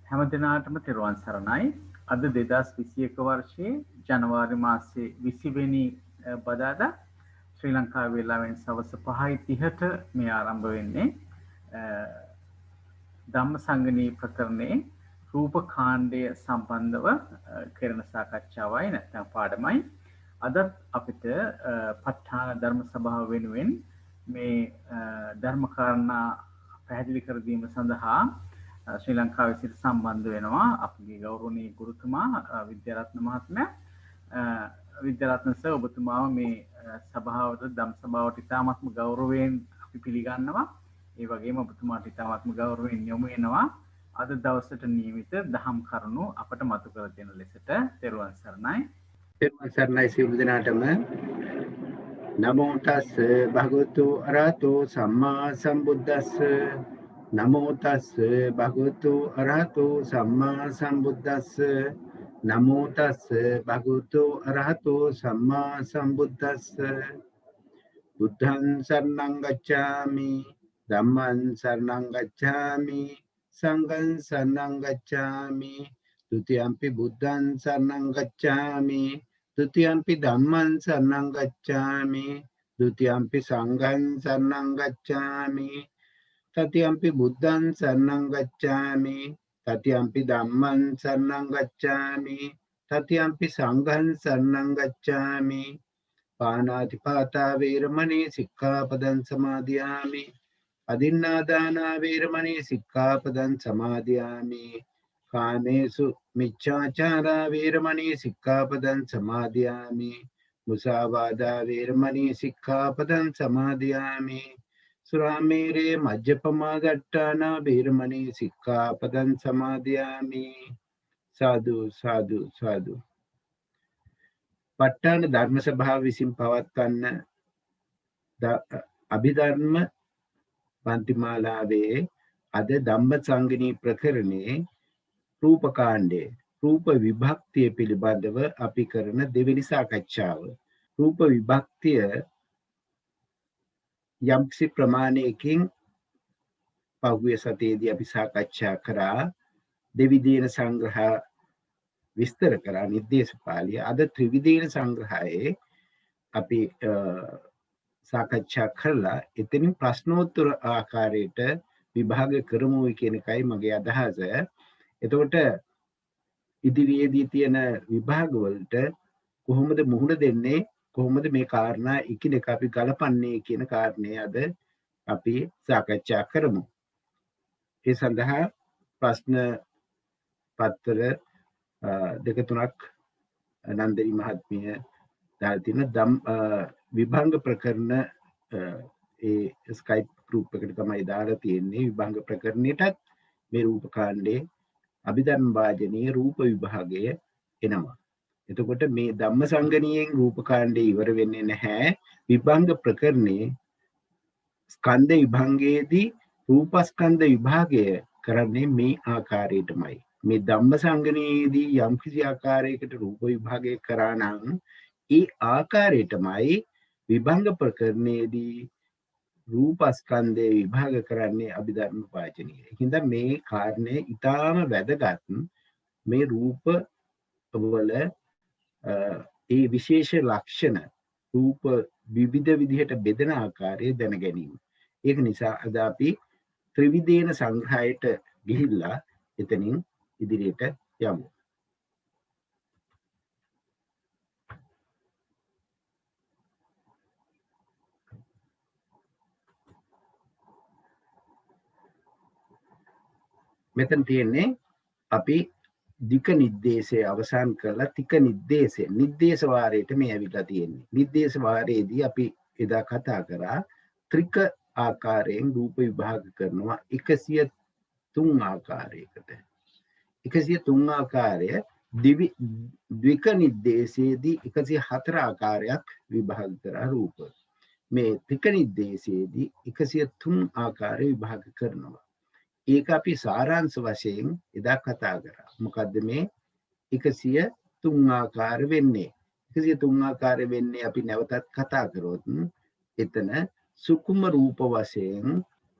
හැම දිනාටම තෙරුවන් සරණයි. අද 2021 වර්ෂයේ ජනවාරි මාසයේ 20 වෙනි බදාදා ශ්‍රී ලංකාවේ වේලාවෙන් සවස් 5:30ට මේ ආරම්භ වෙන්නේ ධම්මසංගණී ප්‍රකරණයේ රූප කාණ්ඩය සම්බන්ධව කරන සාකච්ඡාවයි නැත්නම් පාඩමයි. අදත් අපිට ප ဋ ාණ ධර්ම සභාව වෙනුවෙන් මේ ධර්ම කාරණා පැහැදිලි කර දීම සඳහා ශ්‍රී ලංකාවේ සිට සම්බන්ධ වෙනවා අපගේ ගෞරවනීය ගුරුතුමා විද්‍යාරත්න මහත්මයා. විද්‍යාරත්න සර් ඔබතුමාව මේ සභාවට ධම් සභාවට ඉතාමත්ම ගෞරවයෙන් අපි පිළිගන්නවා. ඒ වගේම ඔබතුමාට ඉතාමත්ම ගෞරවයෙන් යොමු වෙනවා. අද දවසට නියමිත දහම් කරුණු අපට මතු කර දෙන ලෙසට තෙරුවන් සරණයි. තෙරුවන් සරණයි සියලු දෙනාටම. නමෝ තස් භගවතු අරහතෝ සම්මා සම්බුද්දස්ස. නමෝ තස් භගවතු අරහතෝ සම්මා සම්බුද්දස්ස. නමෝ තස් භගවතු අරහතෝ සම්මා සම්බුද්දස්ස. බුද්ධං සරණං ගච්ඡාමි ධම්මං සරණං ගච්ඡාමි සංඝං සරණං ගච්ඡාමි ဒုတိယံ පි බුද්ධං සරණං ගච්ඡාමි ဒုတိယံ පි ධම්මං සරණං ගච්ඡාමි ဒုတိယံ පි සංඝං සරණං ගච්ඡාමි တတိယံ පි බුද්ධං සරණං ගච්ඡාමි တတိယံ පි ධම්මං සරණං ගච්ඡාමි တတိယံ පි සංඝං සරණං ගච්ඡාමි පාණාතිපාතා වේරමණී සික්ඛාපදං සමාදියාමි අදින්නාදානා වේරමණී සික්ඛාපදං සමාදියාමි කාමේසු මිච්ඡාචාරා වේරමණී සික්ඛාපදං සමාදියාමි මුසාවාදා වේරමණී සික්ඛාපදං සමාදියාමි සුරාමේරේ මජ්ජපමා දට්ඨානා වේරමණී සික්ඛාපදං සමාදියාමි සාදු සාදු සාදු. ප ဋ ාණ ධර්ම සභාව විසින් පවත්වන්න අභිධර්ම පන්තිමාලාවේ අද ධම්මසංගණී ප්‍රකරණේ රූපකාණ්ඩයේ රූප විභක්තිය පිළිබඳව අපි කරන දෙවෙනි සාකච්ඡාව. රූප විභක්තිය යම්කිසි ප්‍රමාණයකින් පහුගිය සතියේදී අපි සාකච්ඡා කරා. දෙවිදීන සංග්‍රහ විස්තර කරා නිर्देशපාලිය. අද ත්‍රිවිධීන සංග්‍රහයේ අපි සාකච්ඡා කරලා එතනින් ප්‍රශ්නෝත්තර ආකාරයට විභාග කරමු කියන එකයි මගේ අදහස. එතකොට ඉදිරියේදී තියෙන විභාග වලට කොහොමද මුහුණ දෙන්නේ, කොහොමද මේ කාරණා එකිනෙක අපි ගලපන්නේ කියන කාරණේ අද අපි සාකච්ඡා කරමු. ඒ සඳහා ප්‍රශ්න පත්‍ර දෙක තුනක් නන්දිනී මහත්මිය දාලා තියෙන විභංග ප්‍රකරණ ඒ ස්කයිප් ගෲප් එකට තමයි දාලා තියෙන්නේ. විභංග ප්‍රකරණයටත් මේ රූපකාණ්ඩේ අභිධර්ම වාජනීය රූප විභාගය එනවා. එතකොට මේ ධම්මසංගණියෙන් රූපකාණ්ඩේ ඉවර වෙන්නේ නැහැ. විභංග ප්‍රකරණේ ස්කන්ධ විභංගයේදී රූපස්කන්ධ විභාගය කරන්නේ මේ ආකාරයටමයි. මේ ධම්මසංගණියේදී යම් කිසි ආකාරයකට රූප විභාගය කරා නම් ඒ ආකාරයටමයි විභංග ප්‍රකරණයේදී රූපස්කන්ධය විභාග කරන්නේ අභිධර්ම වාචනීය. ඒකින්ද මේ කාරණේ ඊටාම වැදගත්. මේ රූප වල ඒ විශේෂ ලක්ෂණ රූප විවිධ විදිහට බෙදෙන ආකාරය දැන ගැනීම. ඒක නිසා අද අපි ත්‍රිවිධේන සංග්‍රහයට ගිහිල්ලා එතනින් ඉදිරියට යමු. මෙතන තියෙන්නේ අපි දික නිर्देशය අවසන් කරලා තික නිर्देश වාරයට මේ ඇවිල්ලා තියෙන්නේ. නිर्देश වාරයේදී අපි එදා කතා කරා ත්‍රික ආකාරයෙන් රූප විභාග කරනවා 103 ආකාරයකට. 103 ආකාරය ද්වික නිर्देशයේදී 104 ආකාරයක් විභාග කරා රූප. මේ ත්‍රික නිर्देशයේදී 103 ආකාරය විභාග කරනවා. ඒක අපි සාරාංශ වශයෙන් එදා කතා කරා. මොකද්ද මේ 103 ආකාර වෙන්නේ? 103 ආකාර වෙන්නේ අපි නැවතත් කතා කරොත් එතන සුකුම රූප වශයෙන්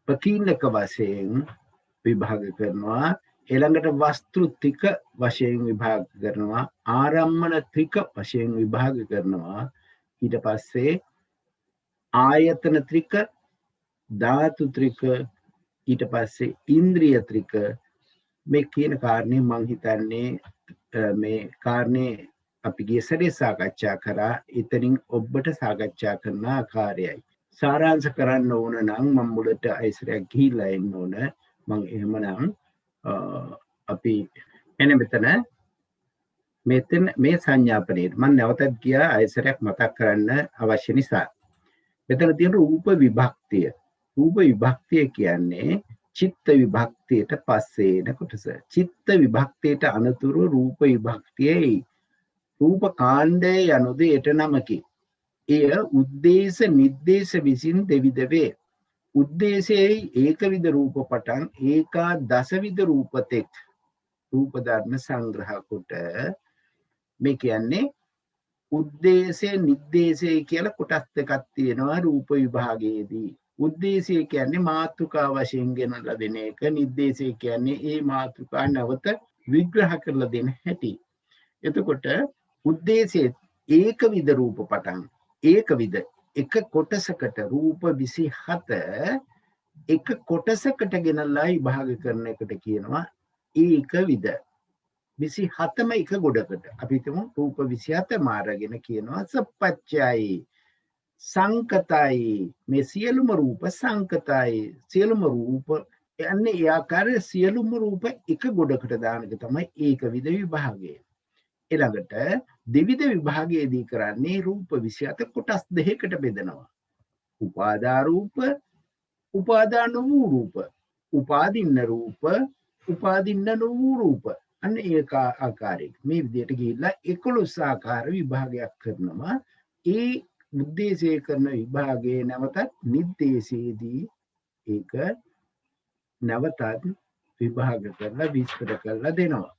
ප්‍රකීර්ණක වශයෙන් විභාග කරනවා ඊළඟට වස්තු ත්‍රික වශයෙන් විභාග කරනවා, ආරම්මන ත්‍රික වශයෙන් විභාග කරනවා. ඊට පස්සේ ආයතන ත්‍රික, ධාතු ත්‍රික, ඊට පස්සේ ඉන්ද්‍රිය ත්‍රික. මේ කියන කාරණේ මම හිතන්නේ මේ කාරණේ අපි ගිය සැරේ සාකච්ඡා කරා. එතනින් ඔබට සාකච්ඡා කරන ආකාරයයි. සාරාංශ කරන්න ඕන නම් මම මුලට අයිසරයක් ගිහිල්ලා එන්න ඕන. මම එහෙමනම් අපි එනේ මෙතන මේ සංඥාපනයේ මම නැවතත් ගියා අයිසරයක් මතක් කරන්න අවශ්‍ය නිසා. මෙතන තියෙන රූප විභක්තිය. රූප විභක්තිය කියන්නේ චිත්ත විභක්තියට පස්සේ එන කොටස. චිත්ත විභක්තියට අනතුරු රූප විභක්තියයි. රූප කාණ්ඩය යනුද එට නමකි. එය උද්දේශ නිද්දේශ විසින් දෙවිධ වේ. උද්දේශයේ ඒකවිධ රූප පටන් ඒකා දසවිධ රූපතෙක් රූප ධර්ම සංග්‍රහ කොට මේ කියන්නේ උද්දේශය නිද්දේශය කියලා කොටස් දෙකක් තියෙනවා රූප විභාගයේදී. උද්දේශය කියන්නේ මාතෘකා වශයෙන් ගෙනලා දෙන එක. නිද්දේශය කියන්නේ ඒ මාතෘකා නැවත විග්‍රහ කරලා දෙන හැටි. එතකොට උද්දේශයේ ඒකවිධ රූප පටන් ඒකවිධ එක කොටසකට රූප 27 එක කොටසකට ගෙනලා විභාග කරන එකට කියනවා ඒකවිධ. 27ම එක ගොඩකට. අපි හිතමු රූප 27 මාරගෙන කියනවා සප්පච්චයයි සංකතයි. මේ සියලුම රූප සංකතයි. සියලුම රූප යන්නේ ඒ ආකාරයේ සියලුම රූප එක ගොඩකට දාන එක තමයි ඒකවිධ විභාගය. ඊළඟට දෙවිධ විභාගයේදී කරන්නේ රූප 27 කොටස් දෙකකට බෙදනවා. උපාදා රූප, උපාදාන වූ රූප, උපාදින්න රූප, උපාදින්න නොවූ රූප. අන්න ඒක ආකාරයක මේ විදිහට ගිහිල්ලා 11 ආකාර විභාගයක් කරනවා. ඒ උද්දේශය කරන විභාගයේ නැවතත් නිද්දේශයේදී ඒක නැවතත් විභාග කරලා විස්තර කරලා දෙනවා.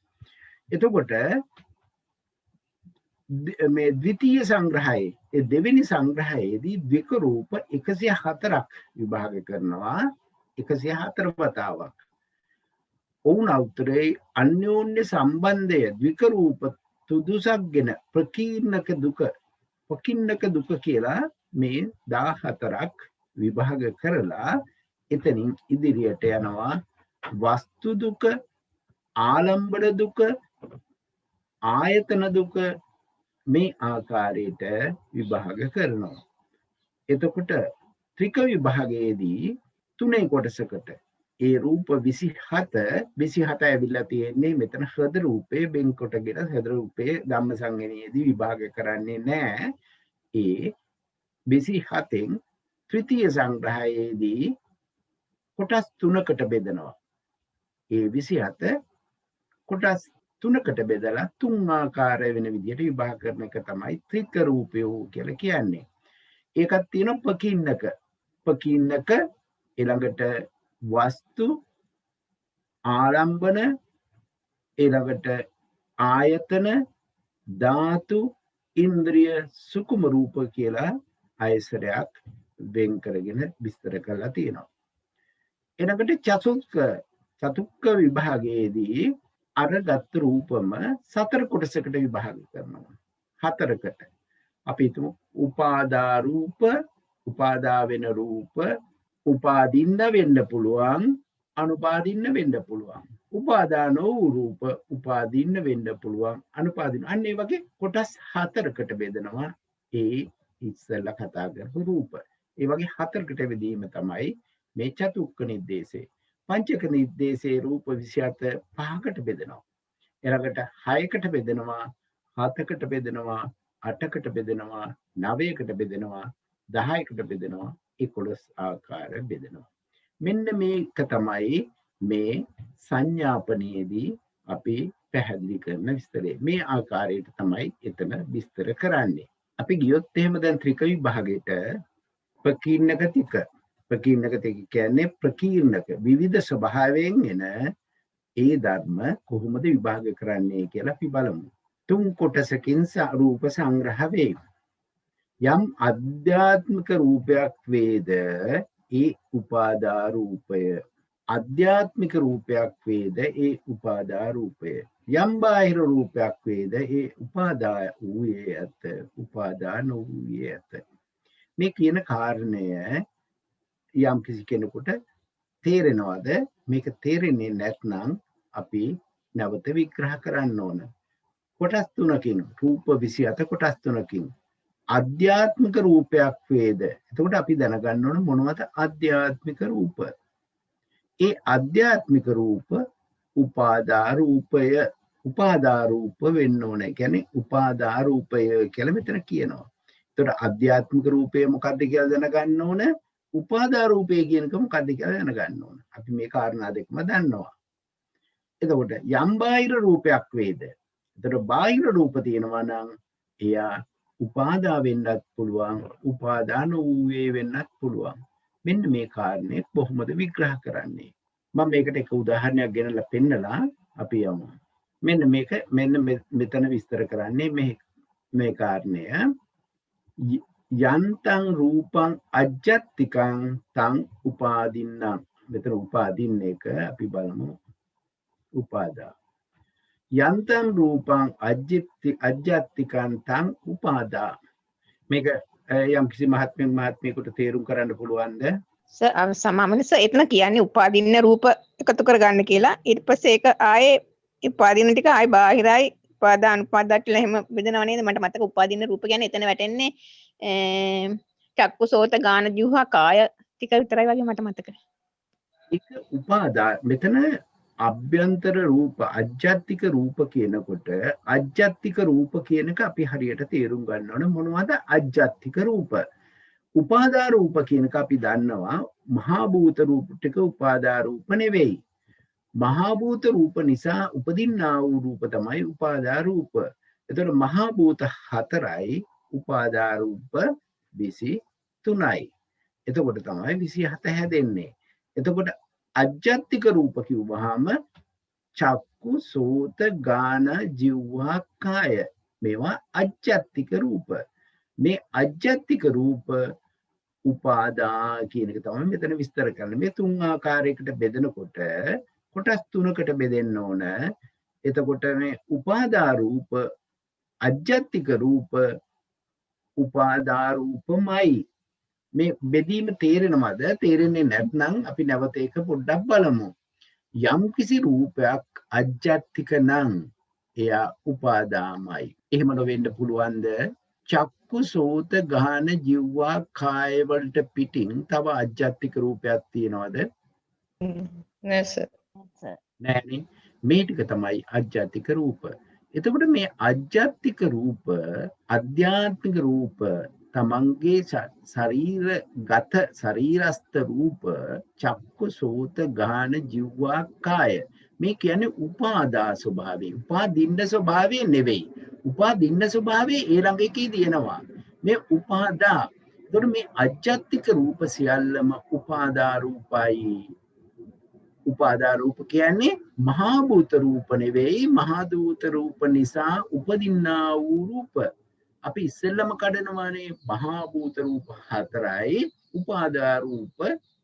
එතකොට මේ ද්විතීය සංග්‍රහයේ ඒ දෙවෙනි සංග්‍රහයේදී ද්වික රූප 104ක් විභාග කරනවා. 104 වතාවක්. ඔවුන් අතරේ අන්‍යෝන්‍ය සම්බන්ධය ද්වික රූප තුදුසක්ගෙන ප්‍රකීර්ණක දුක කියලා මේ 14ක් විභාග කරලා එතනින් ඉදිරියට යනවා. වස්තු දුක, ආලම්බන දුක, ආයතන දුක මේ ආකාරයට විභාග කරනවා. එතකොට ත්‍රික විභාගයේදී තුනේ කොටසකට ඒ රූප 27 ඇවිල්ලා තියෙන්නේ මෙතන හෘද රූපේ බෙන් කොටගෙන හෘද රූපේ ධම්ම සංගණයේදී විභාග කරන්නේ නැහැ. ඒ 27න් ත්‍රිතීය සංග්‍රහයේදී කොටස් 3කට බෙදනවා. ඒ 27 කොටස් 3කට බෙදලා තුන් ආකාර වෙන විදිහට විභාග කරන එක තමයි ත්‍රික රූපය කියලා කියන්නේ. ඒකත් තියෙනවා පකින්නක ඊළඟට වස්තු ආරම්භන ඊළඟට ආයතන ධාතු ඉන්ද්‍රිය සුකුම රූප කියලා ආයසරයක් වෙන් කරගෙන විස්තර කරලා තියෙනවා. ඊළඟට චතුක්ක විභාගයේදී අරගත් රූපම 4 කොටසකට විභාග කරනවා. 4කට අපි හිතමු උපාදා රූප, උපාදා වෙන රූප, උපාදින්න වෙන්න පුළුවන්, අනුපාදින්න වෙන්න පුළුවන්. උපාදාන වූ රූප, උපාදින්න වෙන්න පුළුවන්, අනුපාදින්න. අන්න ඒ වගේ කොටස් 4කට බෙදනවා. ඒ ඉස්සෙල්ලා කතා කරපු රූප. ඒ වගේ 4කට බෙදීම තමයි මේ චතුක්ක නිද්දේශේ. පංචක නිද්දේශේ රූප 27 5කට බෙදනවා. ඊළඟට 6කට බෙදනවා, 7කට බෙදනවා, 8කට බෙදනවා, 9කට බෙදනවා, 10කට බෙදනවා, 11 ආකාර බෙදනවා. මෙන්න මේක තමයි මේ සංඥාපනයේදී අපි පැහැදිලි කරන විස්තරය. මේ ආකාරයට තමයි එතන විස්තර කරන්නේ. අපි ගියොත් එහෙම දැන් ත්‍රික විභාගයට ප්‍රකීර්ණක ටික කියන්නේ ප්‍රකීර්ණක විවිධ ස්වභාවයෙන් එන ඒ ධර්ම කොහොමද විභාග කරන්නේ කියලා අපි බලමු. තුන් කොටසකින් රූප සංග්‍රහ වේ. යම් අධ්‍යාත්මික රූපයක් වේද ඒ උපාදා රූපය. අධ්‍යාත්මික රූපයක් වේද ඒ උපාදා රූපය. යම් බාහිර රූපයක් වේද ඒ උපාදා වූයේ ඇත, උපාදා නොවූයේ ඇත. මේ කියන කාරණය යම් කිසි කෙනෙකුට තේරෙනවද? මේක තේරෙන්නේ නැත්නම් අපි නැවත විග්‍රහ කරන්න ඕන. කොටස් තුනකින්, රූප 27 කොටස් තුනකින් අධ්‍යාත්මික රූපයක් වේද. එතකොට අපි දැනගන්න ඕන මොනවද අධ්‍යාත්මික රූප? ඒ අධ්‍යාත්මික රූප උපාදා රූපය, උපාදා රූප වෙන්න ඕන. කියන්නේ උපාදා රූපය කියලා මෙතන කියනවා. එතකොට අධ්‍යාත්මික රූපය මොකක්ද කියලා දැනගන්න ඕන. උපාදා රූපය කියනක මොකක්ද කියලා දැනගන්න ඕන. අපි මේ කාරණා දෙකම දන්නවා. එතකොට යම් බාහිර රූපයක් වේද. එතකොට බාහිර රූප තියෙනවා නම් එයා උපාදා වෙන්නත් පුළුවන්, උපාදාන වූයේ වෙන්නත් පුළුවන්. මෙන්න මේ කාරණේ කොහොමද විග්‍රහ කරන්නේ? මම මේකට එක උදාහරණයක් ගෙනලා පෙන්නලා අපි යමු. මෙන්න මෙතන විස්තර කරන්නේ මේ කාරණය. යන්තං රූපං අජ්ජත්තිකං තං උපාදින්නම්. මෙතන උපාදින්න එක අපි බලමු. උපාදා. යන්තං රූපං අජ්ජත්තිකං තං උපාදා. මේක යම් කිසි මහත්මයෙකුට තේරුම් කරන්න පුළුවන්ද? සමාමනස එතන කියන්නේ උපාදින්න රූප එකතු කරගන්න කියලා. ඊට පස්සේ ඒක ආයේ උපාදින්න ටික ආයේ බාහිරයි උපාදාන උපාදා කියලා එහෙම බෙදනව නේද? මට මතක උපාදින්න රූප කියන්නේ එතන වැටෙන්නේ චක්කු සෝත ගාන ජීවහා කාය ටික විතරයි වගේ මට මතකයි. ඒක උපාදා මෙතන අභ්‍යන්තර රූප අජ්ජත්තික රූප කියනකොට අජ්ජත්තික රූප කියන එක අපි හරියට තේරුම් ගන්න ඕන. මොනවද අජ්ජත්තික රූප? උපාදා රූප කියන එක අපි දන්නවා මහා භූත රූප ටික උපාදා රූප නෙවෙයි. මහා භූත රූප නිසා උපදින්නා වූ රූප තමයි උපාදා රූප. එතකොට මහා භූත 4යි උපාදා රූප 23යි. එතකොට තමයි 27 හැදෙන්නේ. එතකොට අජ්ජත්තික රූප කිව්වහම චක්කු සෝත ගාන ජීවහා කාය මේවා අජ්ජත්තික රූප. මේ අජ්ජත්තික රූප උපාදා කියන එක තමයි මෙතන විස්තර කරන්නේ. මේ තුන් ආකාරයකට බෙදනකොට කොටස් තුනකට බෙදෙන්න ඕන. එතකොට මේ උපාදා රූප අජ්ජත්තික රූප උපාදා රූපමයි. මේ බෙදීම තේරෙනවද? තේරෙන්නේ නැත්නම් අපි නැවත ඒක පොඩ්ඩක් බලමු. යම් කිසි රූපයක් අජ්ජත්තික නම් එයා උපාදාමයි. එහෙම නොවෙන්න පුළුවන්ද? චක්කු සෝත ගාන ජීවහා කාය වලට පිටින් තව අජ්ජත්තික රූපයක් තියනවද? නෑ සර්. නෑනේ. මේ ටික තමයි අජ්ජත්තික රූප. එතකොට මේ අජ්ජත්තික රූප අධ්‍යාත්මික රූප තමන්ගේ ශරීරගත ශරීරස්ත රූප චක්කු සෝත ගාන ජීවහා කාය මේ කියන්නේ උපාදා ස්වභාවය. උපාදින්න ස්වභාවය නෙවෙයි. උපාදින්න ස්වභාවය ඒ ළඟ එකේ තියෙනවා. මේ උපාදා. එතකොට මේ අජ්ජත්තික රූප සියල්ලම උපාදා රූපයි. උපාදා රූප කියන්නේ මහා භූත රූප නෙවෙයි. මහා භූත රූප නිසා උපදින්නා වූ රූප. අපි ඉස්සෙල්ලම කඩනවානේ මහා භූත රූප 4යි උපාදා රූප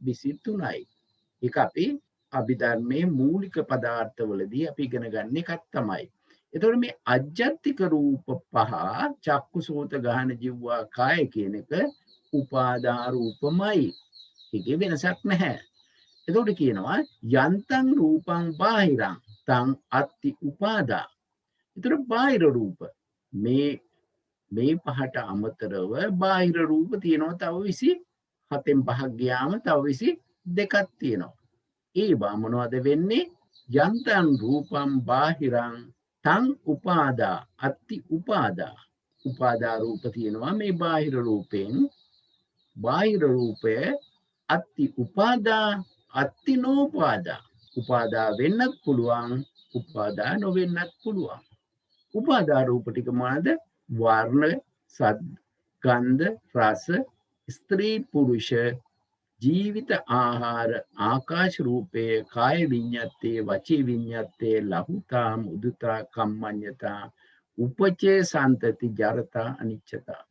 23යි. ඒක අපි අභිධර්මයේ මූලික පදාර්ථවලදී අපි ඉගෙන ගන්න එකක් තමයි. එතකොට මේ අජ්ජත්තික රූප 5 චක්කු සෝත ගාන ජීවහා කාය කියන එක උපාදා රූපමයි. ඒකේ වෙනසක් නැහැ. එතකොට කියනවා යන්තං රූපං බාහිරං තං අත්ති උපාදා. එතකොට බාහිර රූප මේ පහට අමතරව බාහිර රූප තියෙනවා තව 27න් පහක් ගියාම තව 22ක් තියෙනවා. ඒවා මොනවද වෙන්නේ? යන්තං රූපං බාහිරං තං උපාදා අත්ති උපාදා. උපාදා රූප තියෙනවා මේ බාහිර රූපෙන්. බාහිර රූපය අත්ති උපාදා අත්ති නෝපාදා. උපාදා වෙන්නත් පුළුවන්, උපාදා නොවෙන්නත් පුළුවන්. උපාදා රූප ටික මොනවාද? වර්ණ, සද්ද, ගන්ධ, රස, ස්ත්‍රී පුරුෂ, ජීවිත ආහාර, ආකාශ රූපය, කාය විඤ්ඤාතේ, වචී විඤ්ඤාතේ, ලහුතා, මුදුතා, කම්මඤ්ඤතා, උපචේ සන්තති, ජරතා, අනිච්චතා.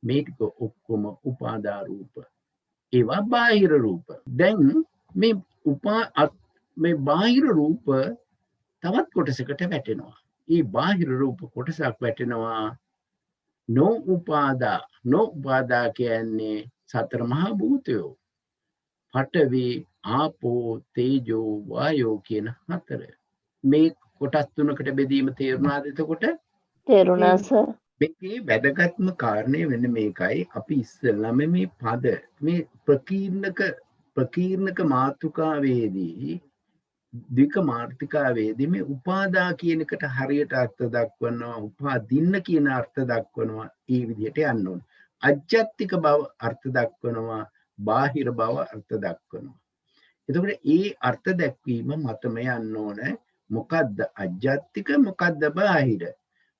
මේ ටික ඔක්කොම උපාදා රූප. ඒවා බාහිර රූප. දැන් මේ මේ බාහිර රූප තවත් කොටසකට වැටෙනවා. ඒ බාහිර රූප කොටසක් වැටෙනවා නොඋපාදා කියන්නේ සතර මහා භූතයෝ. පඨවි, ආපෝ, තේජෝ, වායෝ කියන හතර. මේ කොටස් තුනකට බෙදීම තේරුණාද එතකොට? තේරුණා සර්. මේකේ වැදගත්ම කාරණය වෙන මේකයි. අපි ඉස්සෙල්ලාම මේ පද මේ ප්‍රකීර්ණක මාතෘකාවේදී ද්වික මාර්තිකාවේදී මේ උපාදා කියන එකට හරියට අර්ථ දක්වනවා, උපාදින්න කියන අර්ථ දක්වනවා. ඒ විදිහට යන්න ඕන. අජ්ජත්තික බව අර්ථ දක්වනවා, බාහිර බව අර්ථ දක්වනවා. එතකොට ඒ අර්ථ දැක්වීම මතම යන්න ඕන. මොකද්ද අජ්ජත්තික, මොකද්ද බාහිර,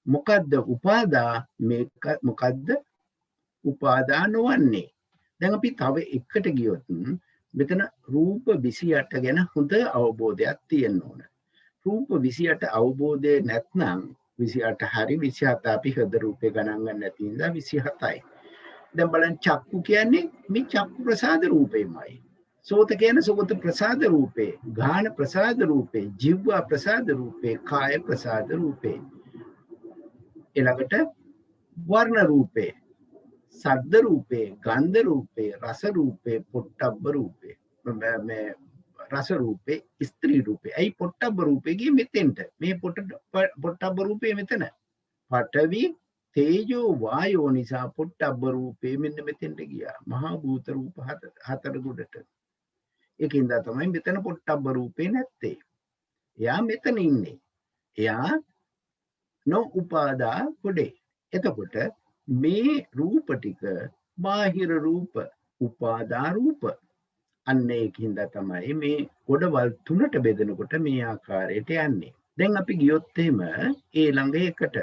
මොකද්ද උපාදා, මොකද්ද උපාදා නොවන්නේ. දැන් අපි තව එකට ගියොත් මෙතන රූප 28 ගැන හොඳ අවබෝධයක් තියෙන්න ඕන. රූප 28 අවබෝධය නැත්නම් 28 හරි 27 අපි හද රූපේ ගණන් ගන්න නැති ඉඳලා 27යි. දැන් බලන්න චක්කු කියන්නේ මේ චක්කු ප්‍රසාද රූපේමයි. සෝත කියන්නේ සෝත ප්‍රසාද රූපේ, ගාන ප්‍රසාද රූපේ, ජීවා ප්‍රසාද රූපේ, කාය ප්‍රසාද රූපේ. ඊළඟට වර්ණ රූපේ, සද්ද රූපේ, ගන්ධ රූපේ, රස රූපේ, පොට්ටබ්බ රූපේ. මේ රස රූපේ, ස්ත්‍රී රූපේ. අයි පොට්ටබ්බ රූපේ ගියේ මෙතෙන්ට. මේ පොට්ටබ්බ රූපේ මෙතන. පඨවි, තේජෝ, වායෝ නිසා පොට්ටබ්බ රූපේ මෙන්න මෙතෙන්ට ගියා. මහා භූත රූප හතර ගොඩට. ඒකින්ද තමයි මෙතන පොට්ටබ්බ රූපේ නැත්තේ. එයා මෙතන ඉන්නේ. එයා නොඋපාදා ගොඩේ. එතකොට මේ රූප ටික බාහිර රූප, උපාදා රූප. අන්න ඒකින්ද තමයි මේ ගොඩවල් තුනට බෙදෙනකොට මේ ආකාරයට යන්නේ. දැන් අපි ගියොත් එහෙම ඊළඟ එකට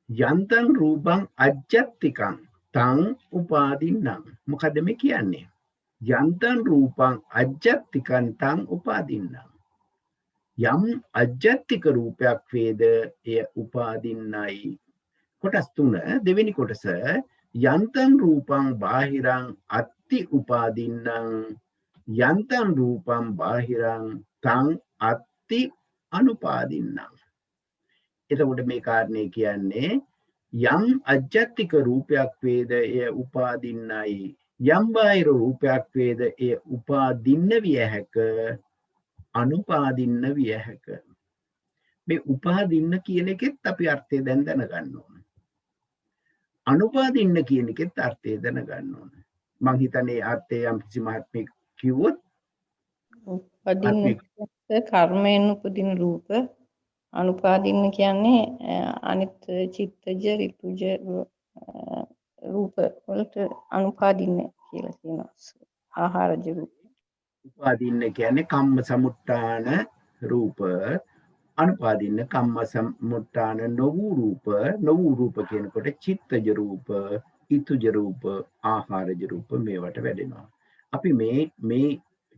යන්තං රූපං අජ්ජත්තිකං තං උපාදින්නම්. මොකද මේ කියන්නේ? යන්තං රූපං අජ්ජත්තිකං තං උපාදින්නම්. යම් අජ්ජත්තික රූපයක් වේද එය උපාදින්නයි. කොටස් තුන. දෙවෙනි කොටස යන්තං රූපං බාහිරං අත්ති උපාදින්නම් යන්තං රූපං බාහිරං තං අත්ති අනුපාදින්නම්. එතකොට මේ කාරණේ කියන්නේ යම් අජ්ජත්තික රූපයක් වේද එය උපාදින්නයි, යම් බාහිර රූපයක් වේද එය උපාදින්න විය හැක, අනුපාදින්න විය හැක. මේ උපාදින්න කියන එකෙත් අපි අර්ථය දැන් දැනගන්න ඕන. අනුපාදින්න කියන එකෙත් අර්ථය දැනගන්න ඕන. මං හිතන්නේ අර්ථය යම් කිසි මහත්මයෙක් කිව්වොත් උපදින්න කර්මයෙන් උපදින රූප, අනුපාදින්න කියන්නේ අනිත් චිත්තජ ඍතුජ රූප වලට අනුපාදින්න කියලා කියනවා. ආහාරජ රූප. උපාදින්න කියන්නේ කම්ම සමුට්ඨාන රූප, අනුපාදින්න කම්ම සමුට්ඨාන නොවූ රූප කියනකොට චිත්තජ රූප, ඍතුජ රූප, ආහාරජ රූප මේවට වැඩෙනවා. අපි මේ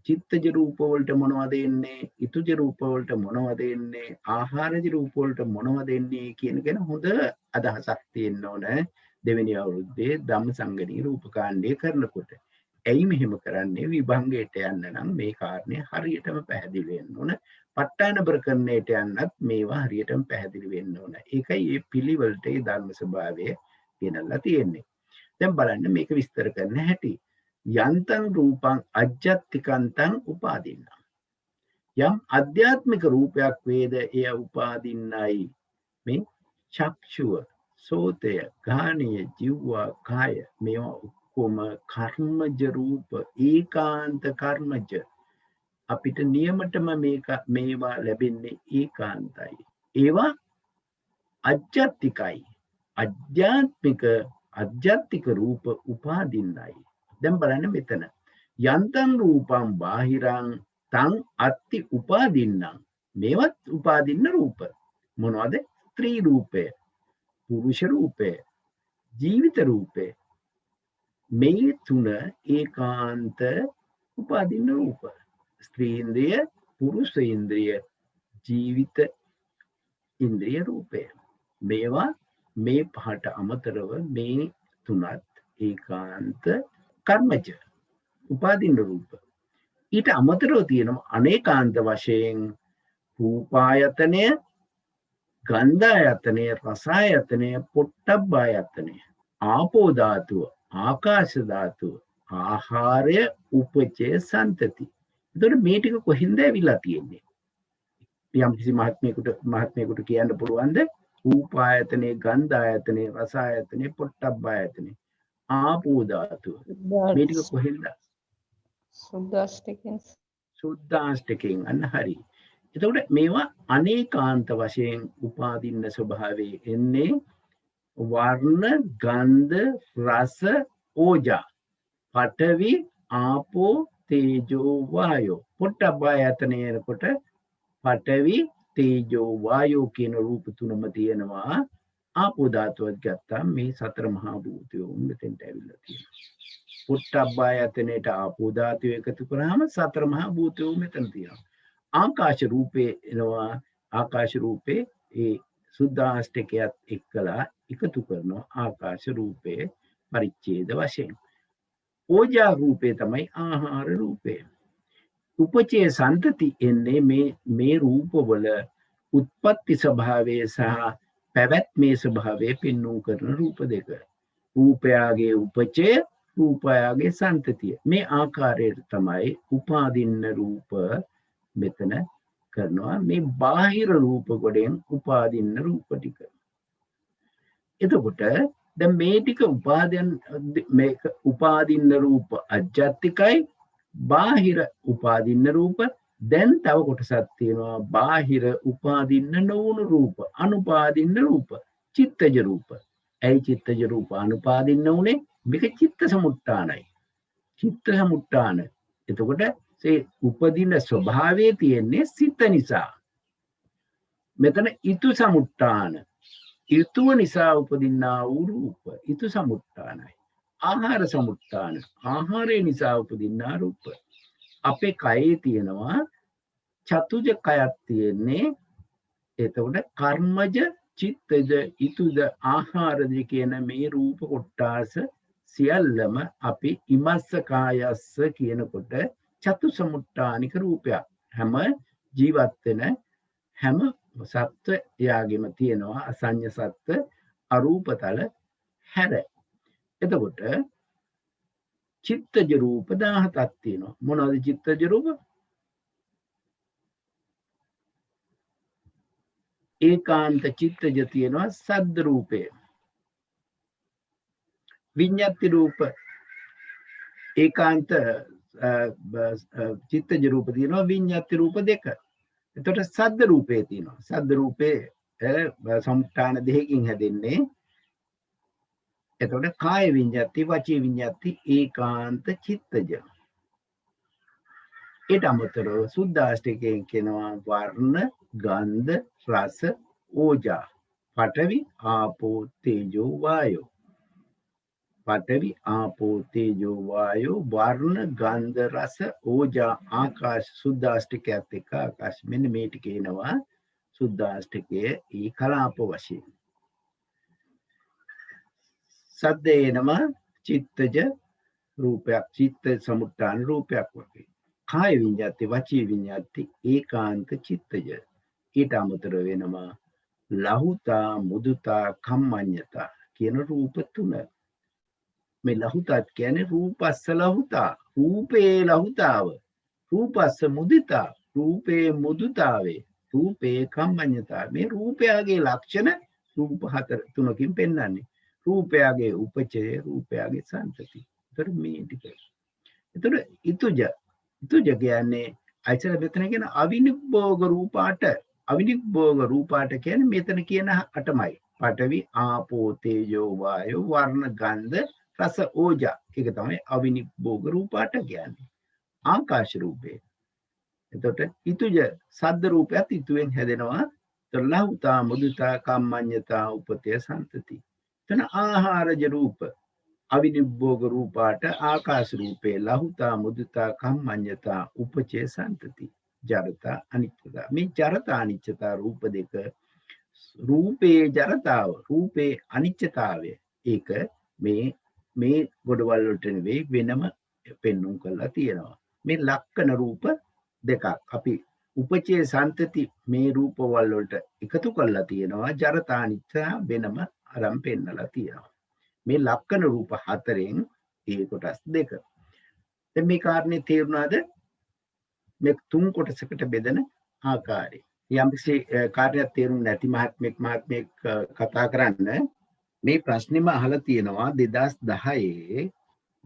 චිත්තජ රූප වලට මොනවද එන්නේ, ඍතුජ රූප වලට මොනවද එන්නේ, ආහාරජ රූප වලට මොනවද එන්නේ කියන ගැන හොඳ අදහසක් තියෙන්න ඕන දෙවෙනි අවුරුද්දේ ධම්මසංගණී රූපකාණ්ඩය කරනකොට. ඇයි මෙහෙම කරන්නේ? විභංගයට යන්න නම් මේ කාරණේ හරියටම පැහැදිලි වෙන්න ඕන. ප ဋ ාණ ප්‍රකරණයට යන්නත් මේවා හරියටම පැහැදිලි වෙන්න ඕන. ඒකයි මේ පිළිවෙලට ඒ ධර්ම ස්වභාවය ගෙනල්ලා තියෙන්නේ. දැන් බලන්න මේක විස්තර කරන්න හැටි. යන්තං රූපං අජ්ජත්තිකන්තං උපාදින්න. යම් අධ්‍යාත්මික රූපයක් වේද එය උපාදින්නයි. මේ චක්ෂුව, සෝතය, ඝානය, ජීවා, කාය මේවා ඔක්කොම කර්මජ රූප, ඒකාන්ත කර්මජ. අපිට නියමටම මේවා ලැබෙන්නේ ඒකාන්තයි. ඒවා අජ්ජත්තිකයි. අධ්‍යාත්මික රූප උපාදින්නයි. දැන් බලන්න මෙතන යන්තං රූපං බාහිරං තං අත්ති උපාදින්නම්. මේවත් උපාදින්න රූප. මොනවද? ස්ත්‍රී රූපය, පුරුෂ රූපය, ජීවිත රූපය. මේ තුන ඒකාන්ත උපාදින්න රූප. ස්ත්‍රී ඉන්ද්‍රිය, පුරුෂ ඉන්ද්‍රිය, ජීවිත ඉන්ද්‍රිය රූපය. මේවා මේ පහට අමතරව මේ තුනත් ඒකාන්ත කර්මජ උපාදින්න රූප. ඊට අමතරව තියෙනවා අනේකාන්ත වශයෙන් රූපායතනය, ගන්ධායතනය, රසායතනය, පොට්ටබ්බායතනය, ආපෝ ධාතුව, ආකාශ ධාතුව, ආහාරය, උපචය, සන්තති. එතකොට මේ ටික කොහින්ද ඇවිල්ලා තියෙන්නේ? යම් කිසි මහත්මයෙකුට කියන්න පුළුවන්ද රූපායතනේ, ගන්ධායතනේ, රසායතනේ, පොට්ටබ්බායතනේ, ආපෝ ධාතුව මේ ටික කොහෙන්ද? සුද්දාෂ්ටකයෙන්. අන්න හරි. එතකොට මේවා අනේකාන්ත වශයෙන් උපාදින්න ස්වභාවයේ එන්නේ වර්ණ, ගන්ධ, රස, ඕජා, පඨවි, ආපෝ, තේජෝ, වායෝ. පොට්ටබ්බායතනයේකොට පඨවි, තේජෝ, වායෝ කියන රූප තුනම තියෙනවා. ආපෝ ධාතුවත් ගත්තාම මේ සතර මහා භූතයෝ මෙතෙන්ට ඇවිල්ලා තියෙනවා. පොට්ටබ්බායතනයට ආපෝ ධාතුව එකතු කරාම සතර මහා භූතයෝ මෙතන තියෙනවා. ආකාශ රූපේ එනවා. ආකාශ රූපේ ඒ සුද්දාෂ්ටකයත් එක්කලා එකතු කරනවා ආකාශ රූපේ පරිච්ඡේද වශයෙන්. ඕජා රූපේ තමයි ආහාර රූපේ. උපචේ සන්තති එන්නේ මේ රූපවල උත්පත්ති ස්වභාවය සහ පැවැත්මේ ස්වභාවය පෙන්වූ කරන රූප දෙක. රූපයාගේ උපචය, රූපයාගේ සන්තතිය. මේ ආකාරයට තමයි උපාදින්න රූප මෙතන කරනවා. මේ බාහිර රූප ගොඩෙන් උපාදින්න රූප ටික. එතකොට දැන් මේ ටික උපාදින්න රූප අජ්ජත්තිකයි, බාහිර උපාදින්න රූප. දැන් තව කොටසක් තියෙනවා බාහිර උපාදින්න නොවුණු රූප, අනුපාදින්න රූප, චිත්තජ රූප. ඇයි චිත්තජ රූප අනුපාදින්න උනේ? මේක චිත්ත සමුට්ඨානයි. චිත්ත සමුට්ඨාන. එතකොට ඒ උපදින ස්වභාවයේ තියෙන්නේ සිත නිසා. මෙතන ඊතු සමුට්ඨාන. ඊතුව නිසා උපදින්නා වූ රූප ඊතු සමුට්ඨානයි. ආහාර සමුට්ඨාන. ආහාරය නිසා උපදින්නා රූප. අපේ කයේ තියෙනවා චතුජ කයක් තියෙන්නේ. එතකොට කර්මජ, චිත්තජ, ඊතුජ, ආහාරජ කියන මේ රූප කොටාස සියල්ලම අපි ඉමස්ස කායස්ස කියනකොට චතු සමුට්ඨානික රූපයක්. හැම ජීවත් වෙන හැම සත්වයාගෙම තියෙනවා අසඤ්ඤ සත්ව අරූපතල හැර. එතකොට චිත්තජ රූප 17ක් තියෙනවා. මොනවද චිත්තජ රූප? ඒකාන්ත චිත්තජ තියෙනවා සද්ද රූපය. විඤ්ඤාති රූප ඒකාන්ත චිත්තජ රූප තියෙනවා. විඤ්ඤාති රූප දෙක. එතකොට සද්ද රූපේ තියෙනවා. සද්ද රූපේ සමුට්ඨාන දෙකකින් හැදෙන්නේ. එතකොට කාය විඤ්ඤාති, වචී විඤ්ඤාති, ඒකාන්ත චිත්තජ. ඊට අමතරව සුද්දාෂ්ටකයෙන් කියනවා වර්ණ, ගන්ධ, රස, ඕජා, පඨවි, ආපෝ, තේජෝ, වායෝ. පඨවි, ආපෝ, තේජෝ, වායෝ, වර්ණ, ගන්ධ, රස, ඕජා, ආකාශ. සුද්දාෂ්ටකයත් එක්ක ආකාශ. මෙන්න මේ ටික එනවා සුද්දාෂ්ටකයේ ඊ කලාප වශයෙන්. සද්දේ එනවා චිත්තජ රූපයක්, චිත්ත සමුට්ඨාන රූපයක් වගේ. කාය විඤ්ඤාති, වචී විඤ්ඤාති, ඒකාන්ත චිත්තජ. ඊට අමතර වෙනවා ලහුතා, මුදුතා, කම්මඤ්ඤතා කියන රූප තුන. මේ ලහුතාත් කියන්නේ රූපස්ස ලහුතා, රූපේ ලහුතාව, රූපස්ස මුදිතා, රූපේ මුදුතාවේ, රූපේ කම්මඤ්ඤතා. මේ රූපයගේ ලක්ෂණ රූප තුනකින් පෙන්වන්නේ. රූපයගේ උපචය, රූපයගේ සන්තති. ඒතර මේ ටික. ඒතර ඊතුජ කියන්නේ අයිතර මෙතන කියන අවිනිබ්බෝග රූපාට. අවිනිබ්බෝග රූපාට කියන්නේ මෙතන කියන අටමයි. පඨවි, ආපෝ, තේජෝ, වායෝ, වර්ණ, ගන්ධ, රස, ඕජා. ඒක තමයි අවිනිබ්බෝග රූපාට කියන්නේ. ආකාශ රූපේ. එතකොට ඊතුජ සද්ද රූපයත් ඊතුෙන් හැදෙනවා. ලහුතා, මුදුතා, කම්මඤ්ඤතා, උපතය, සන්තති. එතන ආහාරජ රූප. අවිනිබ්බෝග රූපාට ආකාශ රූපේ ලහුතා, මුදුතා, කම්මඤ්ඤතා, උපචේ, සන්තති. ජරතා, අනිච්චතා. මේ ජරතා අනිච්චතා රූප දෙක රූපේ ජරතාව, රූපේ අනිච්චතාවය. ඒක මේ ගොඩවල් වලට නෙවෙයි වෙනම පෙන්වුම් කරලා තියෙනවා. මේ ලක්කන රූප දෙකක් අපි උපචේ සන්තති මේ රූපවල වලට එකතු කරලා තියෙනවා ජරතානිච්ච වෙනම අරන් පෙන්නලා තියෙනවා මේ ලක්කන රූප හතරෙන් ඒ කොටස් දෙක දැන් මේ කාරණේ තේරුණාද මේ තුන් කොටසකට බෙදෙන ආකාරය යම්කිසි කාර්යයක් තේරුම් නැති මහත්මයෙක් කතා කරන්න මේ ප්‍රශ්නෙම අහලා තියෙනවා 2010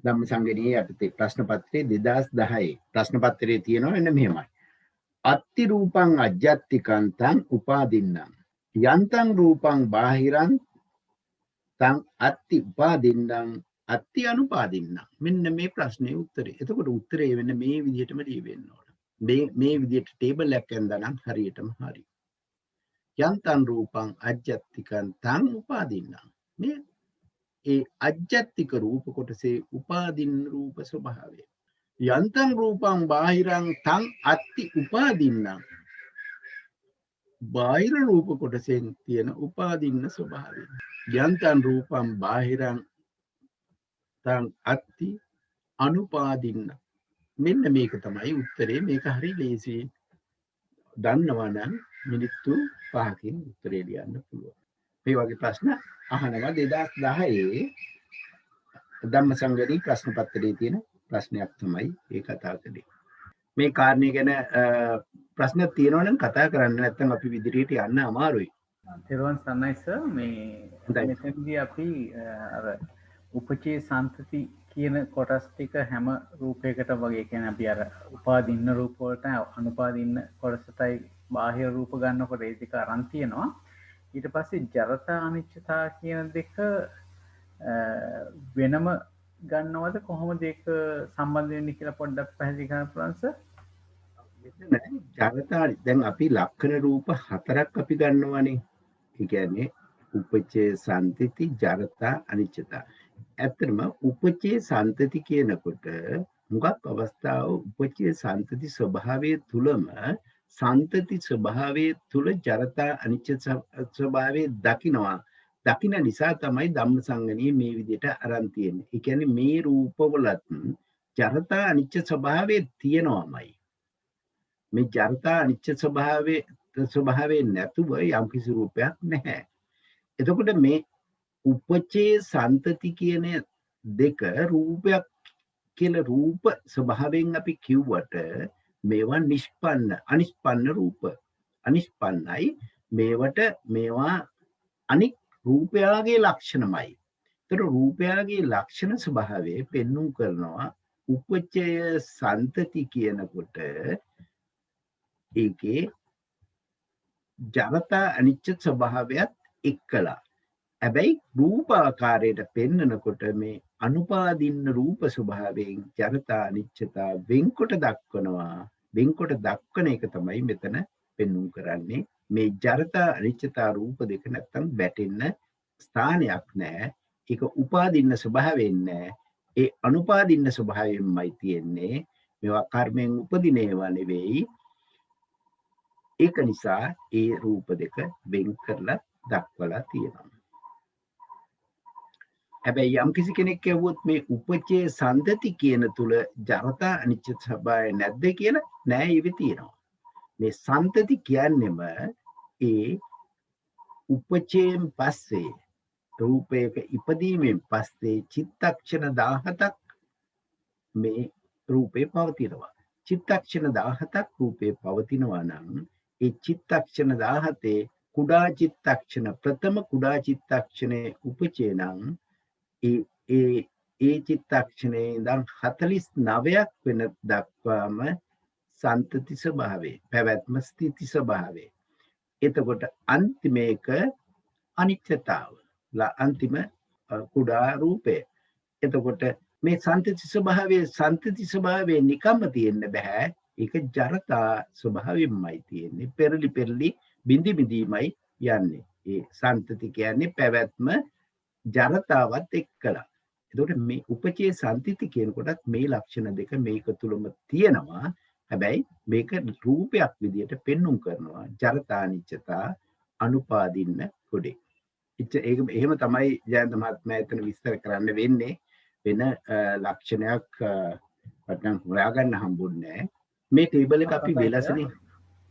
ධම්මසංගණී යටතේ ප්‍රශ්න පත්‍රයේ 2010 ප්‍රශ්න පත්‍රයේ තියෙනවා එන්න මෙහෙමයි අත්ති රූපං අජ්ජත්තිකන්තං උපාදින්නම් යන්තං රූපං බාහිරං තං අත්ති උපාදින්නම් අත්ති අනුපාදින්නම් මෙන්න මේ ප්‍රශ්නේ උත්තරේ එතකොට උත්තරේ වෙන්න මේ විදිහටම ලියවෙන්න ඕන මේ විදිහට ටේබල් එකක් ඇඳනම් හරියටම හරි යන්තං රූපං අජ්ජත්තිකන්තං උපාදින්නම් මේ ඒ අජ්ජත්තික රූප කොටසේ උපාදින්න රූප ස්වභාවය යන්තං රූපං බාහිරං තං අත්ති උපාදින්නම් බාහිර රූප කොටසෙන් තියෙන උපාදින්න ස්වභාවය යන්තං රූපං බාහිරං තං අත්ති අනුපාදින්න මෙන්න මේක තමයි උත්තරේ මේක හරි ලේසි දන්නවා නම් මිනිත්තු 5කින් උත්තරේ ලියන්න පුළුවන් මේ වගේ ප්‍රශ්න අහනවා 2010 ධම්මසංගණී ප්‍රශ්න පත්‍රයේ තියෙන ප්‍රශ්නයක් තමයි ඒ කතා කරන්නේ මේ කාරණේ ගැන ප්‍රශ්න තියෙනවා නම් කතා කරන්න නැත්නම් අපි ඉදිරියට යන්න අමාරුයි තෙරුවන් සරණයි සර් මේ මෙතනදී අපි අර උපචේ සන්තති කියන කොටස් ටික හැම රූපයකට වගේ කියන්නේ අපි අර උපාදින්න රූප වලට අනුපාදින්න කොටසටයි බාහිර රූප ගන්නකොට ඒ දෙක අරන් තියෙනවා ඊට පස්සේ ජරතා අනිච්චතා කියන දෙක වෙනම ගන්නවද කොහොමද ඒක සම්බන්ධ වෙන්නේ කියලා පොඩ්ඩක් පැහැදිලි කරන්න පුළුවන් සර් ජරතා දැන් අපි ලක්ෂණ රූප හතරක් අපි ගන්නවානේ ඒ කියන්නේ උපචේ සන්තති ජරතා අනිච්චතා ඇත්තටම උපචේ සන්තති කියනකොට මුගක් අවස්ථාව උපචේ සන්තති ස්වභාවයේ තුලම සන්තති ස්වභාවයේ තුල ජරතා අනිච්ච ස්වභාවයේ දකින්න නිසා තමයි ධම්මසංගණී මේ විදිහට අරන් තියෙන්නේ. ඒ කියන්නේ මේ රූපවලත් ජරතා අනිච්ච ස්වභාවයේ තියෙනවමයි. මේ ජරතා අනිච්ච ස්වභාවයේ නැතුව යම්කිසි රූපයක් නැහැ. එතකොට මේ උපචේ සන්තති කියන දෙක රූපයක් කියලා රූප ස්වභාවයෙන් අපි කිව්වට මේවා අනිෂ්පන්න රූප අනිෂ්පන්නයි මේවා අනික් රූපයාගේ ලක්ෂණමයි. ඒතර රූපයාගේ ලක්ෂණ ස්වභාවය පෙන්눔 කරනවා උපචය සන්තති කියනකොට ඒකේ ජරතා අනිච්ච ස්වභාවයත් එක්කලා හැබැයි රූපාකාරයට පෙන්නකොට මේ අනුපාදින්න රූප ස්වභාවයෙන් ජරතා අනිච්චතා වෙන්කොට දක්වන එක තමයි මෙතන පෙන්눔 කරන්නේ මේ ජරතා අනිච්චතා රූප දෙක නැත්තම් වැටෙන්න ස්ථානයක් නැහැ ඒක උපාදින්න ස්වභාවයෙන් නැහැ ඒ අනුපාදින්න ස්වභාවයෙන්මයි තියෙන්නේ මේවා කර්මයෙන් උපදින ඒවා නෙවෙයි ඒක නිසා ඒ රූප දෙක වෙන් කරලා දක්වලා තියෙනවා හැබැයි යම් කිසි කෙනෙක් කියවුවොත් මේ උපචේ සන්තති කියන තුල ජරතා අනිච්ච ස්වභාවය නැද්ද කියලා නෑ ඉවි තියෙනවා මේ සන්තති කියන්නේම ඒ උපචයෙන් පස්සේ රූපයක ඉපදීමෙන් පස්සේ චිත්තක්ෂණ 17ක් මේ රූපේ පවතිනවා චිත්තක්ෂණ 17ක් රූපේ පවතිනවා නම් ඒ චිත්තක්ෂණ 17 කුඩා චිත්තක්ෂණ ප්‍රථම කුඩා චිත්තක්ෂණයේ උපචේ නම් ඒ චිත්තක්ෂණේ ඉඳන් 49ක් වෙන දක්වාම සන්තති ස්වභාවය පැවැත්ම ස්ථಿತಿ ස්වභාවය එතකොට අන්තිමේක අනිත්‍යතාව අන්තිම කුඩා රූපය එතකොට මේ සන්තති ස්වභාවයේ නිකම්ම තියෙන්න බෑ ඒක ජරතා ස්වභාවයෙන්මයි තියෙන්නේ පෙරලි බිඳි බිඳීමයි යන්නේ ඒ සන්තති කියන්නේ පැවැත්ම ජරතාවත් එක්කලා. එතකොට මේ උපචේ සන්තිති කියනකොටත් මේ ලක්ෂණ දෙක මේක තුලම තියෙනවා. හැබැයි මේක රූපයක් විදියට පෙන්눔 කරනවා. ජරතානිච්චතා අනුපාදින්න කොටේ. ඒක එහෙම තමයි ජයන්ත මහත්මයා එතන විස්තර කරන්න වෙන්නේ. වෙන ලක්ෂණයක් මට නම් හොයාගන්න හම්බුන්නේ නැහැ. මේ ටේබල් එක අපි වෙලසනේ.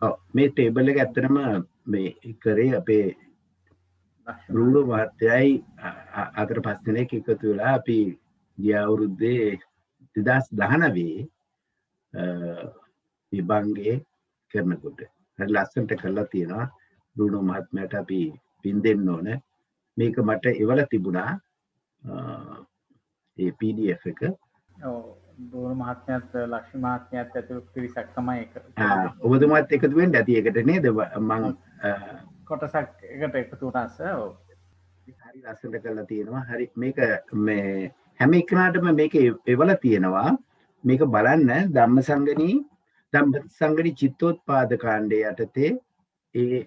ඔව් මේ ටේබල් එක ඇත්තටම මේ කරේ අපේ බ්‍රූනෝ මහත්තයයි අතර පස් දෙනෙක් එකතු වෙලා අපි ගිය අවුරුද්දේ 2019 විභංගේ කරනකොට හරි ලස්සනට කරලා තියෙනවා. බ්‍රූනෝ මහත්මයාට අපි පින් දෙන්න ඕන. මේක මට එවලා තිබුණා ඒ PDF එක. ඔව් බ්‍රූනෝ මහත්මයාත් ලක්ෂ්මී මහත්මයාත් ඇතුළු පිරිසක් තමයි ඒක. ඔබතුමාත් එකතු වෙන්න ඇති ඒකට නේද? මම කොටසක් එකට එකතු වුණා සර්. ඔව්. හරි ලස්සනට කරලා තියෙනවා. හරි මේක මේ හැම එකනටම මේක එවලා තියෙනවා. මේක බලන්න ධම්මසංගණී චිත්තෝත්පාද කාණ්ඩයේ යටතේ ඒ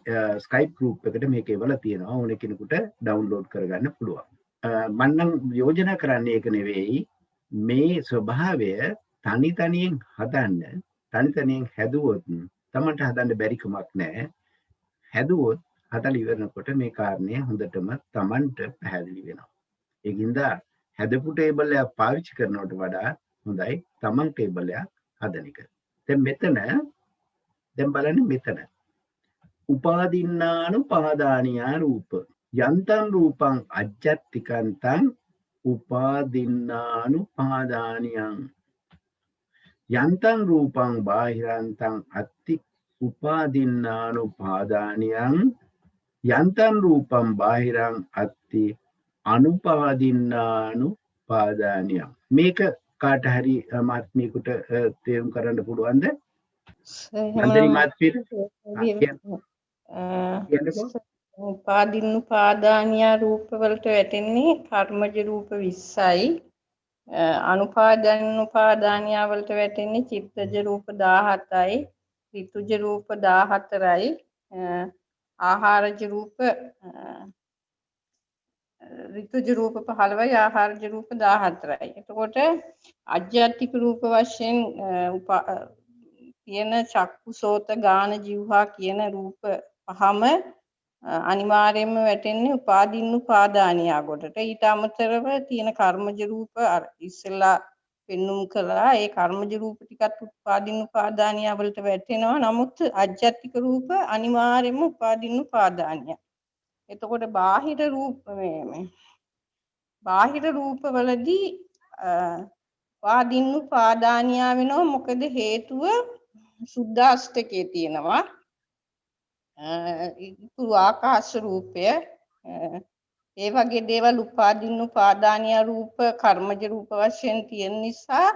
ස්කයිප් ගෲප් එකට මේක එවලා තියෙනවා. ඕන කෙනෙකුට ඩවුන්ලෝඩ් කරගන්න පුළුවන්. මම නම් යෝජනා කරන්නේ ඒක නෙවෙයි. මේ ස්වභාවය තනි තනියෙන් හැදුවොත් තමන්ට හදන්න බැරි කමක් නැහැ. හැදුවොත් හදලා ඉවරනකොට මේ කාරණය හොඳටම තමන්ට පැහැදිලි වෙනවා. ඒකින්ද හැදපු ටේබල් එකක් පාවිච්චි කරනවට වඩා හොඳයි තමන් ටේබල් එකක් හදන එක. දැන් බලන්න මෙතන. උපාදින්නානුපාදානියා රූප. යන්තං රූපං අජ්ජත්තිකන්තං උපාදින්නානුපාදානියං. යන්තං රූපං බාහිරන්තං අත්ති උපාදින්නානුපාදානියං. යන්තං රූපං බාහිරං අත්ති අනුපාදින්නානුපාදානියං. මේක කාට හරි මාත්මිකුට තේරුම් කරන්න පුළුවන්ද? අන්දරි මාත්මිට උපාදින්නුපාදානියා රූප වලට වැටෙන්නේ කර්මජ රූප 20යි. අනුපාදින්නුපාදානියා වලට වැටෙන්නේ චිත්තජ රූප 17යි. ඍතුජ රූප 14යි. ආහාරජ රූප ඍතුජ රූප 15යි. ආහාරජ රූප 14යි. එතකොට අජ්ජාතික රූප වශයෙන් තියෙන චක්කු සෝත ගාන જીවහා කියන රූප පහම අනිවාර්යයෙන්ම වැටෙන්නේ උපාදින්නුපාදානියා කොටට. ඊට අමතරව තියෙන කර්මජ රූප ඉස්සෙල්ලා පෙන්눔 කළා. ඒ කර්මජ රූප ටිකත් උපාදින්නුපාදානියා වලට වැටෙනවා. නමුත් අජ්ජාතික රූප අනිවාර්යයෙන්ම උපාදින්නුපාදානියා. එතකොට බාහිර රූප වලදී උපාදින්නුපාදානියා වෙනවා. මොකද හේතුව සුද්ධාෂ්ටකයේ තියෙනවා. ඉතුරු ආකාශ රූපය ඒ වගේ දේවල් උපාදින්නුපාදානියා රූප කර්මජ රූප වශයෙන් තියෙන නිසා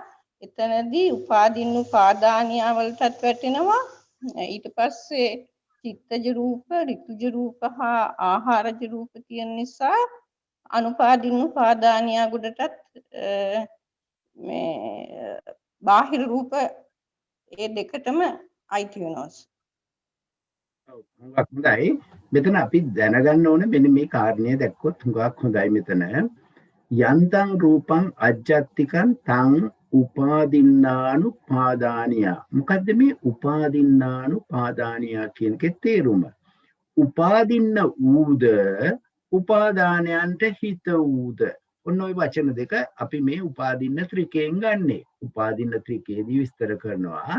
එතනදී උපාදින්නුපාදානියා වලටත් වැටෙනවා. ඊට පස්සේ චිත්තජ රූප ඍතුජ රූප හා ආහාරජ රූප තියෙන නිසා අනුපාදින්නුපාදානියා ගොඩටත් මේ බාහිර රූප ඒ දෙකටම අයිති වෙනවා. හොඳයි. මෙතන අපි දැනගන්න ඕනේ මෙන්න මේ කාරණය දැක්කොත් හුඟක් හොඳයි. මෙතන යන්තං රූපං අජ්ජත්තිකං තං උපාදින්නානුපාදානියා. මොකද්ද මේ උපාදින්නානුපාදානියා කියන එකේ තේරුම? උපාදින්න ඌද උපාදානයන්ට හිත ඌද. ඔන්න ඔය වචන දෙක අපි මේ උපාදින්න ත්‍රිකයෙන් ගන්නෙ. උපාදින්න ත්‍රිකයේදී විස්තර කරනවා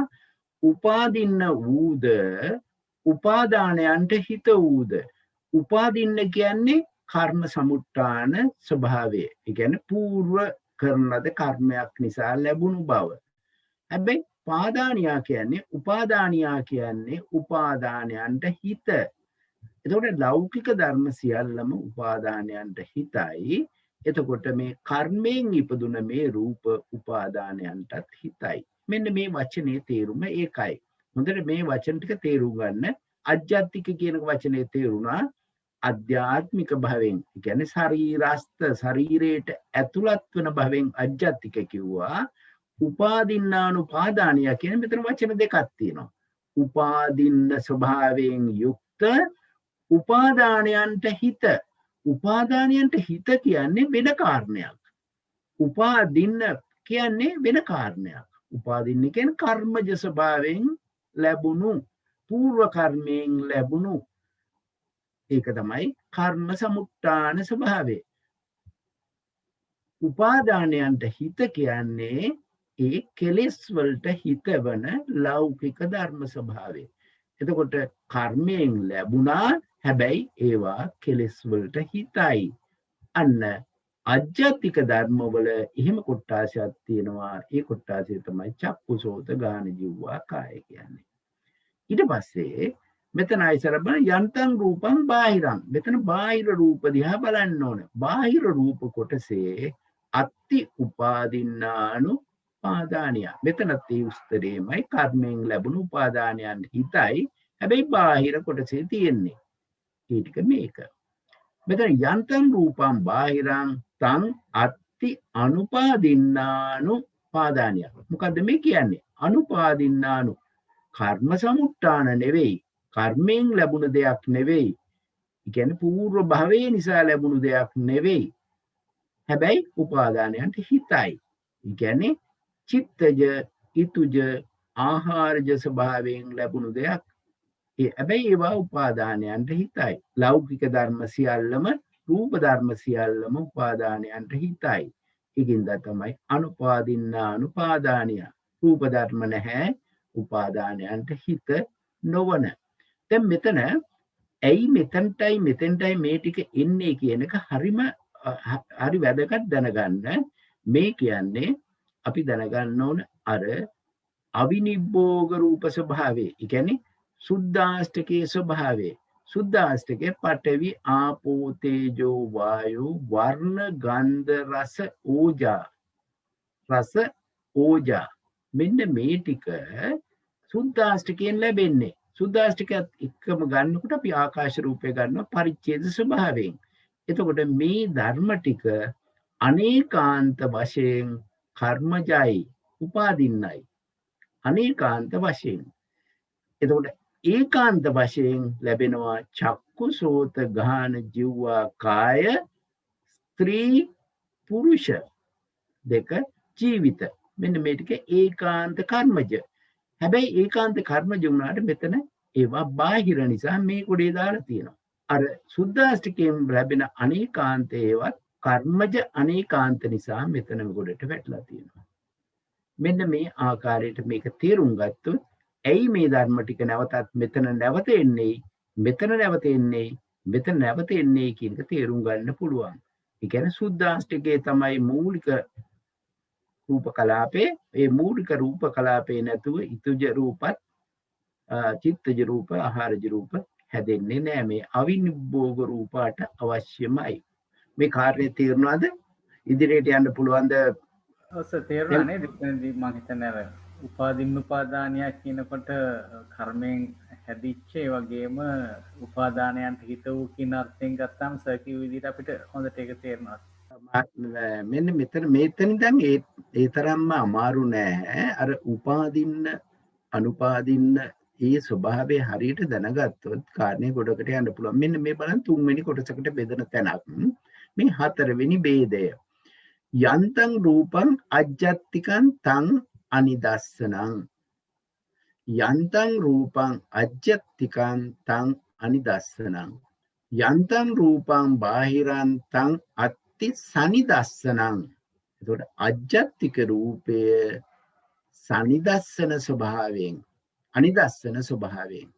උපාදින්න ඌද උපාදානයන්ට හිත ඌද. උපාදින්න කියන්නේ කර්ම සමුට්ඨාන ස්වභාවය. ඒ කියන්නේ పూర్ව කරන ලද කර්මයක් නිසා ලැබුණු බව. හැබැයි පාදානියා කියන්නේ උපාදානියා කියන්නේ උපාදානයන්ට හිත. එතකොට ලෞකික ධර්ම සියල්ලම උපාදානයන්ට හිතයි. එතකොට මේ කර්මයෙන් ඉපදුන මේ රූප උපාදානයන්ටත් හිතයි. මෙන්න මේ වචනේ තේරුම ඒකයි. හොඳට මේ වචන ටික තේරුම් ගන්න. අජ්ජාතික කියන වචනේ තේරුණා අධ්‍යාත්මික භවෙන්. ඒ කියන්නේ ශරීරස්ත ශරීරයට ඇතුළත් වන භවෙන් අජ්ජාතික කිව්වා. උපාදින්නානුපාදානිය කියන මෙතන වචන දෙකක් තියෙනවා. උපාදින්න ස්වභාවයෙන් යුක්ත උපාදානයන්ට හිත. උපාදානයන්ට හිත කියන්නේ වෙන කාරණයක්. උපාදින්න කියන්නේ වෙන කාරණයක්. උපාදින්න කියන්නේ කර්මජ ස්වභාවයෙන් ලැබුණු పూర్ව කර්මයෙන් ලැබුණු ඒක තමයි කර්ම සමුට්ඨාන ස්වභාවය. උපාදානයන්ට හිත කියන්නේ ඒ කෙලෙස් වලට හිතවන ලෞකික ධර්ම ස්වභාවය. එතකොට කර්මයෙන් ලැබුණා හැබැයි ඒවා කෙලෙස් වලට හිතයි. අන්න අජ්ජත්තික ධර්මවල එහෙම කොට්ටාසයක් තියෙනවා. ඒ කොට්ටාසය තමයි චක්කුසෝත ගාන ජීවවා කාය කියන්නේ. ඊට පස්සේ මෙතන ආයසර බලන්න යන්තම් රූපං බාහිරං. මෙතන බාහිර රූප දිහා බලන්න ඕන. බාහිර රූප කොටසේ අත්ති උපාදින්නානු උපාදානිය. මෙතනත් ඒ උස්තරේමයි කර්මයෙන් ලැබුණු උපාදානයන් හිතයි. හැබැයි බාහිර කොටසේ තියෙන්නේ. ඒ ටික මේක. මෙතන යන්තම් රූපං බාහිරං තං අත්ති අනුපාදින්නානු උපාදානිය. මොකද්ද මේ කියන්නේ? අනුපාදින්නානු කර්ම සමුට්ටාන නෙවෙයි. කර්මයෙන් ලැබුණු දෙයක් නෙවෙයි. ඒ කියන්නේ పూర్ව භවයේ නිසා ලැබුණු දෙයක් නෙවෙයි. හැබැයි උපාදානයන්ට හිතයි. ඒ කියන්නේ චිත්තජ, ඊතුජ, ආහාරජ ස්වභාවයෙන් ලැබුණු දෙයක්. හැබැයි ඒවා උපාදානයන්ට හිතයි. ලෞකික ධර්ම සියල්ලම, රූප ධර්ම සියල්ලම උපාදානයන්ට හිතයි. ඒකින්ද තමයි අනුපාදින්නානුපාදානිය. රූප ධර්ම නැහැ, උපාදානයන්ට හිත නොවන. දැන් මෙතන ඇයි මෙතෙන්ටයි මේ ටික එන්නේ කියන එක හරි වැදගත් දැනගන්න. මේ කියන්නේ අපි දැනගන්න ඕන අර අවිනිබ්බෝග රූප ස්වභාවය. ඒ කියන්නේ සුද්ධාෂ්ටකයේ ස්වභාවය. සුද්ධාෂ්ටකයේ පඨවි ආපෝ තේජෝ වායු වර්ණ ගන්ධ රස ඕජා මෙන්න මේ ටික සුද්ධාෂ්ටකයෙන් ලැබෙන්නේ. සුද්ධාෂ්ටකයත් එක්කම ගන්නකොට අපි ආකාශ රූපය ගන්නවා පරිච්ඡේද ස්වභාවයෙන්. එතකොට මේ ධර්ම ටික අනේකාන්ත වශයෙන් කර්මජයි උපාදින්නයි. අනේකාන්ත වශයෙන්. එතකොට ඒකාන්ත වශයෙන් ලැබෙනවා චක්කු සෝත ගාන ජීවා කාය ස්ත්‍රී පුරුෂ දෙක ජීවිත. මෙන්න මේ ටික ඒකාන්ත කර්මජ. හැබැයි ඒකාන්ත කර්මජ වුණාට මෙතන ඒවා බාහිර නිසා මේ කොටේ දාලා තියෙනවා. අර සුද්ධාෂ්ටකයෙන් ලැබෙන අනේකාන්ත ඒවත් කර්මජ අනේකාන්ත නිසා මෙතන ගොඩට වැටලා තියෙනවා. මෙන්න මේ ආකාරයට මේක තේරුම් ගත්තොත් ඇයි මේ ධර්ම ටික නැවතත් මෙතන නැවත එන්නේ, මෙතන නැවත එන්නේ, මෙතන නැවත එන්නේ කියන එක තේරුම් ගන්න පුළුවන්. ඒ කියන්නේ සුද්ධාෂ්ටකයේ තමයි මූලික රූප කලාපේ. ඒ මූලික රූප කලාපේ නැතුව ඊතුජ රූපත්, චිත්තජ රූප, ආහාරජ රූප හැදෙන්නේ නෑ. මේ අවිනිබ්බෝග රූපات අවශ්‍යමයි. මේ කාර්යය තේරුණාද? ඉදිරියට යන්න පුළුවන්ද? ඔස්ස තේරුණා නේද? මම හිතන්නේ උපාදානය කියනකොට කර්මයෙන් හැදිච්ච ඒ වගේම උපාදානයන්ට හිත වූ කියන අර්ථයෙන් ගත්තාම සර්කියු විදිහට අපිට හොඳට ඒක තේරෙනවා. මෙන්න මෙතන දැන් ඒ තරම්ම අමාරු නෑ. අර උපාදින්න අනුපාදින්න ඒ ස්වභාවය හරියට දැනගත්තොත් කාරණේ ගොඩකට යන්න පුළුවන්. මෙන්න මේ බලන්න තුන්වෙනි කොටසකට බෙදෙන තැනක්. මේ හතරවෙනි ભેදය. යන්තං රූපං අජ්ජත්තිකං තං අනිදස්සනං. යන්තං රූපං අජ්ජත්තිකං තං අනිදස්සනං. යන්තං රූපං බාහිරං තං අත්ති සනිදස්සනං. එතකොට අජ්ජත්තික රූපය සනිදස්සන ස්වභාවයෙන්, අනිදස්සන ස්වභාවයෙන්,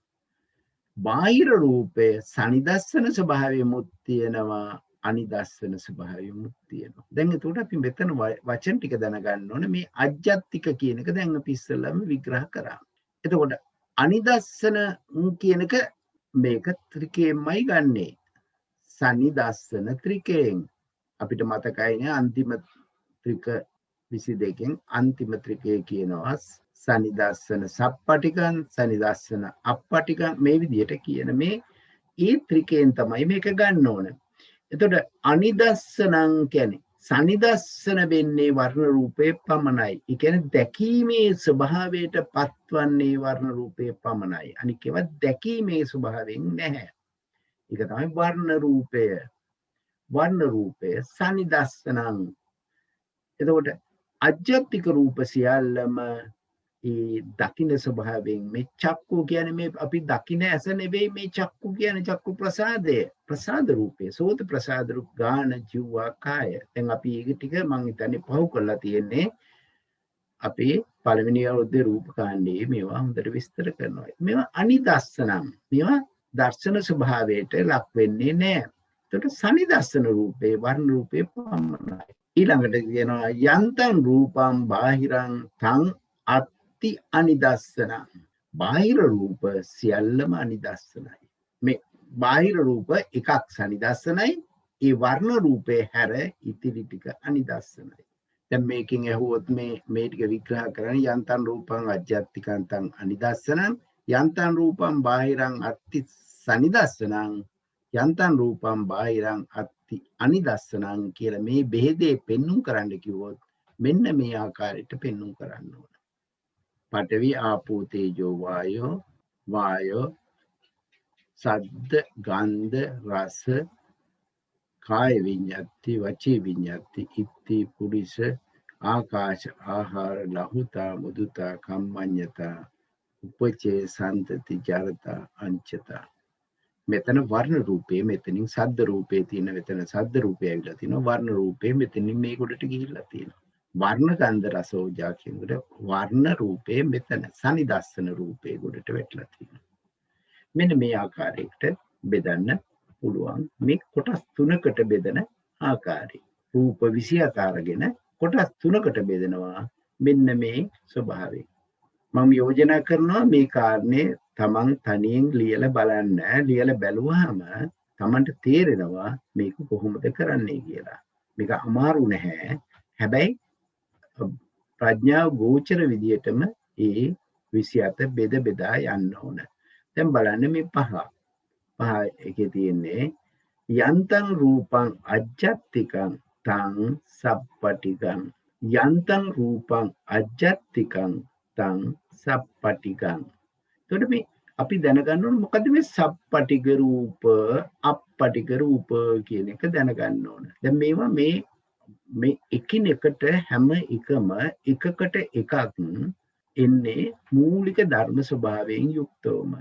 බාහිර රූපය සනිදස්සන ස්වභාවයෙමුත් තියෙනවා, අනිදස්සන ස්වභාවයෙමුත් තියෙනවා. දැන් එතකොට අපි මෙතන වචන ටික දැනගන්න ඕනේ. මේ අජ්ජත්තික කියන එක දැන් අපි ඉස්සෙල්ලාම විග්‍රහ කරා. එතකොට අනිදස්සන කියන එක මේක ත්‍රිකයෙන්මයි ගන්නෙ. සනිදස්සන ත්‍රිකයෙන්. අපිට මතකයිනේ අන්තිම ත්‍රික 22කින් අන්තිම ත්‍රිකය කියනවා සනිදස්සන සප්පටිකං, සනිදස්සන අප්පටිකං. මේ විදිහට කියන මේ ඒ ත්‍රිකයෙන් තමයි මේක ගන්න ඕන. එතකොට අනිදස්සනං කියන්නේ සනිදස්සන වෙන්නේ වර්ණ රූපේ පමණයි. ඒ කියන්නේ දැකීමේ ස්වභාවයට පත්වන්නේ වර්ණ රූපේ පමණයි. අනික ඒවා දැකීමේ ස්වභාවයෙන් නැහැ. ඒක තමයි වර්ණ රූපය. වර්ණ රූපය සනිදස්සනං. එතකොට අජ්ජත්තික රූප සියල්ලම ඒ දකින්න ස්වභාවයෙන් මේ චක්කු කියන්නේ මේ අපි දකින්න ඇස නෙවෙයි. මේ චක්කු කියන්නේ චක්කු ප්‍රසාදය, ප්‍රසාද රූපය, සෝත ප්‍රසාද රූප ගාන ජීවා කාය. දැන් අපි ඒක ටික මම හිතන්නේ පහු කරලා තියෙන්නේ. අපේ පළවෙනි අවුරුද්දේ රූපකාණ්ඩයේ මේවා හොඳට විස්තර කරනවා. මේවා අනිදස්සනම්. මේවා දර්ශන ස්වභාවයට ලක් වෙන්නේ නැහැ. එතකොට සනිදස්සන රූපේ වර්ණ රූපේ පමණයි. ඊළඟට කියනවා යන්තං රූපං බාහිරං තං අත්ති අනිදස්සන. බාහිර රූප සියල්ලම අනිදස්සනයි. මේ බාහිර රූප එකක් සනිදස්සනයි. ඒ වර්ණ රූපේ හැර ඉතිරි ටික අනිදස්සනයි. දැන් මේකෙන් ඇහුවොත් මේ ටික විග්‍රහ කරන්නේ යන්තං රූපං අජ්ජත්තිකං අනිදස්සනං යන්තං රූපං බාහිරං අත්ති සනිදස්සනං යන්තං රූපං බාහිරං අත්ති අනිදස්සනං කියලා මේ බෙහෙදේ පෙන්눔 කරන්න කිව්වොත් මෙන්න මේ ආකාරයට පෙන්눔 කරන්න ඕන. පඨවි ආපෝ තේජෝ වායෝ සද්ද ගන්ධ රස කාය විඤ්ඤාති වචී විඤ්ඤාති ඉත්ති පුරිස ආකාශ ආහාර ලහුතා මුදුතා කම්මඤ්ඤතා උපචේ සම්තති ජරතා අංචතා. මෙතන වර්ණ රූපේ මෙතනින් සද්ද රූපේ තියෙන මෙතන සද්ද රූපය ඇවිල්ලා තිනවා වර්ණ රූපේ මෙතනින් මේ කොටට ගිහිල්ලා තියෙනවා. වර්ණ ගන්ධ රස ඕජා කියනකොට වර්ණ රූපේ මෙතන සනිදස්සන රූපේ කොටට වැටලා තියෙනවා. මෙන්න මේ ආකාරයකට බෙදන්න පුළුවන්. මේ කොටස් තුනකට බෙදෙන ආකාරය. රූප 27 අරගෙන කොටස් තුනකට බෙදෙනවා. මෙන්න මේ ස්වභාවය. මම යෝජනා කරනවා මේ කාරණේ තමන් තනියෙන් ලියලා බලන්න. ලියලා බැලුවාම තමන්ට තේරෙනවා මේක කොහොමද කරන්නේ කියලා. මේක අමාරු නැහැ. හැබැයි ප්‍රඥාව ගෝචර විදියටම ඒ 27 බෙදා යන්න ඕන. දැන් බලන්න මේ පහ එකේ තියෙන්නේ යන්තං රූපං අජ්ජත්තිකං තං සප්පටිකං යන්තං රූපං අජ්ජත්තිකං තං සප්පටිකං. එතකොට මේ අපි දැනගන්න ඕන මොකද්ද මේ සප්පටික රූප අප්පටික රූප කියන එක දැනගන්න ඕන. දැන් මේවා මේ එකිනෙකට හැම එකම එකකට එකක් එන්නේ මූලික ධර්ම ස්වභාවයෙන් යුක්තවම.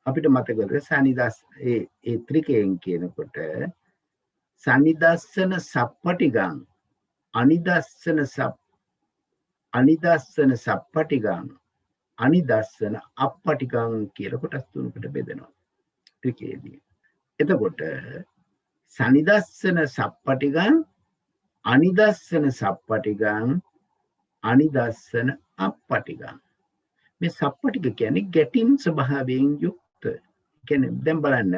අපිට මතකද සනිදස් ඒ ත්‍රිකයෙන් කියනකොට සනිදස්සන සප්පටිගං අනිදස්සන සප්පටිගං අනිදස්සන අප්පටිගං කියලා කොටස් තුනකට බෙදෙනවා ත්‍රිකයේදී. එතකොට සනිදස්සන සප්පටිගං අනිදස්සන සප්පටිගං අනිදස්සන අප්පටිගං. මේ සප්පටික කියන්නේ ගැටීම් ස්වභාවයෙන් යුක්ත. කියන්නේ දැන් බලන්න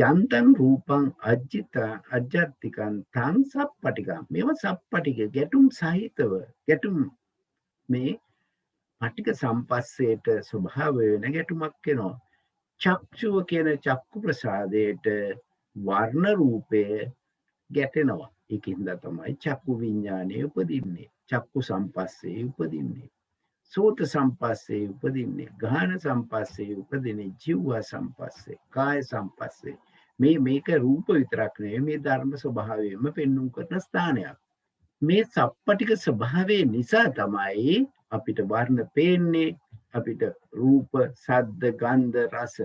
යන්තං රූපං අජ්ජත්තිකං තං සප්පටිකං. මේවා සප්පටික ගැටුම් සහිතව ගැටුම් මේ පටික සම්පස්සේට ස්වභාව වෙන ගැටුමක් වෙනවා. චක්ෂුව කියන චක්කු ප්‍රසාදයට වර්ණ රූපය ගැටෙනවා. ඒකින්ද තමයි චක්කු විඥානය උපදින්නේ. චක්කු සම්පස්සේ උපදින්නේ. සෝත සම්පස්සේ උපදින්නේ. ගාහන සම්පස්සේ උපදින්නේ. ජීව සම්පස්සේ කාය සම්පස්සේ. මේක රූප විතරක් නෙවෙයි මේ ධර්ම ස්වභාවයෙන්ම පෙන්වුම් කරන ස්ථානයක්. මේ සප්පටික ස්වභාවය නිසා තමයි අපිට වර්ණ පේන්නේ. අපිට රූප සද්ද ගන්ධ රස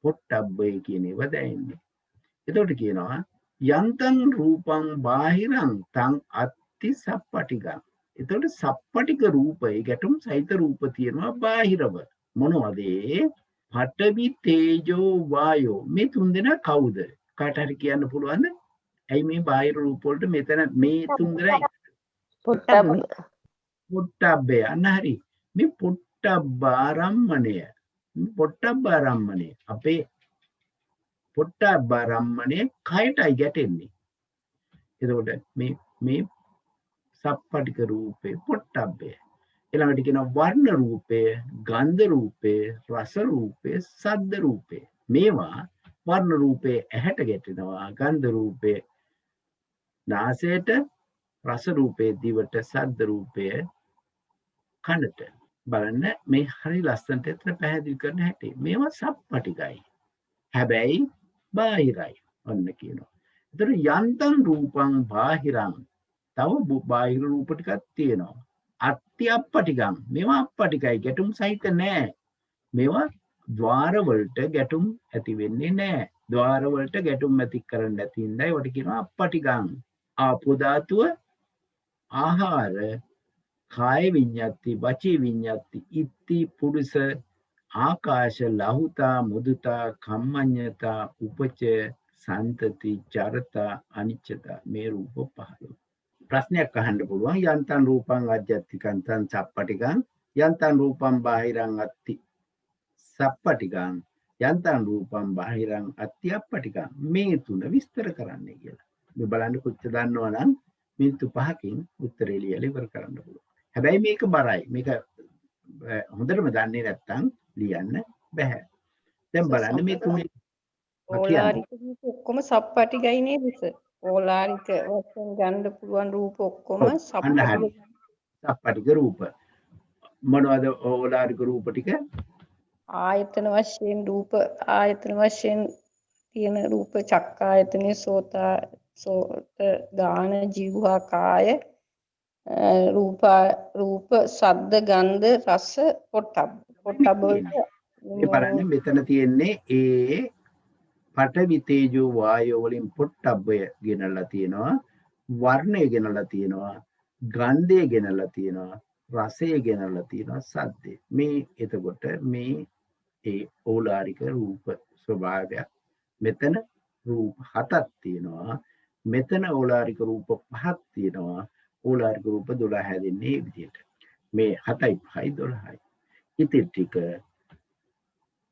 පොට්ටබ්බේ කියන ඒවා දැනෙන්නේ. එතකොට කියනවා යන්තං රූපං බාහිරං තං අත්ති සප්පටිකං. එතකොට සප්පටික රූපේ ගැටුම් සහිත රූප තියෙනවා බාහිරව. මොනවද? පඨවි තේජෝ වායෝ. මේ තුන් දෙනා කවුද? කාට හරි කියන්න පුළුවන්ද? ඇයි මේ බාහිර රූප වලට මෙතන මේ තුන් දෙනා පොට්ටබ්බේ අන්න හරි. මේ පොට්ටබ්බාරම්මණය අපේ පොට්ටබ්බාරම්මණය කයටයි ගැටෙන්නේ. එතකොට මේ සප්පටික රූපේ පොට්ටබ්බය. ඊළඟට කියනවා වර්ණ රූපය, ගන්ධ රූපය, රස රූපය, සද්ද රූපය. මේවා වර්ණ රූපේ ඇහැට ගැටෙනවා, ගන්ධ රූපේ නාසයට, රස රූපේ දිවට, සද්ද රූපය කනට. බලන්න මේ හරි ලස්සනට එතන පැහැදිලි කරන හැටි. මේවා සප්පටිකයි. හැබැයි බාහිරයි. ඔන්න කියනවා. ඒතර යන්තං රූපං බාහිරං. තව බාහිර රූප ටිකක් තියෙනවා. අත්‍ය අප්පටිකං. මේවා අප්පටිකයි. ගැටුම් සහිත නෑ. මේවා ద్వාර වලට ගැටුම් ඇති වෙන්නේ නෑ. ద్వාර වලට ගැටුම් ඇති කරන්න නැති ඉඳයි ඒවට කියනවා අප්පටිකං. ආපෝ ධාතුව ආහාර කාය විඤ්ඤාති වචී විඤ්ඤාති ඉති පුරුෂ ආකාශ ලහුතා මුදුතා කම්මඤ්ඤතා උපච සන්තති චරතා අනිච්චතා මේ රූප 15. ප්‍රශ්නයක් අහන්න පුළුවන් යන්තං රූපං අජ්ජත්තිකං තං සප්පටිකං යන්තං රූපං බාහිරං අත්ති සප්පටිකං යන්තං රූපං බාහිරං අත්ති අප්පටිකං මේ තුන විස්තර කරන්න කියලා. මේ බලන්න කොච්චර දන්නවා නම් මිනිත්තු 5කින් උත්තරේ ලියලා ඉවර කරන්න පුළුවන්. හැබැයි මේක බරයි. මේක හොඳටම දන්නේ නැත්නම් ලියන්න බෑ. දැන් බලන්න මේ තුනේ ඕලාරික රූප ඔක්කොම සප්පටිගයි නේද සර්? ඕලාරික වශයෙන් ගන්න පුළුවන් රූප ඔක්කොම සප්පටික රූප. මොනවද ඕලාරික රූප ටික? ආයතන වශයෙන් රූප ආයතන වශයෙන් තියෙන රූප චක්කායතනෙ සෝත ගාන ජීවහා කාය රූප ශබ්ද ගන්ධ රස පොට්ටබ්බ ඒ බලන්න මෙතන තියෙන්නේ ඒ පඨවි තේජෝ වායෝ වලින් පොට්ටබ්බය ගෙනල්ලා තියෙනවා, වර්ණය ගෙනල්ලා තියෙනවා, ගන්ධය ගෙනල්ලා තියෙනවා, රසය ගෙනල්ලා තියෙනවා, සද්දේ. මේ එතකොට මේ ඒ ඕලාරික රූප ස්වභාවය. මෙතන රූප 7ක් තියෙනවා, මෙතන ඕලාරික රූප 5ක් තියෙනවා. ඕලාරික රූප 12 හැදෙන්නේ මේ විදිහට. මේ 7යි 5යි 12යි. ඉතින් ටික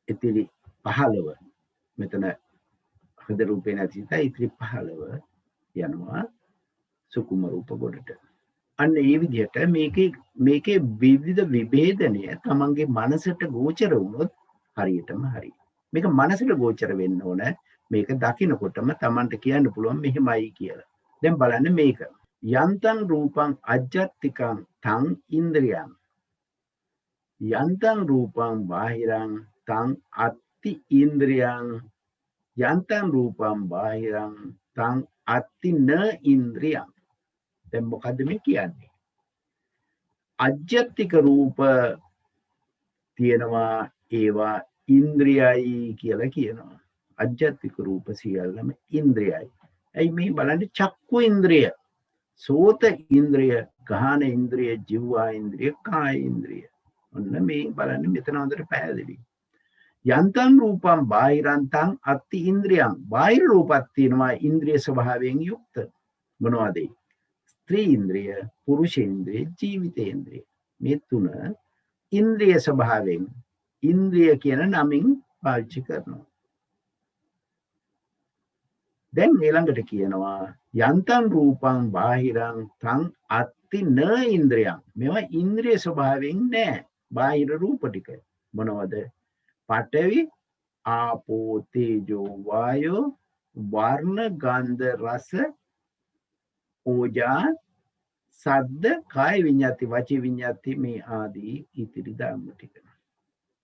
ඉතිරි 15 මෙතන හද රූපේ නැති නිසා ඉතිරි 15 යනවා සුකුම රූප ගොඩට. අන්න ඒ විදිහට මේකේ විවිධ විභේදනය තමන්ගේ මනසට ගෝචර වුණොත් හරියටම හරි. මේක මනසට ගෝචර වෙන්න ඕන. මේක දකිනකොටම තමන්ට කියන්න පුළුවන් මෙහෙමයි කියලා. දැන් බලන්න මේක. යන්තං රූපං අජ්ජත්තිකං තං ඉන්ද්‍රියං යන්තං රූපං බාහිරං තං අත්ති ඉන්ද්‍රියං යන්තං රූපං බාහිරං තං අත්ති න ඉන්ද්‍රියං. දැන් මොකද්ද මේ කියන්නේ? අජ්ජත්තික රූප තියෙනවා, ඒවා ඉන්ද්‍රියයි කියලා කියනවා. අජ්ජත්තික රූප සියල්ලම ඉන්ද්‍රියයි. ඇයි මේ බලන්න? චක්කු ඉන්ද්‍රිය, සෝත ඉන්ද්‍රිය, ගාහන ඉන්ද්‍රිය, ජීවා ඉන්ද්‍රිය, කාය ඉන්ද්‍රිය. ඔන්න මේ බලන්න මෙතන හොඳට පැහැදිලි. යන්තං රූපං බාහිරං තං අත්ති ඉන්ද්‍රියං. බාහිර රූපත් තියෙනවා ඉන්ද්‍රිය ස්වභාවයෙන් යුක්ත. මොනවද? ස්ත්‍රී ඉන්ද්‍රිය, පුරුෂ ඉන්ද්‍රිය, ජීවිතේන්ද්‍රිය. මේ තුන ඉන්ද්‍රිය ස්වභාවයෙන් ඉන්ද්‍රිය කියන නමින් පාවිච්චි කරනවා. දැන් ඊළඟට කියනවා යන්තං රූපං බාහිරං තං අත්ති න ඉන්ද්‍රියං. මේවා ඉන්ද්‍රිය ස්වභාවයෙන් නෑ. බාහිර රූප ටික මොනවද? පඨවි ආපෝ තේජෝ වායෝ වර්ණ ගන්ධ රස ඕජා සද්ද කාය විඤ්ඤාති වචී විඤ්ඤාති මේ ආදී ඉතිරි ධර්ම ටික.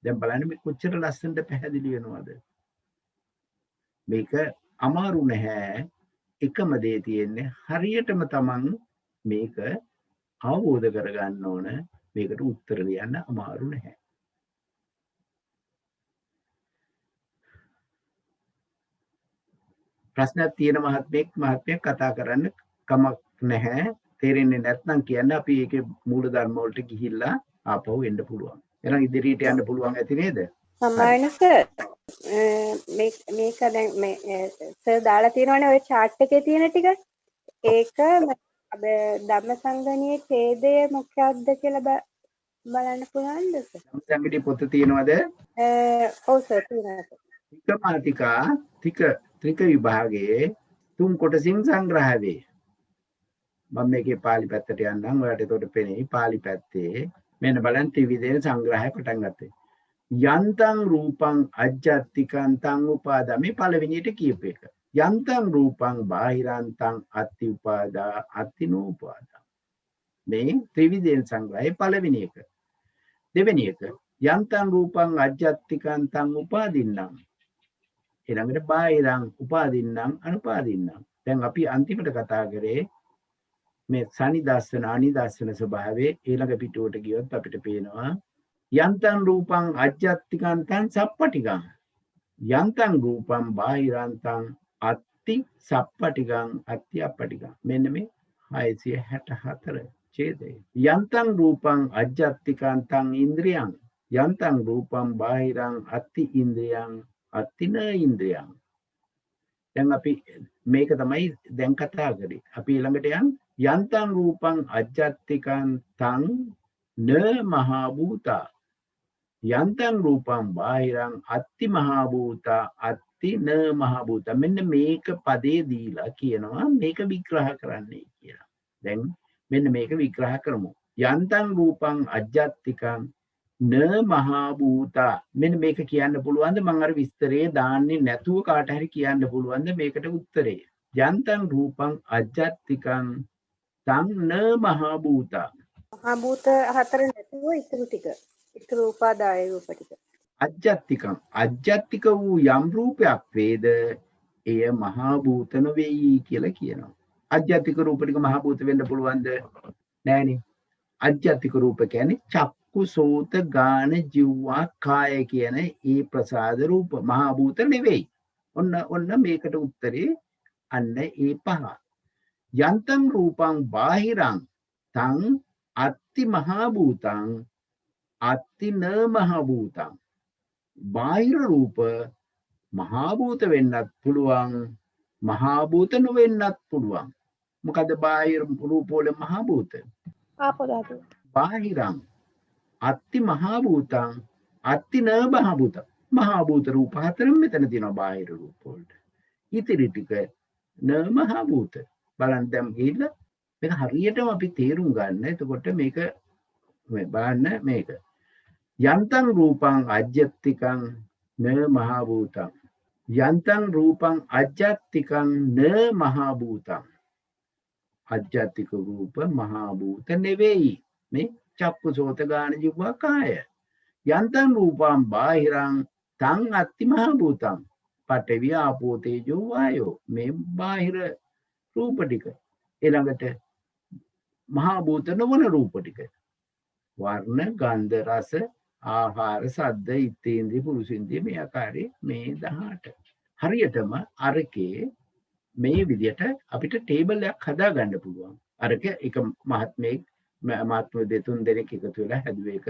දැන් බලන්න මේ කොච්චර ලස්සනට පැහැදිලි වෙනවද? මේක අමාරු නැහැ. එකම දේ තියෙන්නේ හරියටම තමන් මේක අවබෝධ කරගන්න ඕන. මේකට උත්තර ලියන්න අමාරු නැහැ. ප්‍රශ්නයක් තියෙන මහත්මයෙක් කතා කරන්න කමක් නැහැ. තේරෙන්නේ නැත්නම් කියන්න අපි ඒකේ මූල ධර්ම වලට ගිහිල්ලා ආපහු එන්න පුළුවන්. එහෙනම් ඉදිරියට යන්න පුළුවන් ඇති නේද? සමායනස මේක දැන් මේ සර් දාලා තියෙනවනේ ඔය chart එකේ තියෙන ටික. ඒක ධම්මසංගණියේ ඡේදය මොකක්ද කියලා බලන්න පුළුවන්ද සර්? ධම්මසංගණියේ පොත තියෙනවද? ඔව් සර් තියෙනවා. ත්‍රිකමාතිකා ත්‍රික විභාගයේ 3 කොටසින් සංග්‍රහ වේ. මම මේකේ පාලි පැත්තට යන්නම්. ඔයාලට එතකොට පෙනෙයි පාලි පැත්තේ මෙන්න බලන්න ත්‍රිවිධයෙන් සංග්‍රහය පටන් ගත්තේ. යන්තං රූපං අජ්ජත්තිකං තං උපාදා. මේ පළවෙනියට කියපු එක. යන්තං රූපං බාහිරං තං අත්ති උපාදා අත්ති නෝපාදා. මේ ත්‍රිවිධයෙන් සංග්‍රහයේ පළවෙනි එක. දෙවෙනි එක යන්තං රූපං අජ්ජත්තිකං තං උපාදින්නම්. ඊළඟට බාහිරං උපාදින්නම් අනුපාදින්නම්. දැන් අපි අන්තිමට කතා කරේ මේ සනිදස්සන අනිදස්සන ස්වභාවයේ. ඊළඟ පිටුවට ගියොත් අපිට පේනවා යන්තං රූපං අජ්ජත්තිකං තං සප්පටිකං යන්තං රූපං බාහිරං තං අත්ති සප්පටිකං අත්ති අප්පටිකං. මෙන්න මේ 664 ඡේදය. යන්තං රූපං අජ්ජත්තිකං තං ඉන්ද්‍රියං යන්තං රූපං බාහිරං අත්ති ඉන්ද්‍රියං අත්තින ඉන්ද්‍රියං. දැන් අපි මේක තමයි දැන් කතා කරේ. අපි ළඟට යන්තං රූපං අජ්ජත්තිකං තං න මහා භූතා යන්තං රූපං බාහිරං අත්ති මහා භූතා අත්ති න මහා භූතා. මෙන්න මේක පදේ දීලා කියනවා මේක විග්‍රහ කරන්නයි කියලා. දැන් මෙන්න මේක විග්‍රහ කරමු. යන්තං රූපං අජ්ජත්තිකං න මහා භූතා. මෙන්න මේක කියන්න පුළුවන්ද? මම අර විස්තරේ දාන්නේ නැතුව කාට හරි කියන්න පුළුවන්ද මේකට උත්තරේ? යන්තං රූපං අජ්ජත්තිකං තං න මහා භූතා. මහා භූත හතර නැතුව ඉතුරු ටික. ඉතුරු උපාදාය රූප ටික. අජ්ජත්තිකං අජ්ජත්තික වූ යම් රූපයක් වේද එය මහා භූත නොවේයි කියලා කියනවා. අජ්ජත්තික රූප ටික මහා භූත වෙන්න පුළුවන්ද? නෑනේ. අජ්ජත්තික රූප කියන්නේ චක්කු සෝත ගාන ජීවා කාය කියන ඒ ප්‍රසාද රූප මහා භූත නෙවෙයි. ඔන්න මේකට උත්තරේ අන්න ඒ පහ. යන්තං රූපං බාහිරං තං අත්ති මහා භූතං අත්ති න මහා භූතං. බාහිර රූප මහා භූත වෙන්නත් පුළුවන් මහා භූත නොවෙන්නත් පුළුවන්. මොකද බාහිර රූප වල මහා භූත ආපෝ ධාතුව. බාහිරං අත්ති මහා භූතං අත්ති න මහා භූතං. මහා භූත රූප හතරම මෙතන තියෙනවා බාහිර රූප වලට. ඉතිරි ටික න මහා භූත. බලන්න දැන් ගිහිල්ලා මේක හරියටම අපි තේරුම් ගන්න. එතකොට මේක බලන්න මේක. යන්තං රූපං අජ්ජත්තිකං න මහා භූතං යන්තං රූපං අජ්ජත්තිකං න මහා භූතං. අජ්ජත්තික රූප මහා භූත නෙවෙයි. මේ චක්කු සෝත ගාන ජීවා කාය. යන්තං රූපං බාහිරං තං අත්ති මහා භූතං. පඨවි ආපෝ තේජෝ වායෝ. මේ බාහිර රූප ටික ඊළඟට මහා භූත නොවන රූප ටික වර්ණ ගන්ධ රස ආහාර සද්ද ඉත්තේන්ද්‍රිය පුරුෂේන්ද්‍රිය මේ ආකාරයේ මේ 18 හරියටම අරකේ මේ විදියට අපිට ටේබල් එකක් හදා ගන්න පුළුවන්. අරක එක මහත්මයෙක් දෙතුන් දෙනෙක් එකතු වෙලා හැදුවේ එක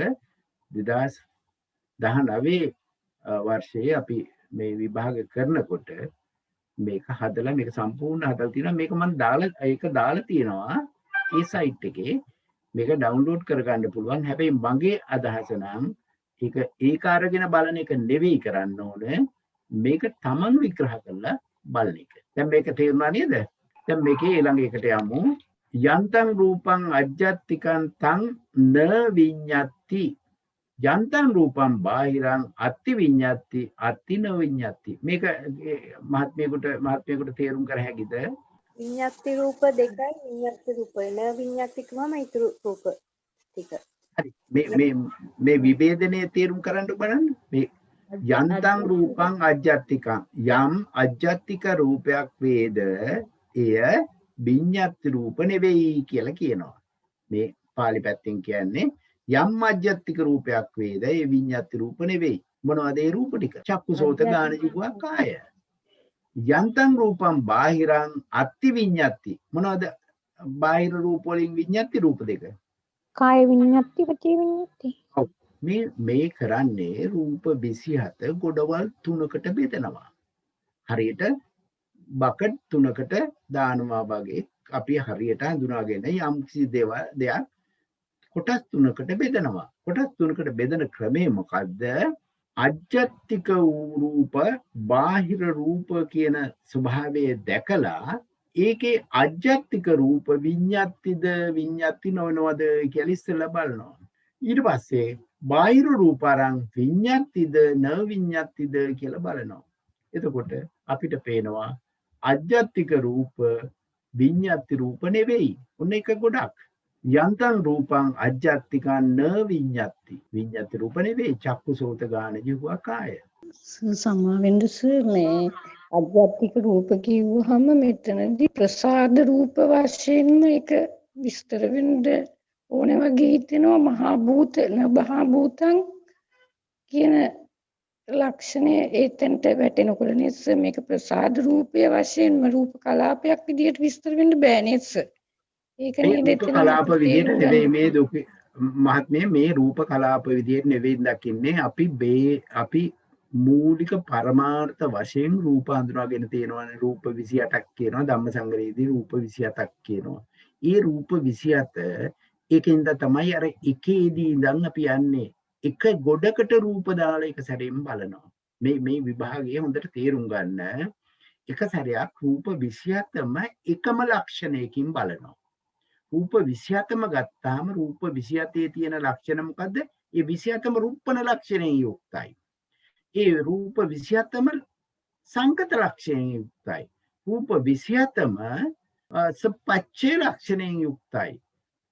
2019 වර්ෂයේ අපි මේ විභාග කරනකොට මේක හදලා මේක සම්පූර්ණ හදලා තියෙනවා. මේක මම දාලා තියෙනවා ඒ සයිට් එකේ. මේක ඩවුන්ලෝඩ් කරගන්න පුළුවන්. හැබැයි මගේ අදහස නම් ඒක අරගෙන බලන එක නෙවෙයි කරන්න ඕනේ. මේක තමන් විග්‍රහ කරලා බලන එක. දැන් මේක තේරුණා නේද? දැන් මේකේ ඊළඟ එකට යමු. යන්තං රූපං අජ්ජත්තිකං තං න විඤ්ඤාති යන්තං රූපං බාහිරං අත්ති විඤ්ඤාති අත්ති න විඤ්ඤාති. මේක මහත්මයෙකුට තේරුම් කර හැකිද? විඤ්ඤාති රූප දෙකයි විඤ්ඤාති රූප න විඤ්ඤාති කවම ඉතුරු රූප ටික. හරි. මේ විභේදනයේ තේරුම් කරන්න බලන්න. මේ යන්තං රූපං අජ්ජත්තිකං යම් අජ්ජත්තික රූපයක් වේද එය විඤ්ඤාති රූප නෙවෙයි කියලා කියනවා. මේ පාලි පැත්තෙන් කියන්නේ යම් අජ්ජත්තික රූපයක් වේද ඒ විඤ්ඤාති රූප නෙවෙයි. මොනවද ඒ රූප ටික? චක්කු සෝත ගාන ජීවා කාය. යන්තං රූපං බාහිරං අත්ති විඤ්ඤාති. මොනවද බාහිර රූප වලින් විඤ්ඤාති රූප දෙක? කාය විඤ්ඤාති වචී විඤ්ඤාති. ඔව්. මේ කරන්නේ රූප 27 ගොඩවල් තුනකට බෙදනවා. හරියට බකට් තුනකට දානවා වගේ අපි හරියට හඳුනාගෙන යම් කිසි දෙයක් කොටස් තුනකට බෙදනවා. කොටස් තුනකට බෙදන ක්‍රමය මොකද්ද? අජ්ජත්තික රූප බාහිර රූප කියන ස්වභාවය දැකලා ඒකේ අජ්ජත්තික රූප විඤ්ඤාතිද විඤ්ඤාති නොවනවද කියලා ඉස්සෙල්ලා බලනවා. ඊට පස්සේ බාහිර රූප අරන් විඤ්ඤාතිද න විඤ්ඤාතිද කියලා බලනවා. එතකොට අපිට පේනවා අජ්ජත්තික රූප විඤ්ඤාති රූප නෙවෙයි. ඔන්න එක ගොඩක්. යන්තං රූපං අජ්ජත්තිකං න විඤ්ඤාති. විඤ්ඤාති රූප නෙවෙයි. චක්කු සෝත ගාන ජීවා කාය. සමාවෙන්දස මේ අජ්ජත්තික රූප කිව්වහම මෙතනදී ප්‍රසාද රූප වශයෙන්ම ඒක විස්තර වෙන්න ඕනේ වගේ හිතෙනවා. මහා භූත නබහා භූතං කියන ලක්ෂණය ඒතෙන්ට වැටෙනකොට නේද මේක ප්‍රසාද රූපය වශයෙන්ම රූප කලාපයක් විදිහට විස්තර වෙන්න බෑ නේද? ඒක මේ නේද රූප එතන කලාප මට විදියට තේරුම් නෙවෙයි ගන්න. මේ දුක මහත්මේ මේ රූප කලාප විදියට නෙවෙයි දකින්නේ අපි මූලික පරමාර්ථ වශයෙන් රූප හඳුනාගෙන තියෙනවානේ රූප 28ක් කියනවා ධම්මසංගරේදී රූප 27ක් කියනවා. ඒ රූප 27 ඒකෙන්ද තමයි අර එකේදී ඉඳන් අපි යන්නේ එක ගොඩකට රූප දාලා එක සැරෙන් බලනවා. මේ විභාගය හොඳට තේරුම් ගන්න. එක සැරයක් රූප 27ම එකම ලක්ෂණයකින් බලනවා. රූප 27ම ගත්තාම රූප 27 තියෙන ලක්ෂණ මොකද්ද? ඒ 27ම රූපණ ලක්ෂණයෙන් යුක්තයි. ඒ රූප 27ම සංකත ලක්ෂණයෙන් යුක්තයි. රූප 27ම සපච්චේ ලක්ෂණයෙන් යුක්තයි.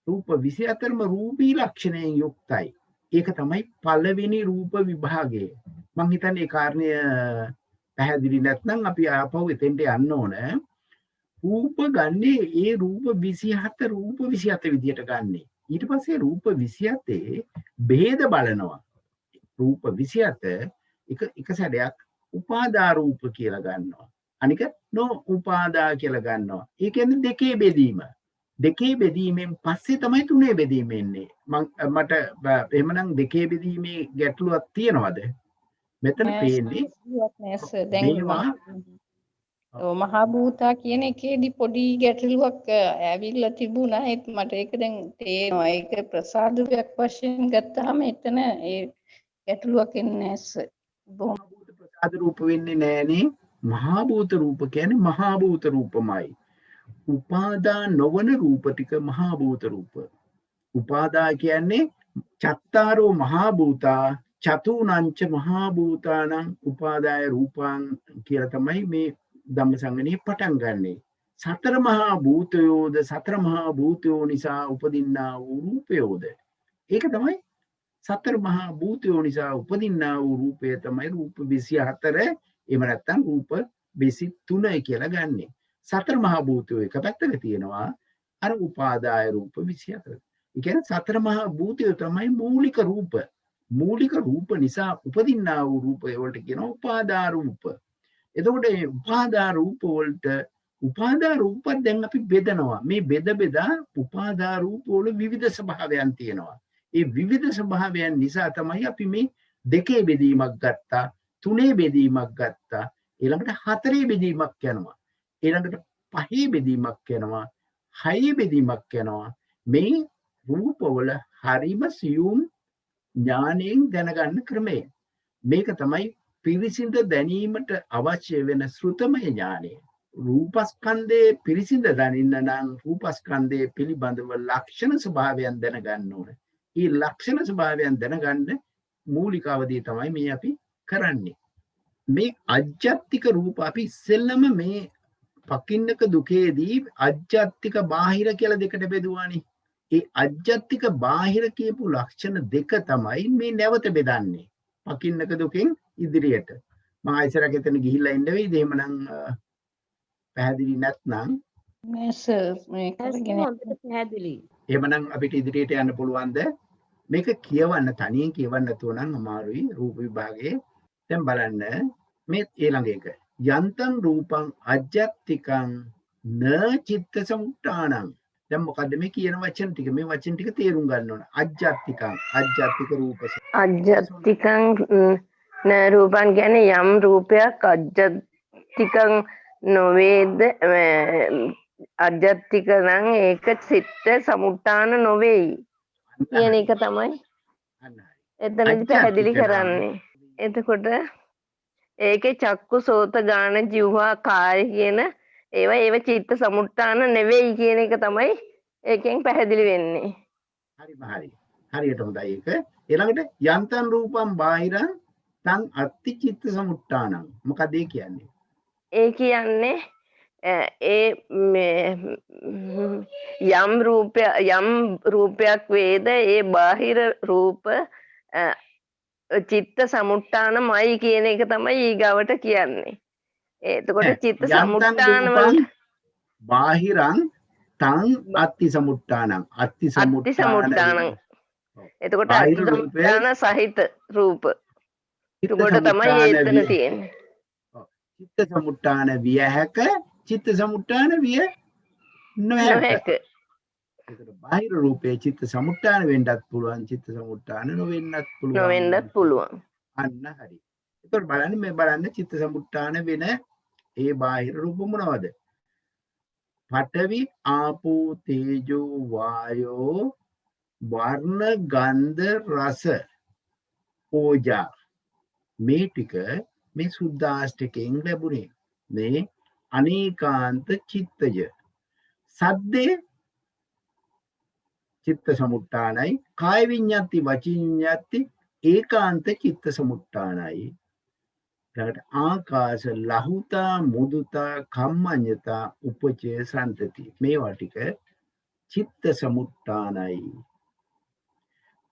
රූප 24ම රූපී ලක්ෂණයෙන් යුක්තයි. ඒක තමයි පළවෙනි රූප විභාගය. මං හිතන්නේ ඒ කාරණය පැහැදිලි නැත්නම් අපි ආපහු එතෙන්ට යන්න ඕන. රූප ගන්නේ ඒ රූප 27 රූප 27 විදියට ගන්නේ. ඊට පස්සේ රූප 27 ભેද බලනවා. රූප 27 එක සැරයක් උපාදා රූප කියලා ගන්නවා. අනික නො උපාදා කියලා ගන්නවා. ඒ කියන්නේ දෙකේ බෙදීම. දෙකේ බෙදීමෙන් පස්සේ තමයි තුනේ බෙදීම එන්නේ. මට එහෙමනම් දෙකේ බෙදීමේ ගැටලුවක් තියනවද? මෙතන පේන්නේ මේවා මහා භූතා කියන එකේදී පොඩි ගැටලුවක් ඇවිල්ලා තිබුණා. ඒත් මට ඒක දැන් තේරෙනවා. ඒක ප්‍රසාදයක් වශයෙන් ගත්තාම එතන ඒ ගැටලුවක් එන්නේ නැහැ. මහා භූත ප්‍රසාද රූප වෙන්නේ නෑනේ. මහා භූත රූප කියන්නේ මහා භූත රූපමයි. උපාදා නොවන රූප ටික මහා භූත රූප. උපාදා කියන්නේ චත්තාරෝ මහා භූතා චතුනංච මහා භූතානං උපාදාය රූපං කියලා තමයි මේ ධම්මසංගණේ පටන් ගන්නෙ. සතර මහා භූතයෝද සතර මහා භූතයෝ නිසා උපදින්නා වූ රූපයෝද. ඒක තමයි සතර මහා භූතයෝ නිසා උපදින්නා වූ රූපය තමයි රූප 24 එහෙම නැත්නම් රූප 23 කියලා ගන්නෙ. සතර මහා භූතයෝ එක පැත්තක තියෙනවා අර උපාදාය රූප 24. ඒ කියන්නේ සතර මහා භූතයෝ තමයි මූලික රූප. මූලික රූප නිසා උපදින්නා වූ රූපය වලට කියනවා උපාදා රූප. එතකොට මේ උපාදා රූප වලට උපාදා රූප දැන් අපි බෙදනවා. මේ බෙදා උපාදා රූප වල විවිධ ස්වභාවයන් තියෙනවා. ඒ විවිධ ස්වභාවයන් නිසා තමයි අපි මේ දෙකේ බෙදීමක් ගත්තා, තුනේ බෙදීමක් ගත්තා, ඊළඟට හතරේ බෙදීමක් යනවා. ඊළඟට පහේ බෙදීමක් යනවා, හයේ බෙදීමක් යනවා. මේ රූපවල හරිම සියුම් ඥාණයෙන් දැනගන්න ක්‍රමය. මේක තමයි පිරිසිඳ දැනීමට අවශ්‍ය වෙන ශ්‍රුතමය ඥානය. රූපස්කන්ධයේ පිරිසිඳ දනින්න නම් රූපස්කන්ධයේ පිළිබඳව ලක්ෂණ ස්වභාවයන් දැනගන්න ඕනේ. මේ ලක්ෂණ ස්වභාවයන් දැනගන්න මූලික අවධිය තමයි මේ අපි කරන්නේ. මේ අජ්ජත්තික රූප අපි ඉස්සෙල්ලම මේ පකින්නක දුකේදී අජ්ජත්තික බාහිර කියලා දෙකට බෙදුවානේ. ඒ අජ්ජත්තික බාහිර කියපු ලක්ෂණ දෙක තමයි මේ නැවත බෙදන්නේ. පකින්නක දුකෙන් ඉදිරියට. මම ඉස්සරහට එතන ගිහිල්ලා ඉන්න වෙයිද? එහෙමනම් පැහැදිලි නැත්නම් නෑ සර් මේක ගැන හොඳට පැහැදිලි. එහෙමනම් අපිට ඉදිරියට යන්න පුළුවන්ද? මේක කියවන්න තනියෙන් කියවන්න නැතුව නම් අමාරුයි රූප විභාගයේ. දැන් බලන්න මේ ඊළඟ එක. යන්තං රූපං අජ්ජත්තිකං න චිත්ත සමුට්ඨානං. දැන් මොකද්ද මේ කියන වචන ටික? මේ වචන ටික තේරුම් ගන්න ඕන. අජ්ජත්තිකං අජ්ජත්තික රූප. අජ්ජත්තිකං න රූපං කියන්නේ යම් රූපයක් අජ්ජත්තිකං නොවේද අජ්ජත්තික නම් ඒක චිත්ත සමුට්ඨාන නොවේයි කියන එක තමයි එතනදි පැහැදිලි කරන්නේ. එතකොට ඒකේ චක්කු සෝත ගාන ජීවහා කාය කියන ඒව චිත්ත සමුට්ඨාන නෙවෙයි කියන එක තමයි ඒකෙන් පැහැදිලි වෙන්නේ. හරිම හරි. හරියට හොඳයි ඒක. ඊළඟට යන්තං රූපං බාහිරං තං අත්ති චිත්ත සමුට්ඨානං. මොකද ඒ කියන්නේ? ඒ කියන්නේ යම් රූපයක් වේද ඒ බාහිර රූප චිත්ත සමුට්ඨානමයි කියන එක තමයි ඊගවට කියන්නේ. එතකොට චිත්ත සමුට්ඨාන වලට බාහිරං තං අත්ති සමුට්ඨානං අත්ති සමුට්ඨානං. එතකොට අත්ති සමුට්ඨාන සහිත රූප. එතකොට තමයි එතන තියෙන්නේ. චිත්ත සමුට්ඨාන විය හැක චිත්ත සමුට්ඨාන විය නොහැක. එතකොට බාහිර රූපේ චිත්ත සමුට්ඨාන වෙන්නත් පුළුවන්, චිත්ත සමුට්ඨාන නොවෙන්නත් පුළුවන්. නොවෙන්නත් පුළුවන්. අන්න හරි. එතකොට බලන්න චිත්ත සමුට්ඨාන වෙන ඒ බාහිර රූප මොනවද? පඨවි, ආපෝ, තේජෝ, වායෝ, වර්ණ, ගන්ධ, රස, ඕජා. මේ ටික මේ සුද්ධාෂ්ටකයෙන් ලැබුණේ. මේ අනේකාන්ත චිත්තය. සද්දේ චිත්ත සමුට්ඨානයි, කාය විඤ්ඤාති, වචී විඤ්ඤාති ඒකාන්ත චිත්ත සමුට්ඨානයි. ඊට ආකාශ, ලහුතා, මුදුතා, කම්මඤ්ඤතා, උපචය, සම්තති. මේවා ටික චිත්ත සමුට්ඨානයි.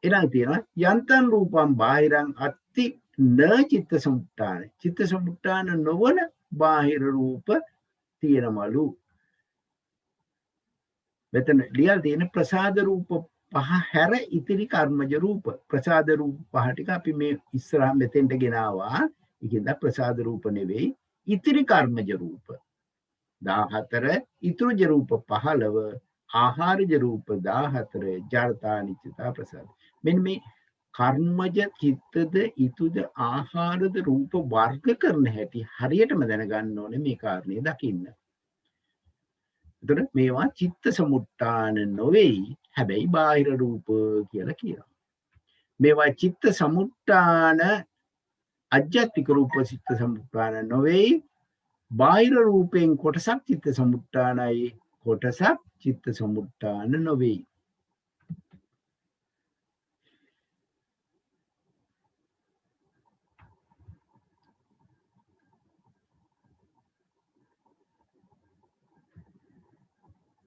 ඊළඟ තියෙනවා යන්තං රූපං බාහිරං අත්ති න චිත්ත සමුට්ඨාන. චිත්ත සමුට්ඨාන නොවන බාහිර රූප තියෙනමලු. මෙතන ලියලා තියෙන ප්‍රසාද රූප පහ හැර ඉතිරි කර්මජ රූප. ප්‍රසාද රූප පහ ටික අපි මේ ඉස්සරහ මෙතෙන්ට ගෙනාවා. ඒකෙන්ද ප්‍රසාද රූප නෙවෙයි ඉතිරි කර්මජ රූප 14, ඉතුරුජ රූප 15, ආහාරජ රූප 14, ජඩතා නිච්චතා ප්‍රසාද. මෙන්න මේ කර්මජ චිත්තද ඉතුද ආහාරද රූප වර්ග කරන හැටි හරියටම දැනගන්න ඕනේ මේ කාරණේ දකින්න. එතකොට මේවා චිත්ත සමුට්ඨාන නොවේයි, හැබැයි බාහිර රූප කියලා කියනවා. මේවා චිත්ත සමුට්ඨාන අජ්ජත්තික රූප චිත්ත සමුට්ඨාන නොවේයි, බාහිර රූපයෙන් කොටසක් චිත්ත සමුට්ඨානයි, කොටසක් චිත්ත සමුට්ඨාන නොවේයි.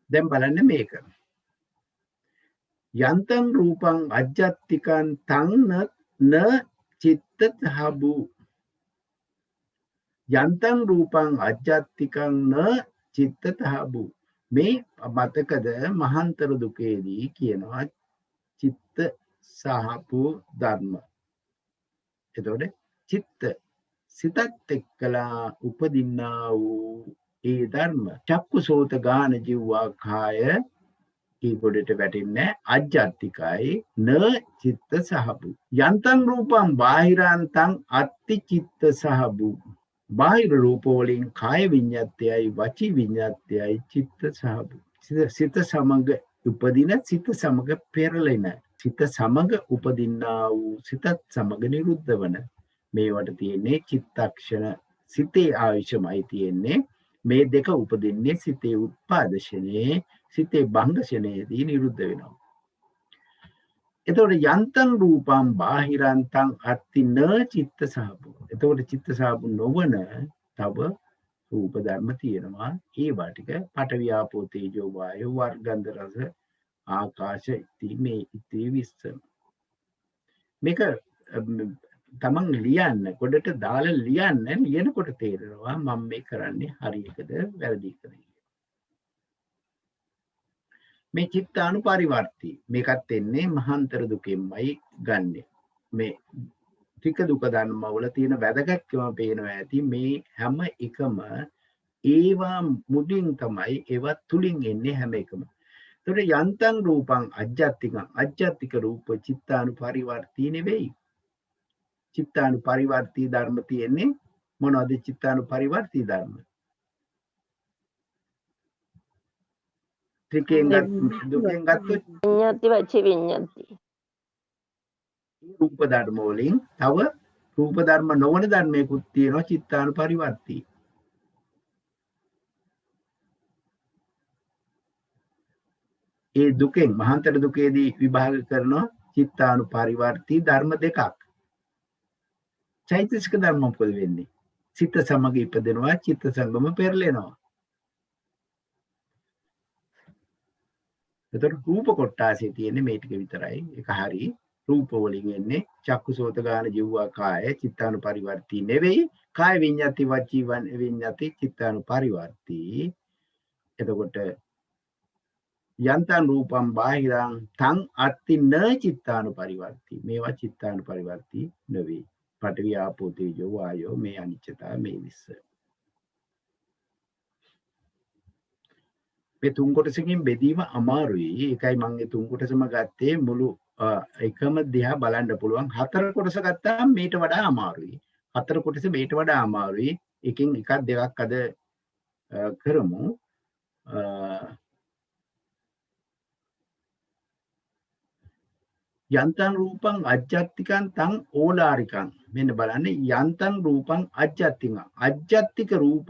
දැන් බලන්න මේක. යන්තං රූපං අජ්ජත්තිකං තං න චිත්ත ධාබු. යන්තං රූපං අජ්ජත්තිකං න චිත්ත ධාබු. මේ මතකද මහාන්තර දුකේදී කියනවා චිත්ත සහපු ධර්ම. එතකොට චිත්ත සිතත් එක්කලා උපදින්නා වූ ඒ ධර්ම චක්කු සෝත ගාන ජීවා කාය ඒ පොඩට වැටෙන්නේ අජ්ජත්තිකයි න චිත්ත සහබු. යන්තං රූපං බාහිරාන්තං අත්ති චිත්ත සහබු. බාහිර රූප වලින් කාය විඤ්ඤාතයයි වචී විඤ්ඤාතයයි චිත්ත සහබු. සිත සමග උපදින, සිත සමග පෙරලෙන, සිත සමග උපදින්නා වූ, සිතත් සමග නිරුද්ධ වන මේවට තියෙන්නේ චිත්තක්ෂණ. සිතේ ආයශමයි තියෙන්නේ. මේ දෙක උපදින්නේ සිතේ උත්පාදශනේ, සිතේ භංගශනේදී නිරුද්ධ වෙනවා. එතකොට යන්තං රූපං බාහිරන්තං අත්ති න චිත්ත සහබු. එතකොට චිත්ත සහබු නොවන තව රූප ධර්ම තියෙනවා. ඒවා ටික පඨවි ආපෝ තේජෝ වායෝ වර්ගන්ධ රස ආකාශ මේ ඉතිරි 20. මේක තමන් ලියන්න, කොඩට දාලා ලියන්න, ලියනකොට තේරෙනවා මම මේ කරන්නේ හරියකද වැරදිකද. මේ චිත්තානුපරිවර්තී මේකත් එන්නේ මහාන්තර දුකෙන්මයි ගන්නෙ. මේ ත්‍රික දුක ධර්ම වල තියෙන වැදගත්කම පේනවා ඇති. මේ හැම එකම ඒවා මුලින් තමයි ඒවා තුලින් එන්නේ හැම එකම. ඒතකොට යන්තං රූපං අජ්ජත්තිකං, අජ්ජත්තික රූප චිත්තානුපරිවර්තී නෙවෙයි. චිත්තානුපරිවර්තී ධර්ම තියෙන්නේ මොනවද? චිත්තානුපරිවර්තී ධර්ම ත්‍රිකෙන් දුකෙන් ගත්තොත් විඤ්ඤාති වචී විඤ්ඤාති. රූප ධර්ම වලින් තව රූප ධර්ම නොවන ධර්මයකුත් තියෙනවා චිත්තානුපරිවර්තී. ඒ දුකෙන් මහාන්තර දුකේදී විභාග කරනවා චිත්තානුපරිවර්තී ධර්ම දෙකක්. චෛතසික ධර්ම මොකද වෙන්නේ? සිත සමග ඉපදෙනවා, චිත්ත සංගම පෙරලෙනවා. එතකොට රූප කොටාසේ තියෙන්නේ මේ ටික විතරයි. ඒක හරි. රූප වලින් එන්නේ චක්කුසෝත ගාන ජීවා කාය චිත්තානුපරිවර්තී නෙවෙයි. කාය විඤ්ඤාති වචී විඤ්ඤාති චිත්තානුපරිවර්තී. එතකොට යන්තං රූපං බාහිරං තං අත්ති න චිත්තානුපරිවර්තී. මේවා චිත්තානුපරිවර්තී නෙවෙයි. පඨවි ආපෝ තේජෝ වායෝ මේ අනිච්චතා මේ විස්ස. මේ තුන් කොටසකින් බෙදීම අමාරුයි. ඒකයි මම මේ තුන් කොටසම ගත්තේ මුළු එකම දිහා බලන්න පුළුවන්. හතර කොටස ගත්තාම මේට වඩා අමාරුයි. හතර කොටස මේට වඩා අමාරුයි. එකකින් එකක් දෙකක් අද කරමු. යන්තං රූපං අජ්ජත්තිකං තං ඕලාරිකං. මෙන්න බලන්න යන්තං රූපං අජ්ජත්තිකං. අජ්ජත්තික රූප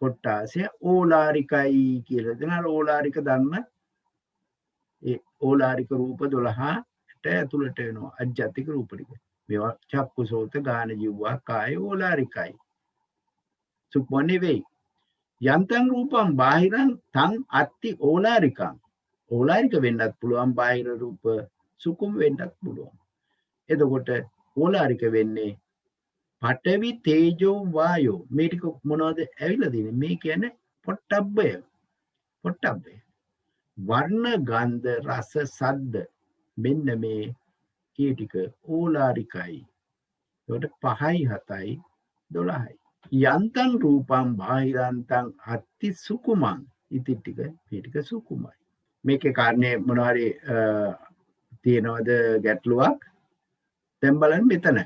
කොටාසය ඕලාරිකයි කියලා දෙනවා. ඕලාරික ධර්ම ඒ ඕලාරික රූප 12ට ඇතුළට වෙනවා. අජ්ජත්තික රූප ටික. මේවා චක්කු සෝත ගාන ජීවවා කාය ඕලාරිකයි. සුක්මනේ වෙයි. යන්තං රූපං බාහිරං තං අත්ති ඕලාරිකං. ඕලාරික වෙන්නත් පුළුවන් බාහිර රූප සුකුම් වෙන්නත් පුළුවන්. එතකොට ඕලාරික වෙන්නේ පඨවි තේජෝ වායෝ. මේ ටික මොනවද ඇවිල්ලා තියෙන්නේ? මේ කියන්නේ පොට්ටබ්බය. පොට්ටබ්බය. වර්ණ ගන්ධ රස සද්ද මෙන්න මේ කී ටික ඕලාරිකයි. ඒකට 5යි 7යි 12යි. යන්තං රූපං බාහිරන්තං අත්ති සුකුමං. ඉති ටික මේ ටික සුකුමයි. මේකේ කාරණේ මොනවාරි තියෙනවද ගැටලුවක්? දැන් බලන්න මෙතන.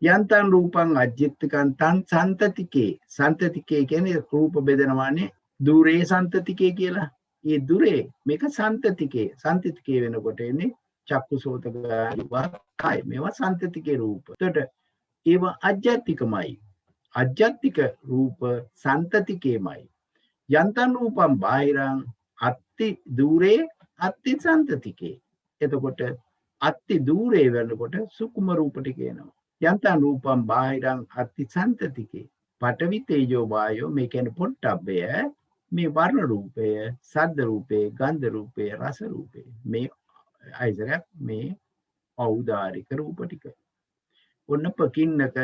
යන්තං රූපං අජ්ජත්තිකං තං සන්තතිකේ. සන්තතිකේ කියන්නේ රූප බෙදනවානේ දුරේ සන්තතිකේ කියලා. ඒ දුරේ මේක සන්තතිකේ. සන්තතිකේ වෙනකොට එන්නේ චක්කුසෝත ගායවා කාය. මේවා සන්තතිකේ රූප. එතකොට ඒවා අජ්ජත්තිකමයි. අජ්ජත්තික රූප සන්තතිකේමයි. යන්තං රූපං බාහිරං අත්ති දුරේ අත්ති සන්තතිකේ. එතකොට අත්ති දුරේ වෙනකොට සුකුම රූප ටික එනවා. යන්තං රූපං බාහිරං අත්ති සන්තතිකේ. පඨවි තේජෝ වායෝ මේ කියන්නේ පොට්ටබ්බය. මේ වර්ණ රූපය, සද්ද රූපය, ගන්ධ රූපය, රස රූපය. මේ අයිසරක් මේ ඖදාරික රූප ටික. ඔන්න පකින්නක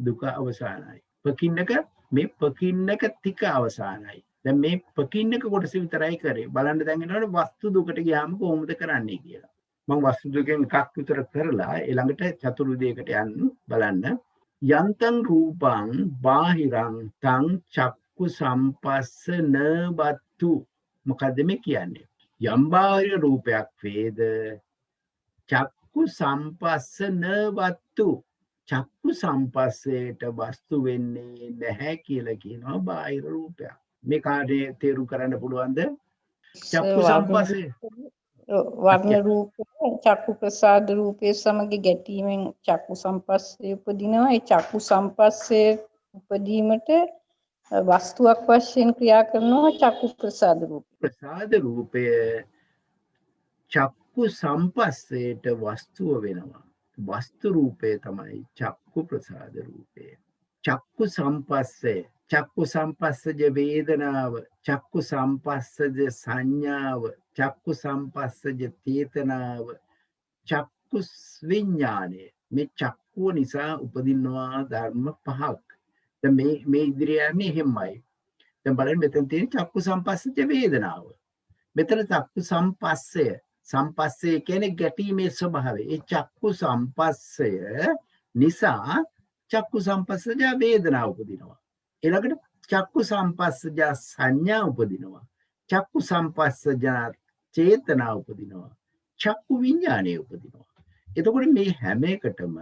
දුක අවසానයි. පකින්නක මේ පකින්නක ටික අවසానයි. දැන් මේ පකින්නක කොටස විතරයි කරේ. බලන්න දැන් එනකොට වස්තු දුකට ගියාම කොහොමද කරන්නේ කියලා. මම වස්තු දුකෙන් එකක් විතර කරලා ඊළඟට චතුර්විදයකට යන්න බලන්න. යන්තං රූපං බාහිරං තං චක්කු සම්පස්ස නවත්තු. මොකද්ද මේ කියන්නේ? යම් බාහිර රූපයක් වේද චක්කු සම්පස්ස නවත්තු. චක්කු සම්පස්සේට වස්තු වෙන්නේ නැහැ කියලා කියනවා බාහිර රූපයක්. මේ කාර්යය තේරුම් කරන්න පුළුවන්ද? චක්කු සම්පස්සේ වර්ණ රූප චක්කු ප්‍රසාද රූපයේ සමග ගැටීමෙන් චක්කු සම්පස්සේ උපදිනවා. ඒ චක්කු සම්පස්සේ උපදීමට වස්තුවක් වශයෙන් ක්‍රියා කරනවා චක්කු ප්‍රසාද රූපය. ප්‍රසාද රූපය චක්කු සම්පස්සේට වස්තුව වෙනවා. වස්තු රූපය තමයි චක්කු ප්‍රසාද රූපය. චක්කු සම්පස්සේ චක්කු සම්පස්සජ වේදනාව, චක්කු සම්පස්සජ සංඥාව, චක්කු සම්පස්සජ චේතනාව, චක්කු විඥානය. මේ චක්කුව නිසා උපදිනවා ධර්ම පහක්. දැන් මේ ඉදිරියන්නේ එහෙමයි. දැන් බලන්න මෙතන තියෙන චක්කු සම්පස්සජ වේදනාව. මෙතන චක්කු සම්පස්සය. සම්පස්සය කියන්නේ ගැටීමේ ස්වභාවය. ඒ චක්කු සම්පස්සය නිසා චක්කු සම්පස්සජ වේදනාව උපදිනවා. ඊළඟට චක්කු සම්පස්සජ සංඥා උපදිනවා. චක්කු සම්පස්සජ චේතනා උපදිනවා. චක්කු විඥානය උපදිනවා. එතකොට මේ හැම එකටම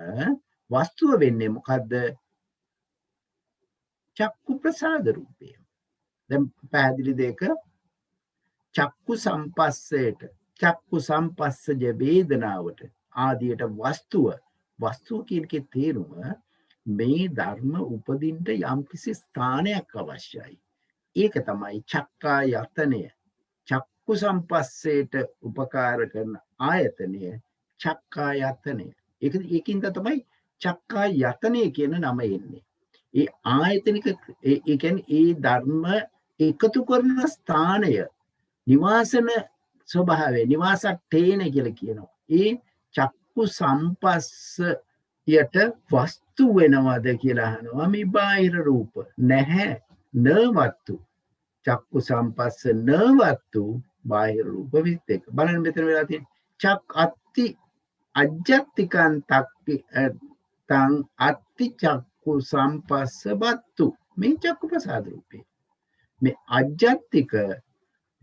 වස්තුව වෙන්නේ මොකද්ද? චක්කු ප්‍රසාද රූපය. දැන් පැහැදිලි දෙක. චක්කු සම්පස්සයට චක්කු සම්පස්සජ වේදනාවට ආදියට වස්තුව කියන එකේ තේරුම මේ ධර්ම උපදින්න යම්කිසි ස්ථානයක් අවශ්‍යයි. ඒක තමයි චක්කා යතනය. චක්කු සම්පස්සේට උපකාර කරන ආයතනය චක්කා යතනය. ඒකින්ද තමයි චක්කා යතනය කියන නම එන්නේ. ඒ ආයතනික ඒ කියන්නේ ඒ ධර්ම එකතු කරන ස්ථානය නිවාසන ස්වභාවය නිවාසට්ඨේන කියලා කියනවා. ඒ චක්කු සම්පස්සයට වස්තු වෙනවද කියලා අහනවා. මේ බාහිර රූප නැහැ. නවත්තු චක්කු සම්පස්ස නවත්තු බාහිර රූප විස්තක. බලන්න මෙතන වෙලා තියෙන චක් අත්ති අජ්ජත්තිකං තක්ති තං අත්ති චක්කු සම්පස්ස බත්තු. මේ චක්කු ප්‍රසාද රූපේ. මේ අජ්ජත්තික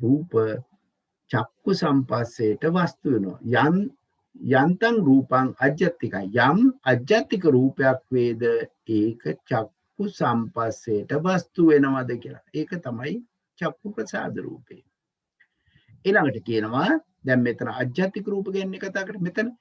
රූප චක්කු සම්පස්සේට වස්තු වෙනවා. යන්තං රූපං අජ්ජත්තිකං යම් අජ්ජත්තික රූපයක් වේද ඒක චක්කු සම්පස්සේට වස්තු වෙනවද කියලා. ඒක තමයි චක්කු ප්‍රසාද රූපේ. ඊළඟට කියනවා දැන් මෙතන අජ්ජත්තික රූප ගැන කතා කරලා මෙතන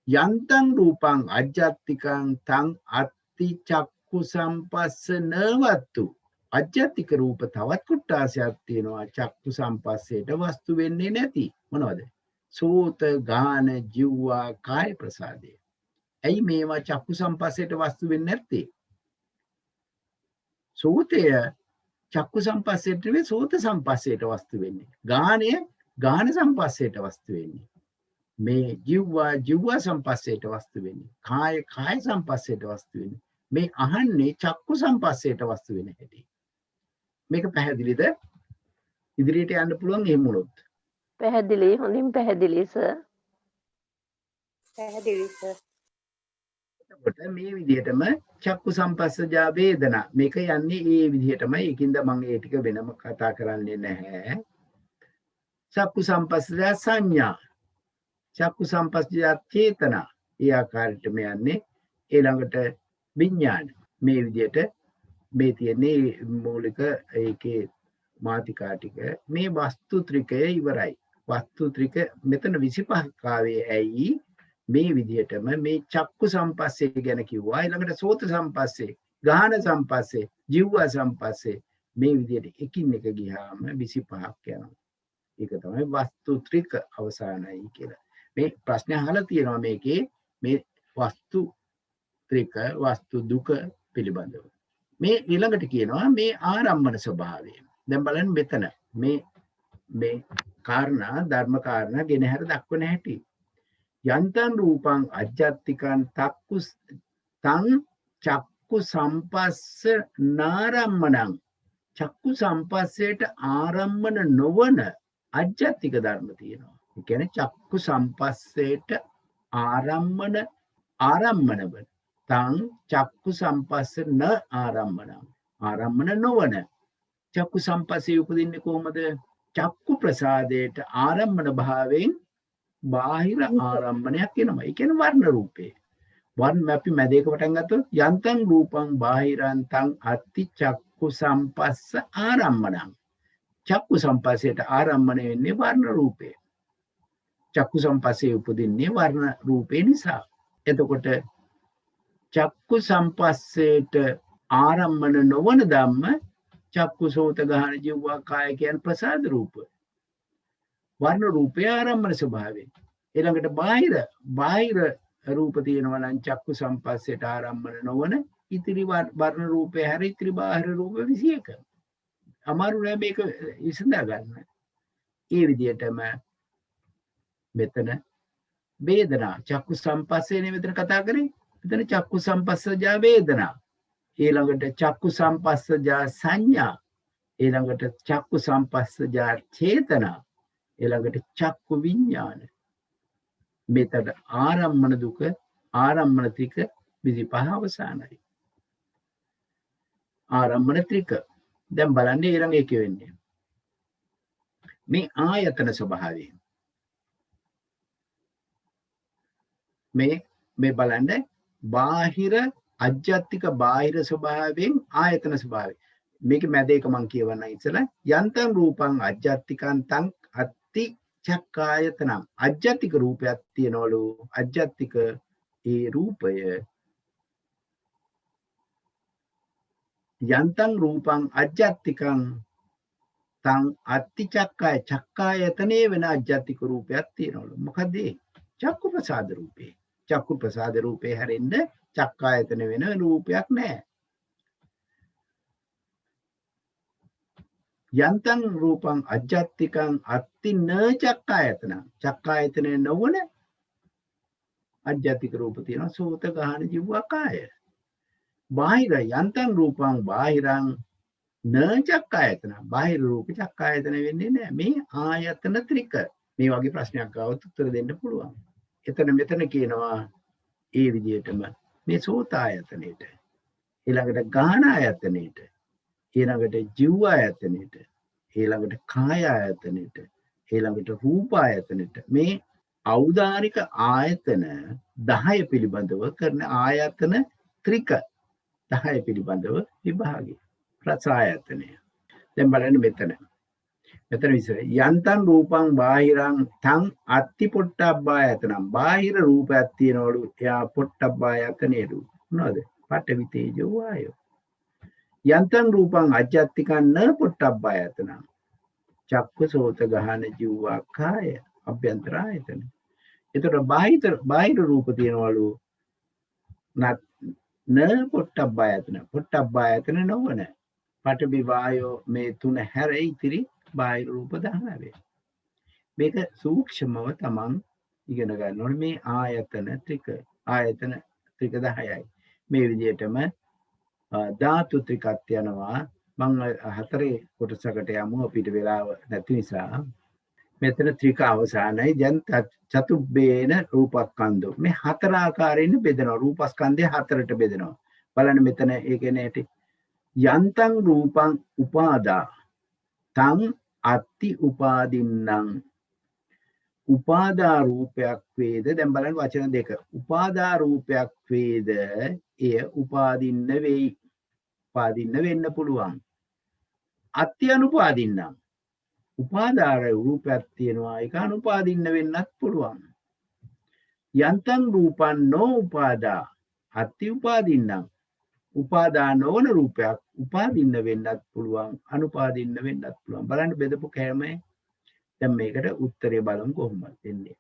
යන්තං රූපං අජ්ජත්තිකං තං අත්ති චක්කු සම්පස්ස නවත්තු. අජ්ජත්තික රූප තවත් කුට්ටාසයක් තියෙනවා චක්කු සම්පස්සේට වස්තු වෙන්නේ නැති. මොනවද? සෝත ගාන ජීවා කාය ප්‍රසාදය. ඇයි මේවා චක්කු සම්පස්සේට වස්තු වෙන්නේ නැත්තේ? සෝතය චක්කු සම්පස්සේට නෙවෙයි සෝත සම්පස්සේට වස්තු වෙන්නේ. ගානය ගාන සම්පස්සේට වස්තු වෙන්නේ. මේ ජීවා සම්පස්සේට වස්තු වෙන්නේ. කාය සම්පස්සේට වස්තු වෙන්නේ. මේ අහන්නේ චක්කු සම්පස්සේට වස්තු වෙන හැටි. මේක පැහැදිලිද? ඉදිරියට යන්න පුළුවන් එහෙම වුණොත්. පැහැදිලි, හොඳින් පැහැදිලි සර්. පැහැදිලි සර්. එතකොට මේ විදිහටම චක්කු සම්පස්සජා වේදනා මේක යන්නේ ඒ විදිහටමයි. ඒකින්ද මම ඒ ටික වෙනම කතා කරන්නේ නැහැ. චක්කු සම්පස්සජා සංඥා, චක්කු සම්පස්සජා චේතනා, ඒ ආකාරයටම යන්නේ. ඊළඟට විඥාන. මේ විදිහට මේ තියෙන්නේ මූලික ඒකේ මාතිකා ටික. මේ වස්තු ත්‍රිකය ඉවරයි. වස්තු ත්‍රික මෙතන 25ක් ආවේ ඇයි? මේ විදිහටම මේ චක්කු සම්පස්සේ ගැන කිව්වා. ඊළඟට සෝත සම්පස්සේ, ගාහන සම්පස්සේ, ජීවා සම්පස්සේ, මේ විදිහට එකින් එක ගියාම 25ක් යනවා. ඒක තමයි වස්තු ත්‍රික අවසానයි කියලා. මේ ප්‍රශ්න අහලා තියෙනවා මේකේ මේ වස්තු ත්‍රික වස්තු දුක පිළිබඳව. මේ ඊළඟට කියනවා මේ ආරම්මන ස්වභාවය. දැන් බලන්න මෙතන මේ කාරණා ධර්ම කාරණා ගෙනහැර දක්වන හැටි. යන්තං රූපං අජ්ජත්තිකං තං චක්කු සම්පස්ස නාරම්මනං. චක්කු සම්පස්සේට ආරම්මන නොවන අජ්ජත්තික ධර්ම තියෙනවා. ඒ කියන්නේ චක්කු සම්පස්සේට ආරම්මන වන තං චක්කු සම්පස්ස න ආරම්මනං. ආරම්මන නොවන චක්කු සම්පස්සේ උපදින්නේ කොහොමද? චක්කු ප්‍රසාදයට ආරම්මන භාවයෙන් බාහිර ආරම්මණයක් එනවා. ඒ කියන්නේ වර්ණ රූපේ. වර්ණ අපි මැදේක පටන් ගත්තොත් යන්තං රූපං බාහිරං තං අත්ති චක්කු සම්පස්ස ආරම්මණං. චක්කු සම්පස්සේට ආරම්මණය වෙන්නේ වර්ණ රූපේ. චක්කු සම්පස්සේ උපදින්නේ වර්ණ රූපේ නිසා. එතකොට චක්කු සම්පස්සේට ආරම්මන නොවන ධම්ම චක්කු සෝත ගාහන ජීවා කාය කියන ප්‍රසාද රූප. වර්ණ රූපේ ආරම්මන ස්වභාවයෙන්. ඊළඟට බාහිර රූප තියෙනවා නම් චක්කු සම්පස්සේට ආරම්මන නොවන ඉතිරි වර්ණ රූපේ හැර ඉතිරි බාහිර රූප 21. අමාරු නෑ මේක විසඳා ගන්න. ඒ විදිහටම මෙතන වේදනා චක්කු සම්පස්සේනේ මෙතන කතා කරේ. මෙතන චක්කු සම්පස්සජා වේදනා. ඊළඟට චක්කු සම්පස්සජා සංඥා. ඊළඟට චක්කු සම්පස්සජා චේතනා. ඊළඟට චක්කු විඥාන. මෙතන ආරම්මන දුක ආරම්මන ත්‍රික 25 අවසానයි. ආරම්මන ත්‍රික. දැන් බලන්න ඊළඟ එක වෙන්නේ. මේ ආයතන ස්වභාවය. මේ බලන්න බාහිර අජ්ජත්තික බාහිර ස්වභාවයෙන් ආයතන ස්වභාවය. මේක මැද එක මම කියවන්න ඉස්සලා යන්තං රූපං අජ්ජත්තිකං තං අත්ති චක්කායතනං. අජ්ජත්තික රූපයක් තියනවලු. අජ්ජත්තික ඒ රූපය යන්තං රූපං අජ්ජත්තිකං තං අත්ති චක්කායතනේ වෙන අජ්ජත්තික රූපයක් තියනවලු. මොකද චක්කු ප්‍රසාද රූපේ. චක්කු ප්‍රසාද රූපේ හැරෙන්න චක්කායතන වෙන රූපයක් නැහැ. යන්තං රූපං අජ්ජත්තිකං අත්ති න චක්කායතන. චක්කායතනේ නොවන අජ්ජත්තික රූප තියෙනවා. සෝත ගාහන ජීවා කාය. බාහිර යන්තං රූපං බාහිරං න චක්කායතන. බාහිර රූප චක්කායතන වෙන්නේ නැහැ. මේ ආයතන ත්‍රික. මේ වගේ ප්‍රශ්නයක් ආවොත් උත්තර දෙන්න පුළුවන්. මෙතන කියනවා ඒ විදිහටම මේ සෝත ඊළඟට කාය ආයතනෙට, ඊළඟට රූප ආයතනෙට මේ ඖදාරික ආයතන 10 පිළිබඳව කරන ආයතන ත්‍රික 10 පිළිබඳව විභාගය. රසායතනය. දැන් බලන්න මෙතන විසර යන්තම් රූපං බාහිරං තං අත්ති පොට්ටබ්බායතනම් බාහිර රූපයක් තියෙනවලු එයා පොට්ටබ්බායතනෙලු මොනවද? පඨවි තේජෝ වායෝ. යන්තම් රූපං අජ්ජත්තිකං න පොට්ටබ්බායතනම් චක්ක සෝත ගහන ජීවා කාය අභ්‍යන්තරායතන. එතකොට බාහිර රූප තියෙනවලු න පොට්ටබ්බායතන පොට්ටබ්බායතන නොවන පඨවි වායෝ මේ තුන හැර ඉතිරි බාහිර රූප 19. මේක සූක්ෂමව තමන් ඉගෙන ගන්න ඕනේ. මේ ආයතන ත්‍රික 10යි. මේ විදිහටම ධාතු ත්‍රිකත් යනවා. මම හතරේ කොටසකට යමු අපිට වෙලාව නැති නිසා. මෙතන ත්‍රික අවසానයි. දැන් චතුබ්බේන රූපස්කන්ධෝ මේ හතර ආකාරයෙන් බෙදෙනවා. රූපස්කන්ධය හතරට බෙදෙනවා. බලන්න මෙතන ඒ කියන්නේ යන්තං රූපං උපාදා තං අත්ති උපාදින්නම් උපාදා රූපයක් වේද. දැන් බලන්න වචන දෙක. උපාදා රූපයක් වේද එය උපාදින්න වෙයි. උපාදින්න වෙන්න පුළුවන්. අත්ති අනුපාදින්නම් උපාදාර රූපයක් තියෙනවා ඒක අනුපාදින්න වෙන්නත් පුළුවන්. යන්තං රූපං නෝ උපාදා අත්ති උපාදින්නම් උපාදා නොවන රූපයක් උපාදින්න වෙන්නත් පුළුවන් අනුපාදින්න වෙන්නත් පුළුවන්. බලන්න බෙදපු කෑමේ දැන් මේකට උත්තරේ බලමු කොහොමද දෙන්නේ.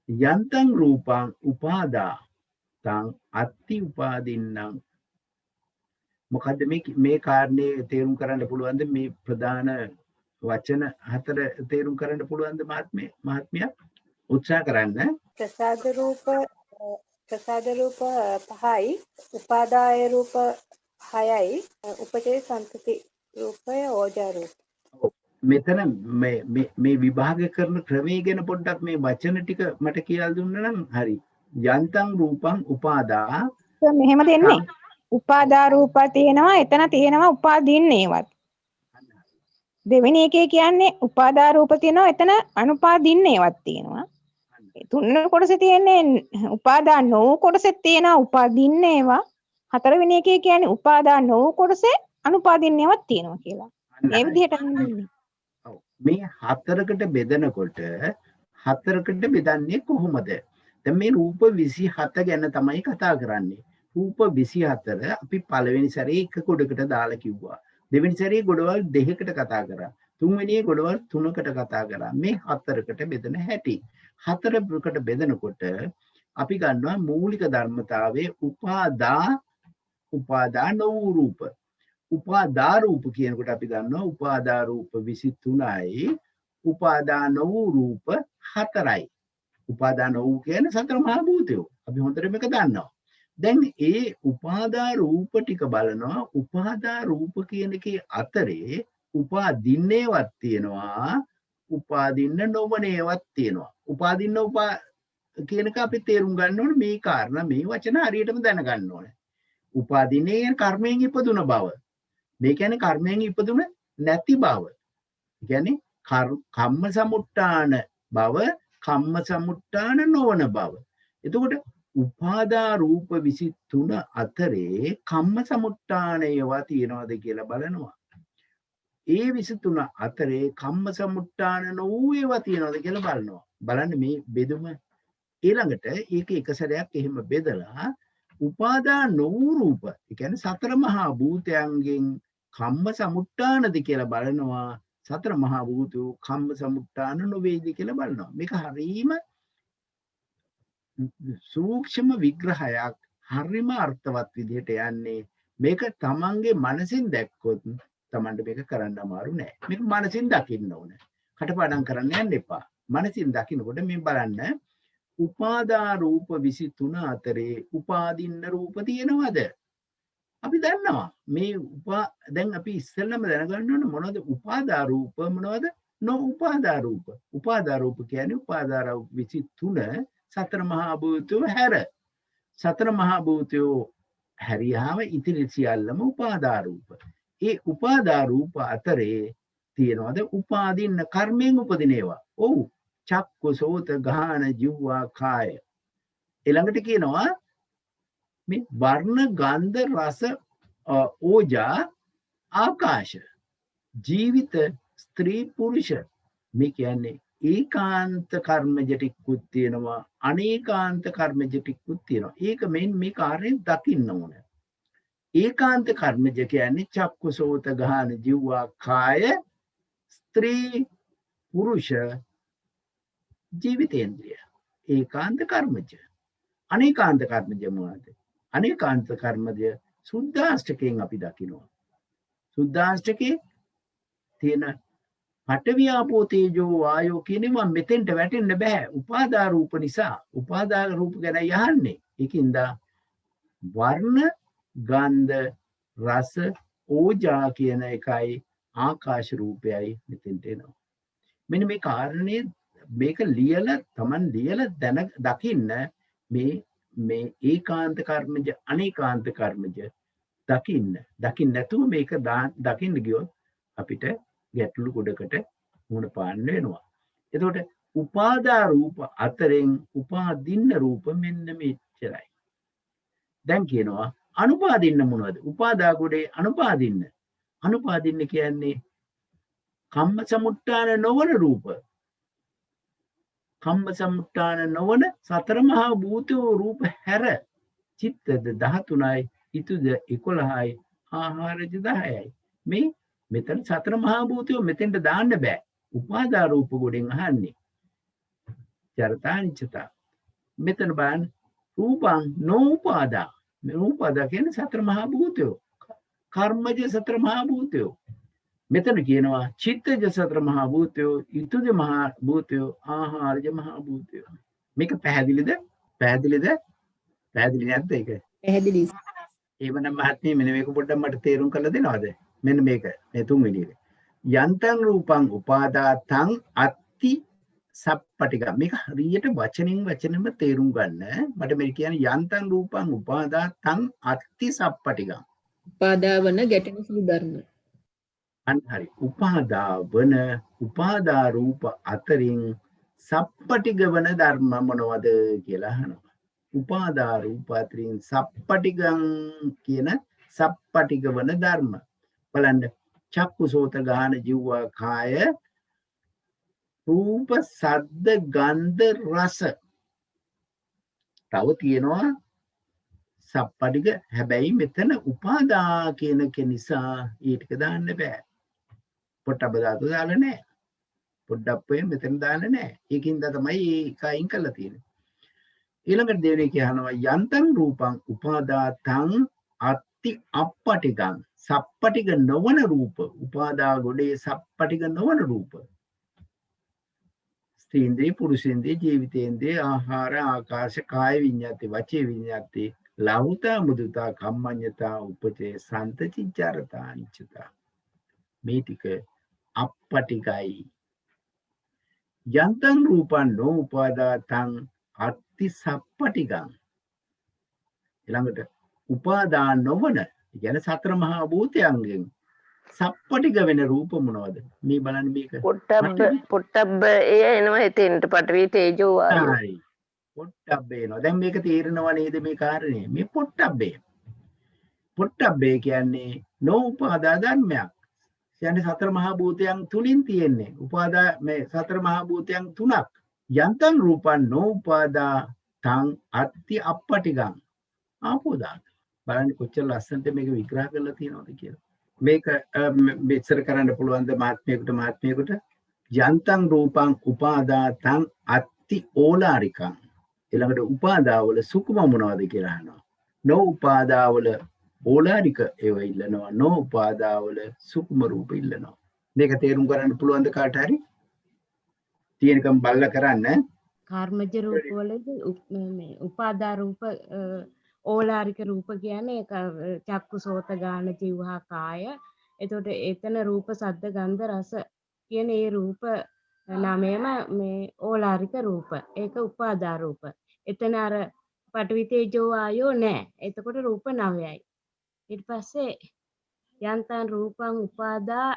යන්තං රූපං උපාදා තං අත්ති උපාදින්නම් මොකද්ද මේ කාරණේ තේරුම් කරන්න පුළුවන්ද? මේ ප්‍රධාන වචන හතර තේරුම් කරන්න පුළුවන්ද මහත්මිය? උත්සාහ කරන්න. ප්‍රසාද රූප 5යි, උපාදාය රූප 6යි, උපචේ සම්පති රූපය ඕජා රූප. මෙතන මේ විභාග කරන ක්‍රමය ගැන පොඩ්ඩක් මේ වචන ටික මට කියලා දුන්න නම් හරි. යන්තං රූපං උපාදා මෙහෙම දෙන්නේ. උපාදා රූප තියෙනවා, එතන තියෙනවා උපාදින්නේවත්. දෙවෙනි එකේ කියන්නේ උපාදා රූප තියෙනවා, එතන අනුපාදින්නේවත් තියෙනවා. තුන් කොටසේ තියෙන්නේ උපාදා නොවු කොටසේ තියෙනවා උපාදින්නේවා. හතරවෙනි එකේ කියන්නේ උපාදා නොවු කොටසේ අනුපාදින්නේවත් තියෙනවා කියලා. මේ විදිහට නෙමෙයි. ඔව්. මේ හතරකට බෙදනකොට හතරකට බෙදන්නේ කොහොමද? දැන් මේ රූප 27 ගැන තමයි කතා කරන්නේ. රූප 24 අපි පළවෙනි සැරේ එක කොටකට දාලා කිව්වා. දෙවෙනි සැරේ ගොඩවල් දෙකකට කතා කරා. තුන්වෙනි ගොඩවල් තුනකට කතා කරා. මේ හතරකට බෙදෙන හැටි. හතරකට බෙදනකොට අපි ගන්නවා මූලික ධර්මතාවයේ උපාදා නොවූ රූප. උපාදා රූප කියනකොට අපි ගන්නවා උපාදා රූප 23යි, උපාදා නොවූ රූප 4යි. උපාදා නොවූ කියන්නේ සතර මහා භූතයෝ. අපි හොඳට මේක දන්නවා. දැන් ඒ උපාදා රූප ටික බලනවා. උපාදා රූප කියන එකේ අතරේ උපාදින්නේවත් තියෙනවා, උපාදින්න නොවනේවත් තියෙනවා. උපාදින්න කියන එක අපි තේරුම් ගන්න ඕනේ. මේ කාරණා මේ වචන හරියටම දැනගන්න ඕනේ. උපාදින්නේ කියන්නේ කර්මයෙන් ඉපදුන බව. මේ කියන්නේ කර්මයෙන් ඉපදුන නැති බව. කියන්නේ කම්ම සමුට්ටාන බව, කම්ම සමුට්ටාන නොවන බව. එතකොට උපාදා රූප 23 අතරේ කම්ම සමුට්ටානයවා තියෙනවද කියලා බලනවා. ඒ 23 අතරේ කම්ම සමුට්ටාන නොවූ ඒවා තියෙනවද කියලා බලනවා. බලන්න මේ බෙදුම. ඊළඟට ඒක එක සැරයක් එහෙම බෙදලා උපාදා නොවූ රූප, ඒ කියන්නේ සතර මහා භූතයන්ගෙන් කම්ම සමුට්ටානද කියලා බලනවා. සතර මහා භූතෝ කම්ම සමුට්ටාන නොවේද කියලා බලනවා. මේක හරීම සූක්ෂම විග්‍රහයක්, හරිම අර්ථවත් විදිහට යන්නේ. මේක තමන්ගේ මනසින් දැක්කොත් තමන්ට මේක කරන්න අමාරු නෑ. මේක මනසින් දකින්න ඕනේ. කටපාඩම් කරන්න යන්න එපා. මනසින් දකින්නකොට මේ බලන්න උපාදා රූප 23 අතරේ උපාදින්න රූප තියෙනවද? අපි දන්නවා. මේ දැන් අපි ඉස්සෙල්ලම දැනගන්න ඕනේ මොනවද උපාදා රූප, මොනවද නොඋපාදා රූප. උපාදා රූප කියන්නේ උපාදා රූප 23 සතර මහා භූතෝ හැර. සතර මහා භූතෝ හැරියාම ඉතිරි සියල්ලම උපාදා රූප. ඒ උපාදා රූප අතරේ තියෙනවද උපාදින්න කර්මයෙන් උපදින ඒවා. ඔව්. චක්කු සෝත ගාන ජීවා කාය. ඊළඟට කියනවා මේ වර්ණ ගන්ධ රස ඕජා ආකාශ ජීවිත ස්ත්‍රී පුරුෂ මේ කියන්නේ ඒකාන්ත කර්මජ ටිකකුත් තියෙනවා අනේකාන්ත කර්මජ ටිකකුත් තියෙනවා. ඒක මේ කාර්යයෙන් දකින්න ඕන. ඒකාන්ත කර්මජ කියන්නේ චක්කු සෝත ගාන ජීවා කාය ස්ත්‍රී පුරුෂ ජීවිතේන්ද්‍රිය ඒකාන්ත කර්මජ. අනේකාන්ත කර්මජ මොනවාද? අනේකාන්ත කර්මජ සුද්ධාෂ්ටකයෙන් අපි දකිනවා. සුද්ධාෂ්ටකේ තියෙන පඨවි ආපෝ තේජෝ වායෝ කියනවා මෙතෙන්ට වැටෙන්න බෑ. උපාදාන රූප නිසා. උපාදාන රූප ගැන යහන්නේ. ඒකින්ද වර්ණ ගන්ධ රස ඕජා කියන එකයි ආකාශ රූපයයි මෙතෙන්ට එනවා. මෙන්න මේ කාරණේ මේක ලියලා Taman ලියලා දකින්න මේ ඒකාන්ත කර්මජ අනේකාන්ත කර්මජ දකින්න නැතුව මේක දකින්න ගියොත් අපිට ගැටලු ගොඩකට මුහුණ පාන්න වෙනවා. එතකොට උපාදා රූප අතරින් උපාදින්න රූප මෙන්න මෙච්චරයි. දැන් කියනවා අනුපාදින්න මොනවද? උපාදා ගොඩේ අනුපාදින්න. අනුපාදින්න කියන්නේ කම්ම සමුට්ඨාන නොවන රූප. කම්ම සමුට්ඨාන නොවන සතර මහා භූතෝ රූප හැර චිත්තද 13යි ඉතුද 11යි ආහාරජ 10යි. මේ මෙතන සතර මහා භූතයෝ මෙතෙන්ට දාන්න බෑ. උපාදා රූප ගොඩෙන් අහන්නේ. චරතානිච්චතා. මෙතන බලන්න රූපං නෝපාදා. මේ රූපාදා කියන්නේ සතර මහා භූතයෝ. කර්මජ සතර මහා භූතයෝ. මෙතන කියනවා චිත්තජ සතර මහා භූතයෝ, ඉතුජ මහා භූතයෝ, ආහාරජ මහා භූතයෝ. මේක පැහැදිලිද? පැහැදිලි නැද්ද ඒක? පැහැදිලි. එවනම් මහත්මිය මෙන්න මේක පොඩ්ඩක් මට තේරුම් කරලා දෙනවද? මෙන්න මේක මේ තුන්වෙනි එක. යන්තං රූපං උපාදාතං අත්ති සප්පටික. මේක හරියට වචනෙම තේරුම් ගන්න. මට මේක කියන්නේ යන්තං රූපං උපාදාතං අත්ති සප්පටික. උපාදාවන ගැටෙන සුළු ධර්ම. අන්න හරි. උපාදාවන උපාදා රූප අතරින් සප්පටික වන ධර්ම මොනවද කියලා අහනවා. උපාදා රූප අතරින් සප්පටිගං කියන සප්පටික වන ධර්ම බලන්න. චක්කු සෝත ගාන ජීවා කාය රූප සද්ද ගන්ධ රස. තව තියෙනවා සප්පටික. හැබැයි මෙතන උපාදා කියන නිසා ඒ ටික දාන්න බෑ. පොට්ටබ්බ ධාතු දාලා නැහැ. පොට්ටබ්බේ මෙතන දාලා නැහැ. ඒකින්ද තමයි ඒක අයින් කරලා තියෙන්නේ. ඊළඟට දෙවෙනි කියනවා යන්තං රූපං උපාදාතං අත්ති අප්පටිකං. සප්පටික නොවන රූප. උපාදා ගොඩේ සප්පටික නොවන රූප. ස්ත්‍රීන්ද්‍රිය පුරුෂේන්ද්‍රිය ජීවිතේන්ද්‍රිය ආහාර ආකාශ කාය විඤ්ඤාති වචේ විඤ්ඤාති ලෞතා මුදුතා කම්මඤ්ඤතා උපචේ සන්තචිචරතා අනිච්චතා. මේ ටික අප්පටිකයි. යන්තං රූපං නෝපාදාතං අත්ති සප්පටිකං. ඊළඟට උපාදා නොවන කියන්නේ සතර මහා භූතයන්ගෙන් සප්පටික වෙන රූප මොනවද? මේ බලන්න මේක. පොට්ටබ්බ එය එනවා එතෙන්ට පඨවි තේජෝ වායෝ. හරි. පොට්ටබ්බේ එනවා. දැන් මේක තේරෙනව නේද මේ කාරණේ? මේ පොට්ටබ්බේ. පොට්ටබ්බේ කියන්නේ නෝපාදා ධර්මයක්. කියන්නේ සතර මහා භූතයන් තුලින් තියෙන්නේ. උපාදා මේ සතර මහා භූතයන් තුනක්. යන්තං රූපං නෝපාදා තං අත්ති අප්පටිගං. ආපෝ ධාතු. බලන්න කොච්චර ලස්සනට මේක විග්‍රහ කරලා තියෙනවද කියලා. මේක මෙච්චර කරන්න පුළුවන් ද මහත්මියකට යන්තං රූපං උපාදාතං අත්ති ඕලාරිකං. ඊළඟට උපාදාවල සුකුම මොනවද කියලා අහනවා. නෝ උපාදාවල ඕලාරික ඒව ඉල්ලනවා. නෝ උපාදාවල සුකුම රූප ඉල්ලනවා. මේක තේරුම් ගන්න පුළුවන් ද කාට හරි? තියෙනකම් බල්ලා කරන්න. කර්මජ රූප වලදී මේ උපාදා රූප ඕලාරික රූප කියන්නේ චක්කු සෝත ගාන ජීවහා කාය. එතකොට එතන රූප සද්ද ගන්ධ රස කියන ඒ රූප නමයම මේ ඕලාරික රූප. ඒක උපාදා රූප. එතන අර පඨවි තේජෝ ආයෝ නෑ. එතකොට රූප 9යි. ඊට පස්සේ යන්තං රූපං උපාදා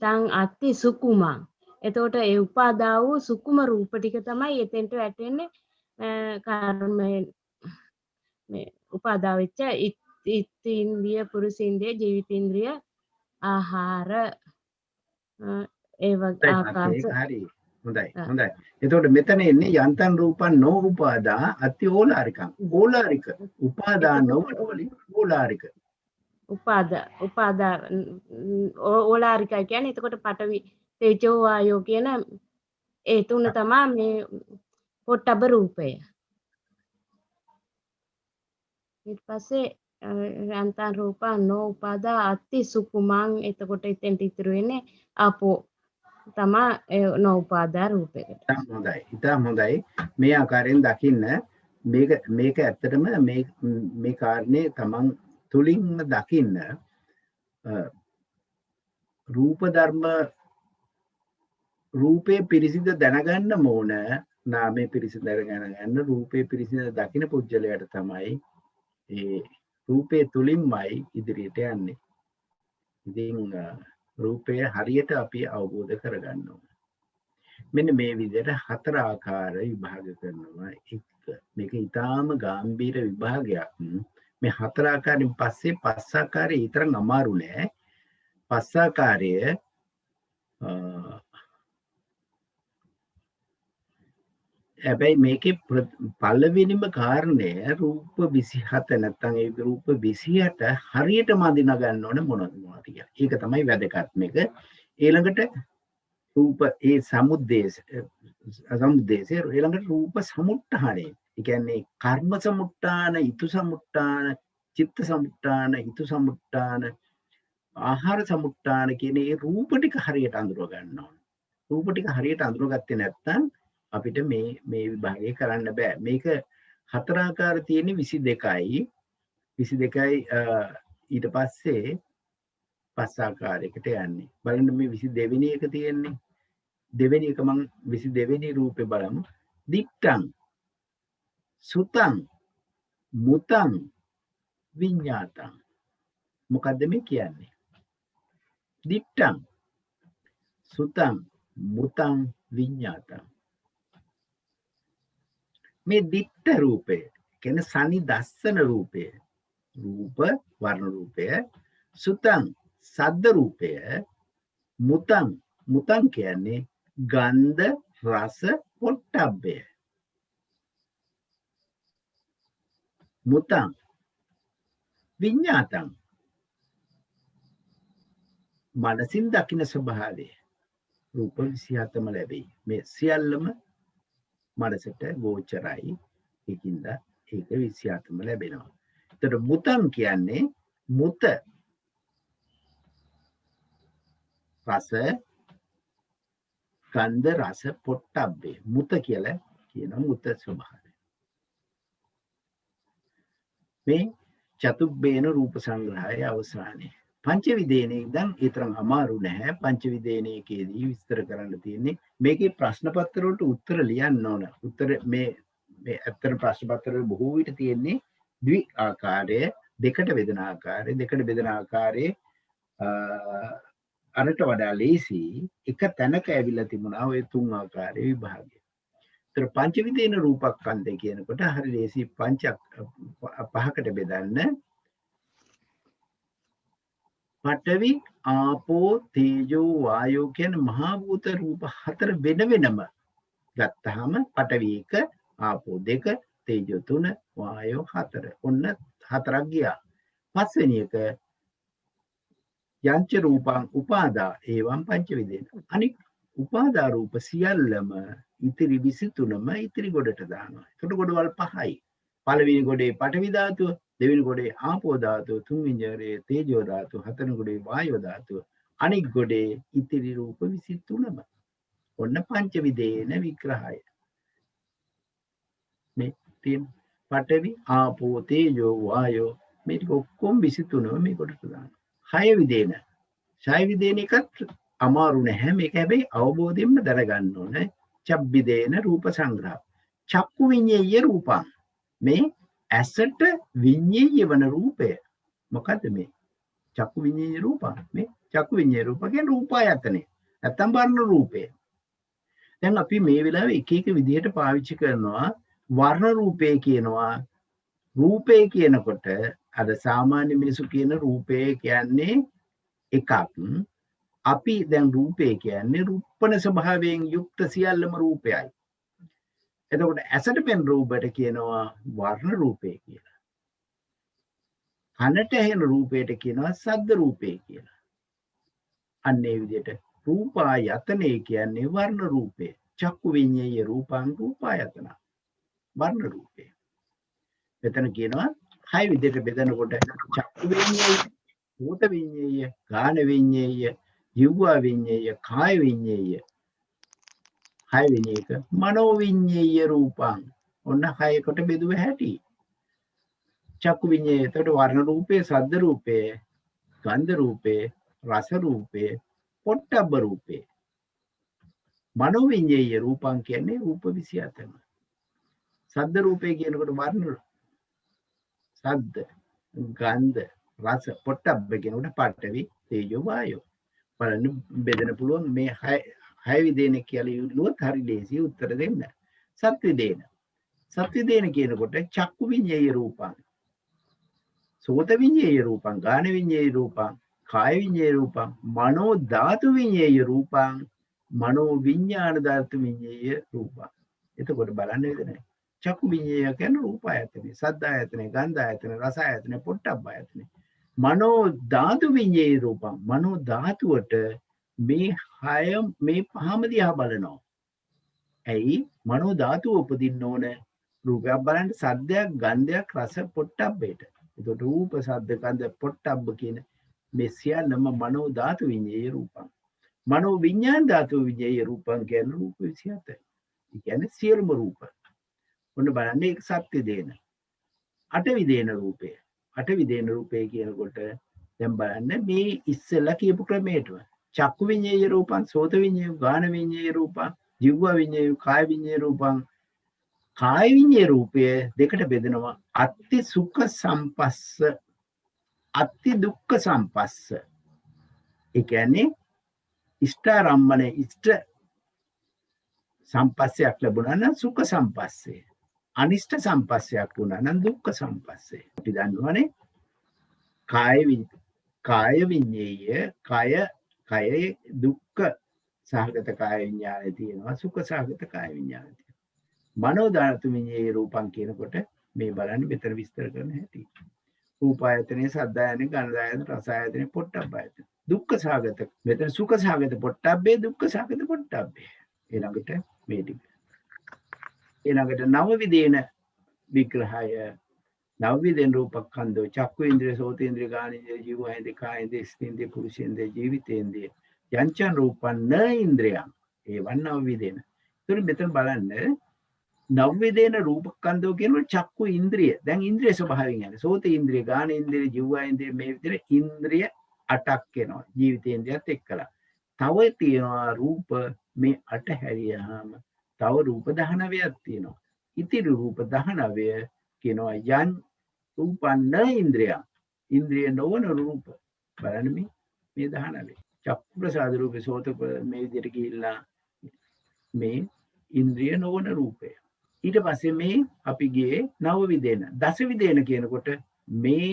තං අත්ති සුකුමං. එතකොට ඒ උපාදා වූ සුකුම රූප ටික තමයි එතෙන්ට වැටෙන්නේ කර්මයෙන් මේ උපාදා වෙච්ච ඉත්ත්‍ින්ද්‍රිය පුරුෂින්ද්‍රිය ජීවිතේන්ද්‍රිය ආහාර ඒ වගේ ආකාශ හරි හොඳයි. එතකොට මෙතන එන්නේ යන්තන් රූපන් නෝ උපාදා අති ඕලාරිකං. ඕලාරික උපාදා නොවන වලින් ඕලාරික. උපාදා ඕලාරිකයි කියන්නේ එතකොට පඨවි තේජෝ වායෝ කියන ඒ තුන තමයි මේ පොට්ටබ රූපය. ඊට පස්සේ යන්තන් රූපන් නෝ උපාදා අති සුකුමං. එතකොට එතෙන්ට ඉතුරු වෙන්නේ ආපෝ තමා නෝ උපාදා රූපයකට. ඉතාම හොඳයි. මේ ආකාරයෙන් දකින්න මේක ඇත්තටම මේ කාරණේ තමන් තුලින්ම දකින්න රූප ධර්ම රූපේ පිරිසිඳ දැනගන්න ඕන. නාමයේ පිරිසිඳ දැනගන්න රූපේ පිරිසිඳ දකින්න පුජ්‍යලයට තමයි ඒ රූපේ තුලින්මයි ඉදිරියට යන්නේ. ඉතින් රූපය හරියට අපි අවබෝධ කරගන්න ඕන. මෙන්න මේ විදිහට හතර ආකාර විභාග කරනවා. මේක ඊටාම ගැඹීර විභාගයක්. මේ හතර ආකාරයෙන් පස්සේ පස් ආකාරය ඊතරම් අමාරු නෑ. පස් ආකාරය හැබැයි මේකේ පළවෙනිම කාරණය රූප 27 නැත්නම් ඒ රූප 28 හරියටම අඳින ගන්න ඕන මොනවද කියලා. ඒක තමයි වැදගත්ම එක. ඊළඟට රූප ඒ සමුද්දේශය ඊළඟට රූප සමුට්ඨානය. ඒ කියන්නේ කර්ම සමුට්ඨාන, ඊතු සමුට්ඨාන, චිත්ත සමුට්ඨාන, ඊතු සමුට්ඨාන, ආහාර සමුට්ඨාන කියන මේ රූප ටික හරියට අඳුර ගන්න ඕන. රූප ටික හරියට අඳුරගත්තේ නැත්නම් අපිට මේ විභාගය කරන්න බෑ. මේක හතර ආකාර තියෙන 22යි ඊට පස්සේ පස් ආකාරයකට යන්නේ. බලන්න මේ 22 වෙනි එක තියෙන්නේ. දෙවෙනි එක මම 22 වෙනි රූපේ බලමු. දික්ටං සුතං මුතං විඤ්ඤාතං. මොකද්ද මේ කියන්නේ? දික්ටං සුතං මුතං විඤ්ඤාතං. මේ දිට්ඨ රූපය කියන්නේ සනිදස්සන රූපය. රූප වර්ණ රූපය, සුතං සද්ද රූපය, මුතං කියන්නේ ගන්ධ රස පොට්ටබ්බය. මුතං විඤ්ඤාතං මනසින් දකින්න ස්වභාවය. රූප 27ම ලැබෙයි. මේ සියල්ලම මනසට ගෝචරයි. ඒකින්ද ඒක 27ම ලැබෙනවා. එතකොට මුතං කියන්නේ මුත රස ගන්ධ රස පොට්ටබ්බේ. මුත කියලා කියන මුත ස්වභාවය. මේ චතුබ්බේන රූප සංග්‍රහයේ අවසානයේ පංච විදේනේ ඉඳන් ඒ තරම් අමාරු නැහැ. පංච විදේනේකේදී විස්තර කරන්න තියෙන්නේ මේකේ ප්‍රශ්න පත්‍ර වලට උත්තර ලියන්න ඕන. උත්තර මේ ඇත්තට ප්‍රශ්න පත්‍ර වල බොහෝ විට තියෙන්නේ ද්වි ආකාරය, දෙකට බෙදෙන ආකාරය. දෙකට බෙදෙන ආකාරයේ අරට වඩා ලේසි එක තැනක ඇවිල්ලා තිබුණා ඔය තුන් ආකාරයේ විභාගය. ඒතර පංච විදේන රූපස්කන්ධය කියනකොට හරි ලේසි පහකට බෙදන්න. පඨවි ආපෝ තේජෝ වායෝ කියන මහා භූත රූප හතර වෙන වෙනම ගත්තාම පඨවි 1, ආපෝ 2, තේජෝ 3, වායෝ 4. ඔන්න හතරක් ගියා. පස්වෙනි එක යංච රූපං උපාදා එවං පංච විදේන. අනික උපාදා රූප සියල්ලම ඉතිරි 23ම ඉතිරි ගොඩට දානවා. ඒකට ගොඩවල් 5යි. පළවෙනි ගොඩේ පඨවි ධාතුව, දෙවෙනි ගොඩේ ආපෝ ධාතුව, තුන්වෙනි ගොඩේ තේජෝ ධාතුව, හතරවෙනි ගොඩේ වායෝ ධාතුව, අනික් ගොඩේ ඉතිරි රූප 23ම. ඔන්න පංච විදේන විග්‍රහය. මේ තියෙන පඨවි ආපෝ තේජෝ වායෝ මේ ටික ඔක්කොම 23ම මේ කොටට දානවා. 6 විදේන. 6 විදේන එකත් අමාරු නැහැ. මේක හැබැයි අවබෝධයෙන්ම දැනගන්න ඕනේ. චබ්බිදේන රූප සංග්‍රහ. චක්කු විඤ්ඤේය රූපං. මේ ඇසට විඤ්ඤේය වන රූපය. මොකද්ද මේ? චක්කු විඤ්ඤාය රූපං. මේ චක්කු විඤ්ඤාය රූප කියන්නේ රූපායතනේ. නැත්තම් වර්ණ රූපය. දැන් අපි මේ වෙලාවේ එක එක විදිහට පාවිච්චි කරනවා වර්ණ රූපේ කියනවා. රූපේ කියනකොට අර සාමාන්‍ය මිනිසු කියන රූපේ කියන්නේ එකක්. අපි දැන් රූපේ කියන්නේ රූපණ ස්වභාවයෙන් යුක්ත සියල්ලම රූපයයි. එතකොට ඇසට පෙනෙන රූපයට කියනවා වර්ණ රූපේ කියලා. කනට ඇහෙන රූපයට කියනවා ශබ්ද රූපේ කියලා. අන්න ඒ විදිහට රූපායතනේ කියන්නේ වර්ණ රූපේ. චක්කු විඤ්ඤාය රූපං රූපායතන. වර්ණ රූපේ. මෙතන කියනවා හය විදිහට බෙදනකොට චක්කු විඤ්ඤාය, සෝත විඤ්ඤාය, ගාන විඤ්ඤාය, ජීව විඤ්ඤාය, කාය විඤ්ඤාය. හයවෙනි එක මනෝ විඤ්ඤාය රූපං. ඔන්න හයකට බෙදුව හැටි. චක්කු විඤ්ඤාය එතකොට වර්ණ රූපේ, ශබ්ද රූපේ, ගන්ධ රූපේ, රස රූපේ, පොට්ටබ්බ රූපේ. මනෝ විඤ්ඤාය රූපං කියන්නේ රූප 27ම. ශබ්ද රූපේ කියනකොට වර්ණ, ශබ්ද, ගන්ධ, රස, පොට්ටබ්බ කියනකොට පඨවි, තේජෝ, වායෝ. බලන්න බෙදන්න පුළුවන් මේ හය විදේන කියලා ඉල්ලුවොත් හරි ලේසි උත්තර දෙන්න. සත්විදේන. සත්විදේන කියනකොට චක්කු විඤ්ඤාය රූපං, සෝත විඤ්ඤාය රූපං, ගාන විඤ්ඤාය රූපං, කාය විඤ්ඤාය රූපං, මනෝ ධාතු විඤ්ඤාය රූපං, මනෝ විඤ්ඤාණ ධාතු විඤ්ඤාය රූපං. එතකොට බලන්න වේදනේ. චක්කු විඤ්ඤාය කියන්නේ රූපායතනේ, සද්දායතනේ, ගන්ධායතනේ, රසායතනේ, පොට්ටබ්බායතනේ. මනෝ ධාතු විඤ්ඤාය රූපං. මනෝ ධාතුවට මේ පහම දිහා බලනවා. ඇයි මනෝ ධාතුව උපදින්න ඕන රූපයක් බලන්න, සද්දයක්, ගන්ධයක්, රස, පොට්ටබ්බේට. එතකොට රූප, සද්ද, ගන්ධ, පොට්ටබ්බ කියන මේ සියල්ලම මනෝ ධාතු විඤ්ඤාය රූපං. මනෝ විඤ්ඤාණ ධාතු විඤ්ඤාය රූපං කියන්නේ රූප 27. ඒ කියන්නේ සියලුම රූප. ඔන්න බලන්න ඒක සත්‍ය දේන. අටවි දේන රූපය. අටවි දේන රූපය කියනකොට දැන් බලන්න මේ ඉස්සෙල්ලා කියපු ක්‍රමයටම චක්කු විඤ්ඤාය රූපං, සෝත විඤ්ඤාය, ගාන විඤ්ඤාය රූපං, ජීව විඤ්ඤාය, කාය විඤ්ඤාය රූපං. කාය විඤ්ඤාය රූපය දෙකට බෙදෙනවා. අත්ති සුඛ සම්පස්ස, අත්ති දුක්ඛ සම්පස්ස. ඒ කියන්නේ ඉෂ්ඨාරම්මන, ඉෂ්ඨ සම්පස්සයක් ලැබුණා නම් සුඛ සම්පස්සේ. අනිෂ්ඨ සම්පස්සයක් වුණා නම් දුක්ඛ සම්පස්සේ. අපි දන්නවනේ කාය විඤ්ඤාය, කයේ දුක්ඛ සහගත කාය විඤ්ඤාණය තියෙනවා, සුඛ සහගත කාය විඤ්ඤාණය තියෙනවා. මනෝ ධාතු විඤ්ඤාය රූපං කියනකොට මේ බලන්න මෙතන විස්තර කරන හැටි. රූපායතනේ, සද්දායතනේ, ගන්ධායතනේ, රසායතනේ, පොට්ටබ්බායතනේ. දුක්ඛ සහගත, මෙතන සුඛ සහගත පොට්ටබ්බේ, දුක්ඛ සහගත පොට්ටබ්බේ. ඊළඟට මේ ටික. ඊළඟට නව විදේන විග්‍රහය. නව විදේන රූපකන්ධෝ චක්කු ඉන්ද්‍රිය, සෝත ඉන්ද්‍රිය, ගාන ඉන්ද්‍රිය, ජීව ඉන්ද්‍රිය, කාය ඉන්ද්‍රිය, ස්ත්‍රි පුරුෂ ඉන්ද්‍රිය, ජීවිතේන්ද්‍රිය. යංචන් රූපං න ඉන්ද්‍රියං. ඒ වන්නව විදේන. ඒතර මෙතන බලන්න නව විදේන රූපකන්ධෝ කියනකොට චක්කු ඉන්ද්‍රිය. දැන් ඉන්ද්‍රිය ස්වභාවයෙන් යන්නේ. සෝත ඉන්ද්‍රිය, ගාන ඉන්ද්‍රිය, ජීව ඉන්ද්‍රිය, මේ විදිහට ඉන්ද්‍රිය 8ක් එනවා. ජීවිතේන්ද්‍රියත් එක්කලා. තව තියෙනවා රූප මේ 8 හැරියාම තව රූප 19ක් තියෙනවා. ඉතිරි රූප 19 කියනවා යන් රූපන්න ඉන්ද්‍රිය. ඉන්ද්‍රිය නොවන රූප. බලන්න මේ 19. චක්කු ප්‍රසාද රූපේ, සෝත මේ විදිහට ගිහිල්ලා මේ ඉන්ද්‍රිය නොවන රූපය. ඊට පස්සේ මේ අපි ගියේ නව විදේන. දස විදේන කියනකොට මේ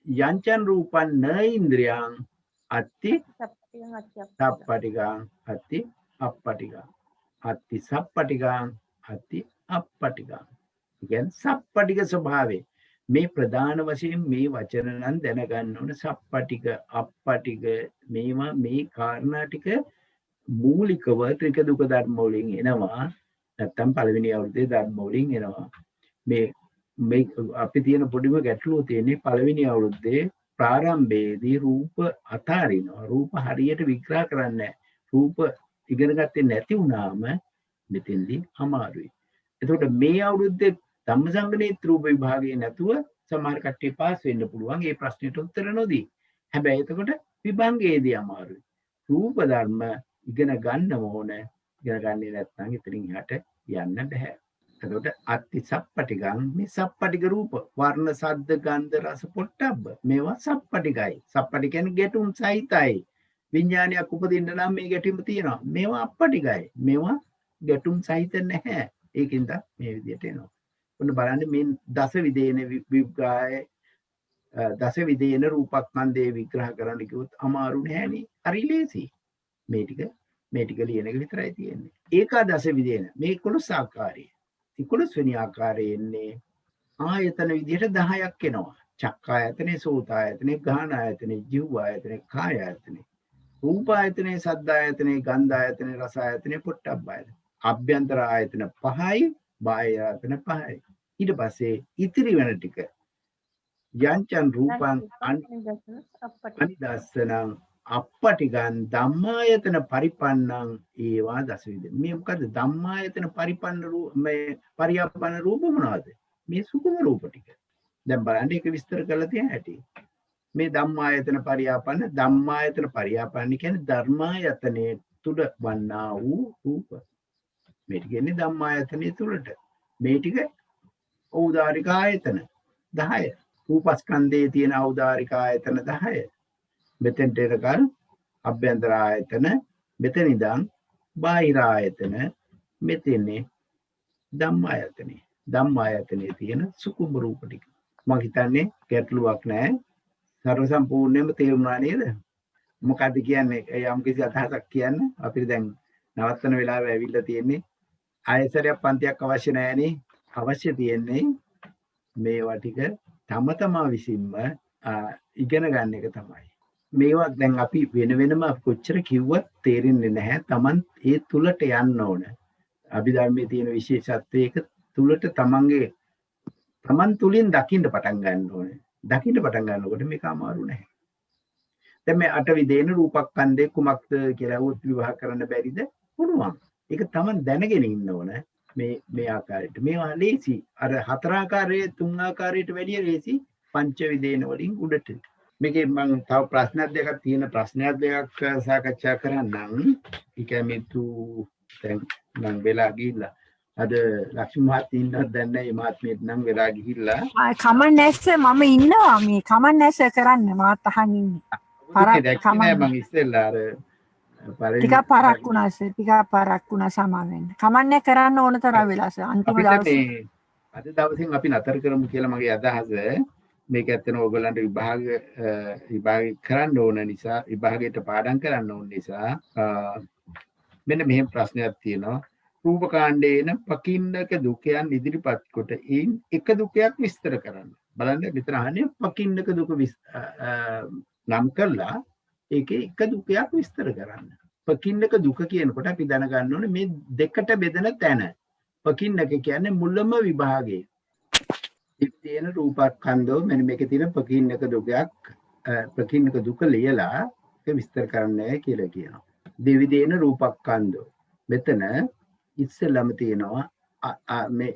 යංචන් රූපන් න ඉන්ද්‍රියං අත්ති සප්පටිගං අත්ති අප්පටිගං අත්ති සප්පටිගං අත්ති අප්පටිගං. කියන්නේ සප්පටික ස්වභාවය. මේ ප්‍රධාන වශයෙන් මේ වචන නම් දැනගන්න ඕන. සප්පටික, අප්පටික, මේවා මේ කාරණා ටික මූලිකව ත්‍රික දුක ධර්ම වලින් එනවා. නැත්තම් පළවෙනි අවුරුද්දේ ධර්ම වලින් එනවා. මේ අපි තියෙන පොඩිම ගැටලුව තියෙන්නේ පළවෙනි අවුරුද්දේ ප්‍රාරම්භයේදී රූප අතාරිනවා. රූප හරියට විග්‍රහ කරන්නේ රූප ඉගෙන ගත්තේ නැති වුණාම මෙතෙන්දී අමාරුයි. එතකොට මේ අවුරුද්දේ ධම්මසංගණේත් රූප විභාගයේ නැතුව සමහර කට්ටිය පාස් වෙන්න පුළුවන්. ඒ ප්‍රශ්නෙට උත්තර නොදී. හැබැයි එතකොට විභාගයේදී අමාරුයි. රූප ධර්ම ඉගෙන ගන්න ඕන. ඉගෙන ගන්නේ නැත්නම් ඉතින් එහාට යන්න බෑ. එතකොට අත්ති සප්පටිගං මේ සප්පටික රූප වර්ණ සද්ද ගන්ධ රස පොට්ටබ්බ මේවා සප්පටිකයි. සප්පටි කියන්නේ ගැටුම් සහිතයි. විඥානයක් උපදින්න නම් මේ ගැටුම් තියෙනවා. මේවා අප්පටිකයි. මේවා ගැටුම් සහිත නැහැ. ඒකින්ද මේ විදිහට එනවා. ඔන්න බලන්න මේ දස විදේන විග්‍රහය දස විදේන රූපස්කන්ධය විග්‍රහ කරන්න කිව්වොත් අමාරු නෑනේ. හරි ලේසි. මේ ටික ලියන එක විතරයි තියෙන්නේ. ඒකාදස විදේන මේ 11 ආකාරය. 11 වෙනි ආකාරයේ එන්නේ ආයතන විදිහට 10ක් එනවා. චක්කායතනේ, සෝතායතනේ, ගාහනායතනේ, ජීවායතනේ, කායායතනේ, රූපායතනේ, සද්දායතනේ, ගන්ධායතනේ, රසායතනේ, පොට්ටබ්බායතනේ. අභ්‍යන්තර ආයතන 5යි, බාහ්‍ය ආයතන 5යි. ඊට පස්සේ ඉතිරි වෙන ටික යංචන් රූපං අනිදස්සනං අප්පටිගං ධම්මායතන පරිපන්නං ඒවා දසවිද. මේ මොකද ධම්මායතන පරිපන්න මේ පරියාපන්න රූප මොනවද? මේ සුකුම රූප ටික. දැන් බලන්න ඒක විස්තර කරලා තියෙන හැටි. මේ ධම්මායතන පරියාපන්න කියන්නේ ධර්මායතනයේ තුල වන්නා වූ රූප. මේ ටික කියන්නේ ධම්මායතනයේ තුලට. මේ ටික ඖදාරික ආයතන 10. රූපස්කන්ධයේ තියෙන ඖදාරික ආයතන 10. මෙතෙන්ට එනකල් අභ්‍යන්තර ආයතන, මෙතන ඉඳන් බාහිර ආයතන, මෙතනේ ධම්මායතනේ. ධම්මායතනයේ තියෙන සුකුම රූප ටික. මම හිතන්නේ ගැටලුවක් නැහැ. සර්ව සම්පූර්ණයෙන්ම තේරුණා නේද? මොකද්ද කියන්නේ? යම් කිසි අදහසක් කියන්න. අපිට දැන් නවත්තන වෙලාව ඇවිල්ලා තියෙන්නේ. ආයතරයක් පන්තියක් අවශ්‍ය නැහැනේ. අවශ්‍ය තියෙන්නේ මේවා ටික තම තමා විසින්ම ඉගෙන ගන්න එක තමයි. මේවා දැන් අපි වෙන වෙනම කොච්චර කිව්වත් තේරෙන්නේ නැහැ. Taman ඒ තුලට යන්න ඕන. අභිධර්මයේ තියෙන විශේෂත්වයක තුලට Taman තුලින් දකින්න පටන් ගන්න ඕනේ. දකින්න පටන් ගන්නකොට මේක අමාරු නැහැ. දැන් මේ අටවි දේන රූපස්කන්ධේ කුමක්ද කියලා උත් විවාහ කරන්න බැරිද? පුළුවන්. ඒක Taman දැනගෙන ඉන්න ඕන. මේ ආකාරයට. මේවා ලේසි. අර හතර ආකාරයේ තුන් ආකාරයට වැඩිය ලේසි පංච විදේන වලින් උඩට. මේකේ මම තව ප්‍රශ්නයක් දෙකක් තියෙන ප්‍රශ්නයක් දෙකක් සාකච්ඡා කරන්නම්. ඒක මේතු දැන් මම වෙලා ගිහිල්ලා අද ලක්ෂ්මී මහත්මිය ඉන්නවත් දැන් නැහැ. මේ මහත්මියට නම් වෙලා ගිහිල්ලා කමන් නැස්ස මම ඉන්නවා මේ කමන් නැස්ස කරන්න මාත් අහන් ඉන්නේ. මම ඉස්සෙල්ලා අර ටිකක් පාරක් වුණා සමා වෙන්න. කමන් නැහැ කරන්න ඕන තරම් වෙලා අන්තිම දවසේ. අද දවසින් අපි නතර කරමු කියලා මගේ අදහස. මේක ඇත්තන ඕගොල්ලන්ට විභාග කරන්න ඕන නිසා විභාගයට පාඩම් කරන්න ඕන නිසා මෙන්න මෙහෙම ප්‍රශ්නයක් තියෙනවා. රූපකාණ්ඩේන පකින්නක දුකයන් ඉදිරිපත් කොට ඒන් එක දුකයක් විස්තර කරන්න. බලන්න මෙතන අහන්නේ පකින්නක දුක නම් කළා ඒකේ එක දුකයක් විස්තර කරන්න. පකින්නක දුක කියනකොට අපි දැනගන්න ඕනේ මේ දෙකට බෙදෙන තැන. පකින්නක කියන්නේ මුලම විභාගයේ තියෙන රූපස්කන්ධෝ මෙන්න මේකේ තියෙන පකින්නක දුක ලියලා ඒක විස්තර කරන්නයි කියලා කියනවා. දෙවිදේන රූපස්කන්ධෝ මෙතන ඉස්සෙල්ලම තියෙනවා මේ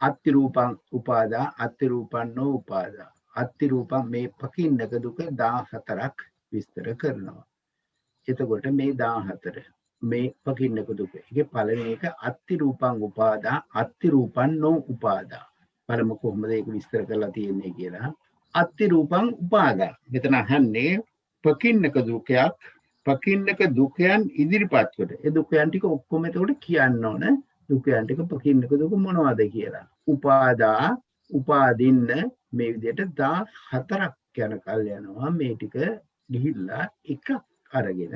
අත්ති රූපං උපාදා අත්ති රූපන්නෝ උපාදා අත්ති රූපං මේ පකින්නක දුක 14ක් විස්තර කරනවා. එතකොට මේ 14 මේ පකින්නක දුක. ඒකේ පළවෙනි එක අත්ති රූපං උපාදා අත්ති රූපන්නෝ උපාදා. බලමු කොහොමද ඒක විස්තර කරලා තියෙන්නේ කියලා. අත්ති රූපං උපාදා. මෙතන අහන්නේ පකින්නක දුකයන් ඉදිරිපත් කොට. ඒ දුකයන් ටික ඔක්කොම එතකොට කියන්න ඕන. දුකයන් ටික පකින්නක දුක මොනවද කියලා. උපාදා උපාදින්න මේ විදිහට 14ක් යන කල් යනවා. මේ ටික ගිහිල්ලා එකක් අරගෙන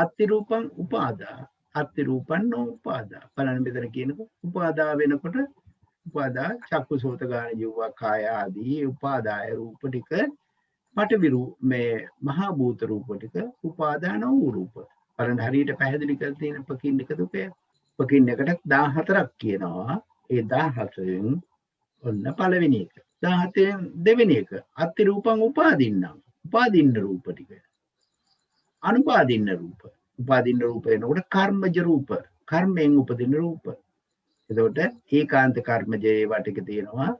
අත්ති රූපං උපාදා අත්ති රූපන්නෝ උපාදා. බලන්න මෙතන කියනකොට උපාදා වෙනකොට උපාදා චක්කුසෝත ගාන ජීවා කාය ආදී උපාදාය රූප ටික පටවිරු මේ මහා භූත රූප ටික උපාදාන වූ රූප. බලන්න හරියට පැහැදිලි කරලා තියෙන පකින්නක දුකය. පකින්නකට 14ක් කියනවා. ඒ 14න් ඔන්න පළවෙනි එක. 17න් දෙවෙනි එක. අත්ති රූපං උපාදින්නම්. උපාදින්න රූප ටික. අනුපාදින්න රූප. උපාදින්න රූප එනකොට කර්මජ රූප. කර්මයෙන් උපදින රූප. එතකොට ඒකාන්ත කර්මජයේ වටික තියෙනවා.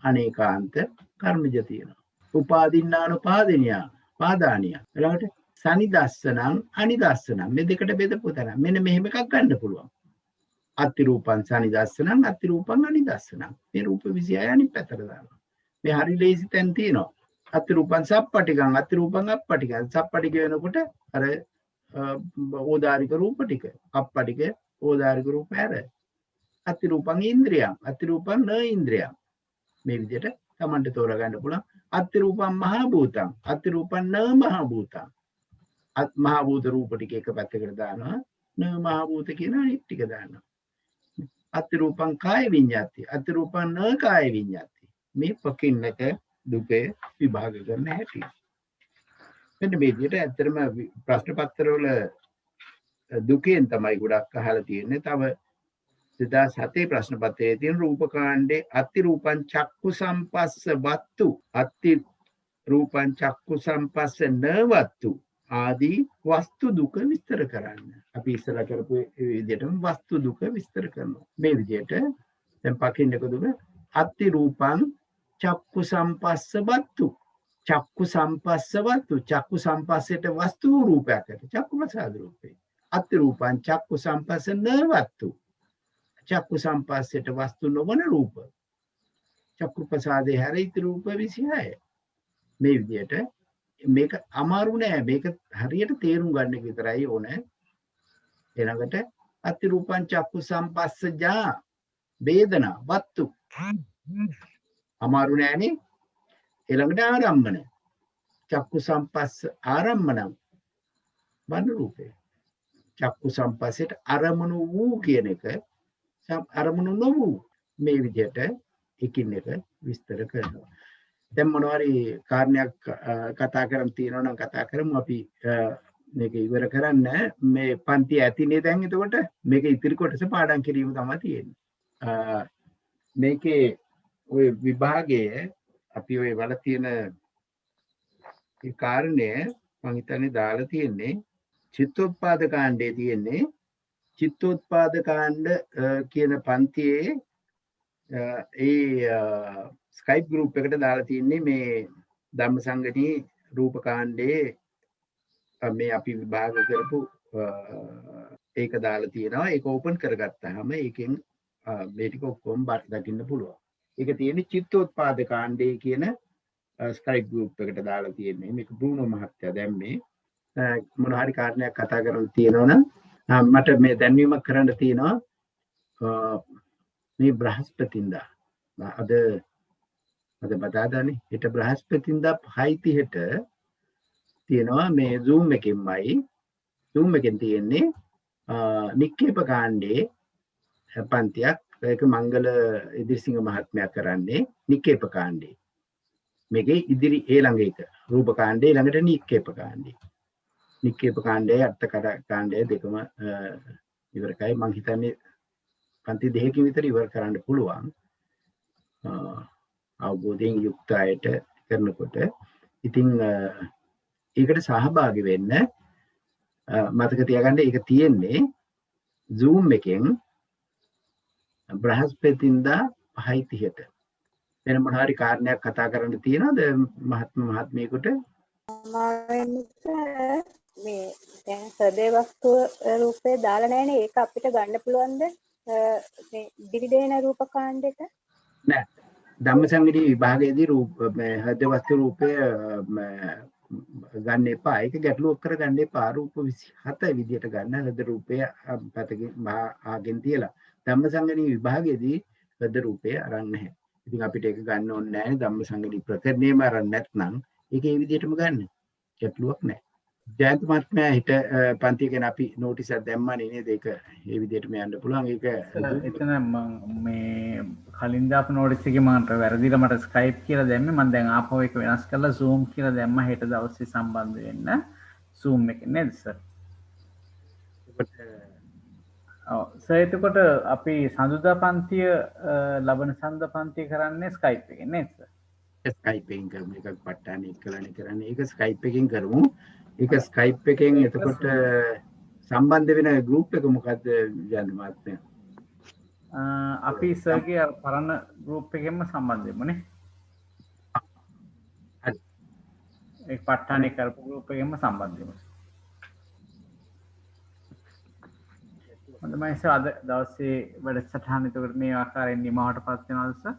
අනේකාන්ත කර්මජ තියෙනවා. උපාදින්නානුපාදිනියා පාදානියා. ඊළඟට සනිදස්සනං අනිදස්සනං මේ දෙකට බෙදපු තැන. මෙන්න මෙහෙම එකක් ගන්න පුළුවන්. අතිරූපං සනිදස්සනං අතිරූපං අනිදස්සනං. මේ රූප 26 අනිත් පැත්තට දානවා. මේ හරි ලේසි තැන් තියෙනවා. අතිරූපං සප්පටිකං අතිරූපං අප්පටිකං. සප්පටික වෙනකොට අර ඕදාරික රූප ටික, අප්පටික ඕදාරික රූප හැර. අතිරූපං ඉන්ද්‍රියං අතිරූපං න ඉන්ද්‍රියං. මේ විදිහට තමන්ට තෝරගන්න පුළුවන්. අතිරූපං මහා භූතං අතිරූපං න මහා භූතං. මහා භූත රූප ටික එක පැත්තකට දානවා. න මහා භූත කියන අනිත් ටික දානවා. අතිරූපං කාය විඤ්ඤාති අතිරූපං න කාය විඤ්ඤාති. මේ පකින්නක දුකේ විභාග කරන හැටි. මෙන්න මේ විදිහට ඇත්තටම ප්‍රශ්න පත්‍රවල දුකෙන් තමයි ගොඩක් අහලා තියෙන්නේ. තව 2007 ප්‍රශ්න පත්‍රයේ තියෙන රූපකාණ්ඩේ අතිරූපං චක්කු සම්පස්ස වත්තු අතිරූපං චක්කු සම්පස්ස න වත්තු ආදී වස්තු දුක විස්තර කරන්න. අපි ඉස්සලා කරපු විදිහටම වස්තු දුක විස්තර කරනවා. මේ විදිහට දැන් පකින්නක දුක අතිරූපං චක්කු සම්පස්ස වත්තු චක්කු සම්පස්ස වත්තු චක්කු සම්පස්සයට වස්තු රූපයක් ඇත. චක්කු ප්‍රසාද රූපේ. අතිරූපං චක්කු සම්පස්ස න වත්තු චක්කු සම්පස්සයට වස්තු නොවන රූප. චක්කු ප්‍රසාදේ හැර ඉතිරි රූප 26. මේ විදිහට මේක අමාරු නෑ. මේක හරියට තේරුම් ගන්න එක විතරයි ඕනේ. ඊළඟට අතිරූපං චක්කු සම්පස්සජා වේදනා වත්තු. අමාරු නෑනේ. ඊළඟට ආරම්මන. චක්කු සම්පස්ස ආරම්මනම් වන රූපේ. චක්කු සම්පස්සයට අරමුණු වූ කියන එක අරමුණු නොවූ. මේ විදිහට එකින් එක විස්තර කරනවා. දැන් මොනවාරි කාරණයක් කතා කරන් තියෙනවා නම් කතා කරමු. අපි මේක ඉවර කරන්න. මේ පන්ති ඇතිනේ දැන්. එතකොට මේක ඉතිරි කොටස පාඩම් කිරීම තමයි තියෙන්නේ. මේකේ ওই විභාගයේ අපි ওই වල තියෙන ඒ කාරණය මම හිතන්නේ දාලා තියෙන්නේ චිත්තෝත්පාද කාණ්ඩයේ තියෙන්නේ. චිත්තෝත්පාද කාණ්ඩ කියන පන්තියේ ඒ ස්කයිප් ගෲප් එකට දාලා තින්නේ මේ ධම්මසංගණී රූප කාණ්ඩයේ මේ අපි විභාග කරපු ඒක දාලා තියෙනවා. ඒක ඕපන් කරගත්තාම ඒකෙන් මේ ටික ඔක්කොම දකින්න පුළුවන්. ඒක තියෙන්නේ චිත්තෝත්පාද කාණ්ඩයේ කියන ස්කයිප් ගෲප් එකට දාලා තියෙන්නේ. මේක බ්‍රූනෝ මහත්තයා දැම්මේ. මොන හරි කාරණයක් කතා කරන්න තියෙනවනම් මට මේ දැන්වීමක් කරන්න තියෙනවා. මේ බ්‍රහස්පතින්දා අද බදාදානේ හෙට බ්‍රහස්පතින්දා 5:30ට තියෙනවා මේ Zoom එකෙන්මයි. Zoom එකෙන් තියෙන්නේ නික්කේප කාණ්ඩේ පන්තියක්. ඒක මංගල ඉදිරිසිංහ මහත්මයා කරන්නේ නික්කේප කාණ්ඩේ. මේකේ ඉදිරි ළඟ එක රූප කාණ්ඩේ ළඟට නික්කේප කාණ්ඩේ. නික්කේප කාණ්ඩයේ අර්ථකථන කාණ්ඩය දෙකම ඉවර කරයි. මම හිතන්නේ පන්ති දෙකකින් විතර ඉවර කරන්න පුළුවන්. අවබෝධයෙන් යුක්ත අයට කරනකොට. ඉතින් ඒකට සහභාගී වෙන්න මතක තියාගන්න. ඒක තියෙන්නේ Zoom එකෙන් බ්‍රහස්පතින්දා 5:30ට. වෙන මොන හරි කාරණයක් කතා කරන්න තියෙනවද මහත්මියකට? මේ දැන් හෘදේ වස්තු රූපේ දාලා නැහැනේ. ඒක අපිට ගන්න පුළුවන්ද මේ දිවිදේන රූප කාණ්ඩෙට? නෑ. ධම්මසංගණී විභාගයේදී රූප මේ හෘදේ වස්තු රූපය ගන්න එපා. ඒක ගැටලුවක් කරගන්න එපා. රූප 27 විදියට ගන්න හෘද රූපය පැතකින් ආගෙන් තියලා. ධම්මසංගණී විභාගයේදී හෘද රූපය අරන් නැහැ. ඉතින් අපිට ඒක ගන්න ඕනේ නැහැ. ධම්මසංගණී ප්‍රකරණයම අරන් නැත්නම් ඒක ඒ විදියටම ගන්න. ගැටලුවක් නැහැ. ජයන්ත මහත්මයා හිට පන්ති ගැන අපි නෝටිස් එකක් දැම්මානේ නේද? ඒක ඒ විදිහටම යන්න පුළුවන්. ඒක එතන මම මේ කලින් දාපු නෝටිස් එකේ මට වැරදිලා මට ස්කයිප් කියලා දැම්මේ. මම දැන් ආපහු ඒක වෙනස් කරලා Zoom කියලා දැම්මා. හෙට දවසේ සම්බන්ධ වෙන්න Zoom එකේ නේද සර්? ඔව් සර්. එතකොට අපි සඳුදා පන්තිය ලබන සඳ පන්තිය කරන්නේ ස්කයිප් එකෙන් නේද සර්? ස්කයිප් එකෙන් කරමු. එකක් පට්ටානේ එක්කලානේ කරන්නේ. ඒක ස්කයිප් එකෙන් කරමු. ඒක ස්කයිප් එකෙන් එතකොට සම්බන්ධ වෙන ගෲප් එක මොකද්ද ජයන්ත මහත්මයා? අපි සර්ගේ පරණ ගෲප් එකෙන්ම සම්බන්ධ වෙමු නේ. හරි. ඒ පට්ටානේ කරපු ගෲප් එකෙන්ම සම්බන්ධ වෙමු. හොඳයි සර් අද දවසේ වැඩසටහන එතකොට මේ ආකාරයෙන් නිමාවටපත් වෙනවද සර්?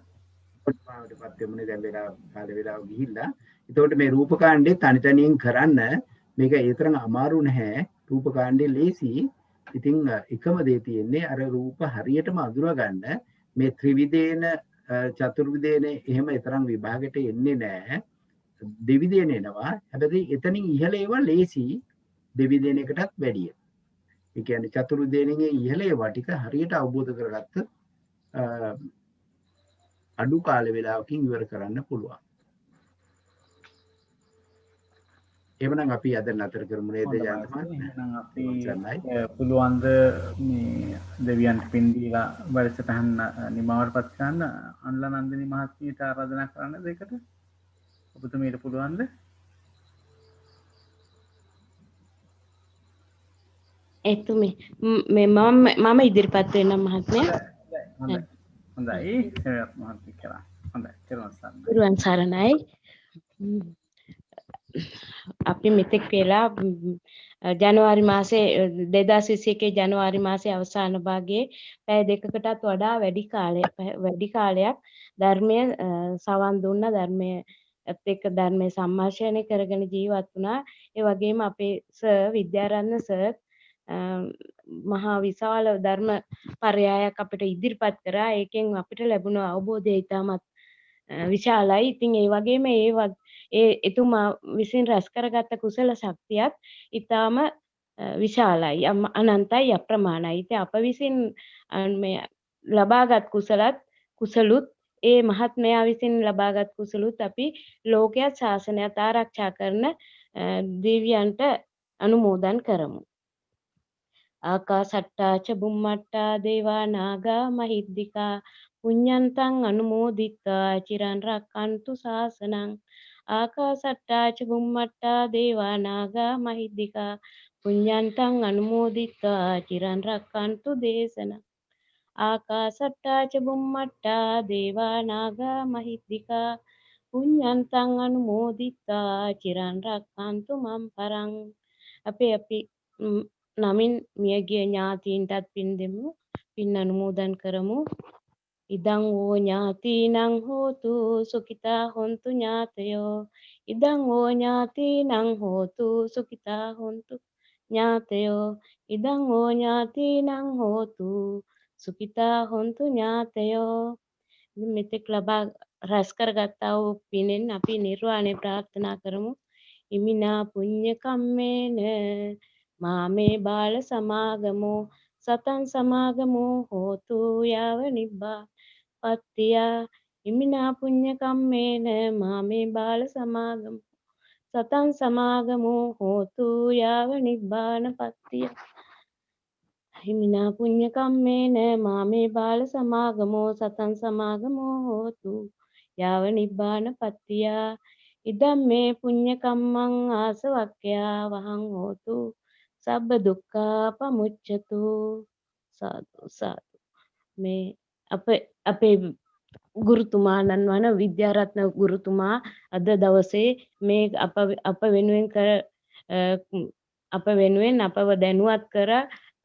පත් වෙමුනේ දැන් වෙලාව ගිහිල්ලා. එතකොට මේ රූපකාණ්ඩේ තනි තනියෙන් කරන්න මේක ඒ තරම් අමාරු නැහැ. රූපකාණ්ඩේ ලේසි. ඉතින් එකම දේ තියෙන්නේ අර රූප හරියටම අඳුර ගන්න මේ ත්‍රිවිධේන චතුර්විධේන එහෙම තරම් විභාගයට එන්නේ නැහැ. දෙවිධේන එනවා. හැබැයි එතනින් ඉහළ ඒවා ලේසි දෙවිධේන එකටත් වැඩිය. ඒ කියන්නේ චතුර්විධේනගේ ඉහළ ඒවා ටික හරියට අවබෝධ කරගත්ත අඩු කාල වේලාවකින් ඉවර කරන්න පුළුවන්. එවනම් අපි අද නතර කරමු නේද ජයන්ත මහත්මයා? එහෙනම් අපි පුළුවන් ද මේ දෙවියන්ට පින් දීලා වැඩසටහන නිමාවටපත් කරන්න අන්ලා නන්දිනී මහත්මියට ආරාධනා කරන්න දෙකට. ඔබතුමීට පුළුවන්ද? එතුමි මම ඉදිරිපත් වෙනම් මහත්මයා. හොඳයි සරත් මහත්මිය කරා. හොඳයි තෙරුවන් සරණයි. අපි මෙතෙක් වෙලා ජනවාරි මාසේ 2021 ජනවාරි මාසේ අවසාන භාගයේ පැය දෙකකටත් වඩා වැඩි කාලයක් ධර්මය සවන් දුන්නා. ධර්මයත් එක්ක ධර්මයේ සම්මාර්ෂණය කරගෙන ජීවත් වුණා. ඒ වගේම අපේ සර් විද්‍යාරත්න සර් මහා විශාල ධර්ම පරයයක් අපිට ඉදිරිපත් කරා. ඒකෙන් අපිට ලැබුණ අවබෝධය ඉතාමත් විශාලයි. ඉතින් ඒ වගේම එතුමා විසින් රැස් කරගත්ත කුසල ශක්තියත් ඉතාම විශාලයි, අනන්තයි, අප්‍රමාණයි. ඉතින් අප විසින් මේ ලබාගත් කුසලුත් ඒ මහත්මයා විසින් ලබාගත් කුසලුත් අපි ලෝකයක් ශාසනයත් ආරක්ෂා කරන දෙවියන්ට අනුමෝදන් කරමු. ආකාසට්ටා ච බුම්මට්ටා දේවා නාග මහිද්దికා පුඤ්ඤන්තං අනුමෝදිත්වා චිරන් රක්칸තු ශාසනං. ආකාසට්ටා ච බුම්මට්ටා දේවා නාග මහිද්దికා පුඤ්ඤන්තං අනුමෝදිත්වා චිරන් රක්칸තු දේශනං. ආකාසට්ටා ච බුම්මට්ටා දේවා නාග මහිද්దికා පුඤ්ඤන්තං අනුමෝදිත්වා චිරන් රක්칸තු මම් පරං. අපි නමින් මියගිය ඥාතීන්ටත් පින් දෙමු. පින් අනුමෝදන් කරමු. ඉදං ඕ ඥාතිනං හෝතු සුඛිතා හොන්තු ඥාතයෝ. ඉදං ඕ ඥාතිනං හෝතු සුඛිතා හොන්තු ඥාතයෝ. ඉදං ඕ ඥාතිනං හෝතු සුඛිතා හොන්තු ඥාතයෝ. මෙතෙක් ලබා රැස් කරගත්තා වූ පිනෙන් අපි නිර්වාණය ප්‍රාර්ථනා කරමු. ඉමිනා පුඤ්ඤ කම්මේන මාමේ බාල සමාගමෝ සතං සමාගමෝ හෝතු යාව නිබ්බා පත්තිය. ඉමිනා පුඤ්ඤ කම්මේන මාමේ බාල සමාගමෝ සතං සමාගමෝ හෝතු යාව නිබ්බාන පත්තිය. ඉමිනා පුඤ්ඤ කම්මේන මාමේ බාල සමාගමෝ සතං සමාගමෝ හෝතු යාව නිබ්බාන පත්තිය. ඉදම් මේ පුඤ්ඤ කම්මං ආසවක්ඛ්‍යා වහං හෝතු සබ්බ දුක්ඛා පමුච්ඡතු. සාදු සාදු. මේ අපේ ගුරුතුමාණන් වන විද්‍යාරත්න ගුරුතුමා අද දවසේ මේ අප වෙනුවෙන් අපව දැනුවත්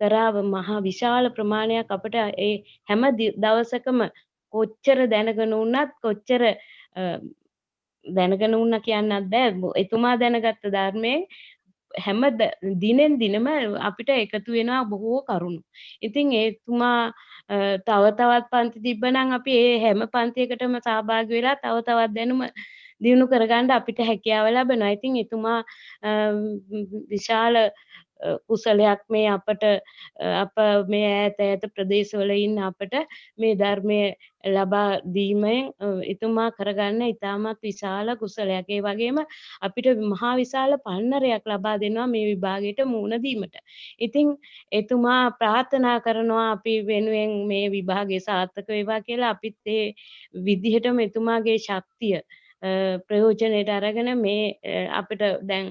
කරා මහා විශාල ප්‍රමාණයක් අපට ඒ හැම දවසකම කොච්චර දැනගෙන වුණා කියන්නත් බෑ. එතුමා දැනගත්ත ධර්මයෙන් හැම දිනෙන් දිනම අපිට එකතු වෙනවා බොහෝ කරුණු. ඉතින් එතුමා තව තවත් පන්ති තිබ්බනම් අපි ඒ හැම පන්තියකටම සහභාගී වෙලා තව තවත් දැනුම දිනු කරගන්න අපිට හැකියාව ලැබෙනවා. ඉතින් එතුමා විශාල කුසලයක් මේ අප මේ ඈත ප්‍රදේශවල ඉන්න අපට මේ ධර්මය ලබා දීමෙන් එතුමා කරගන්න ඉතාමත් විශාල කුසලයක්. ඒ වගේම අපිට මහා විශාල පන්නරයක් ලබා දෙනවා මේ විභාගයට මුහුණ දීමට. ඉතින් එතුමා ප්‍රාර්ථනා කරනවා අපි වෙනුවෙන් මේ විභාගය සාර්ථක වේවා කියලා. අපිත් ඒ විදිහටම එතුමාගේ ශක්තිය ප්‍රයෝජනයට අරගෙන මේ අපිට දැන්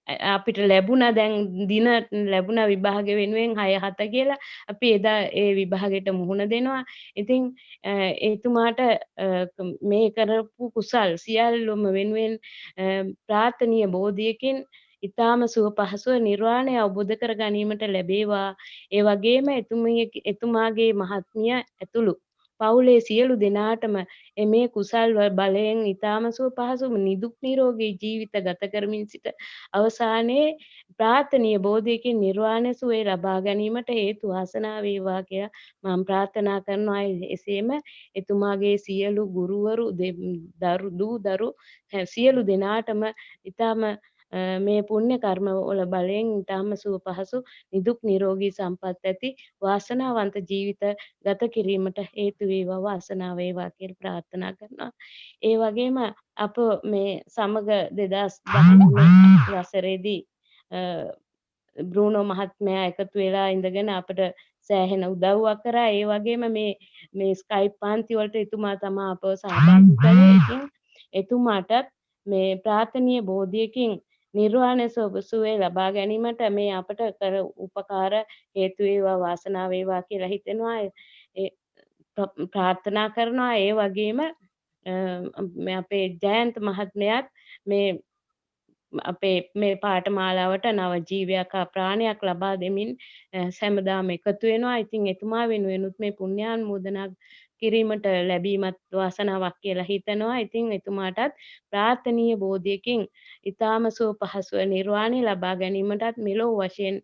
අපිට ලැබුණා දැන් දින ලැබුණා විභාග වෙනුවෙන් 6-7 කියලා. අපි එදා ඒ විභාගයට මුහුණ දෙනවා. ඉතින් එතුමාට මේ කරපු කුසල් සියල්ලම වෙනුවෙන් ප්‍රාර්ථනීය බෝධියකින් ඊටාම සුව පහසුව නිර්වාණය අවබෝධ කර ගැනීමට ලැබේවා. ඒ වගේම එතුමාගේ මහත්මිය ඇතුළු පවුලේ සියලු දෙනාටම මේ කුසල් බලයෙන් ඊටාම සුව පහසු නිදුක් නිරෝගී ජීවිත ගත කරමින් සිට අවසානයේ ප්‍රාර්ථනීය බෝධියකින් නිර්වාණ සුවය ලබා ගැනීමට හේතු වාසනා වේවා කියලා මම ප්‍රාර්ථනා කරනවා. එසේම එතුමාගේ සියලු ගුරුවරු දරු සියලු දෙනාටම ඊටාම මේ පුණ්‍ය කර්ම වල බලයෙන් ඊටාම සුව පහසු නිදුක් නිරෝගී සම්පත් ඇති වාසනාවන්ත ජීවිත ගත කිරීමට හේතු වේවා වාසනාව වේවා කියලා ප්‍රාර්ථනා කරනවා. ඒ වගේම අප මේ සමග 2019 වසරේදී බ්‍රූනෝ මහත්මයා එකතු වෙලා ඉඳගෙන අපට සෑහෙන උදව්වක් කරා. ඒ වගේම මේ ස්කයිප් පාන්ති වලට එතුමා තමයි අපව සහභාගී කළේ. ඉතින් එතුමාටත් මේ ප්‍රාර්ථනීය බෝධියකින් නිර්වාණ සුවය ලබා ගැනීමට මේ අපට කර උපකාර හේතු වේවා වාසනාව වේවා කියලා හිතෙනවා. ප්‍රාර්ථනා කරනවා. ඒ වගේම අපේ ජයන්ත මහත්මයාත් මේ අපේ මේ පාඨමාලාවට නව ජීවයක් ප්‍රාණයක් ලබා දෙමින් හැමදාම එකතු වෙනවා. ඉතින් එතුමා වෙනුවෙනුත් මේ පුණ්‍යානුමෝදනා කිරීමට ලැබීමත් වාසනාවක් කියලා හිතනවා. ඉතින් එතුමාටත් ප්‍රාර්ථනීය බෝධියකින් ඊටාම සුව පහසුව නිර්වාණය ලබා ගැනීමටත් මෙලොව වශයෙන්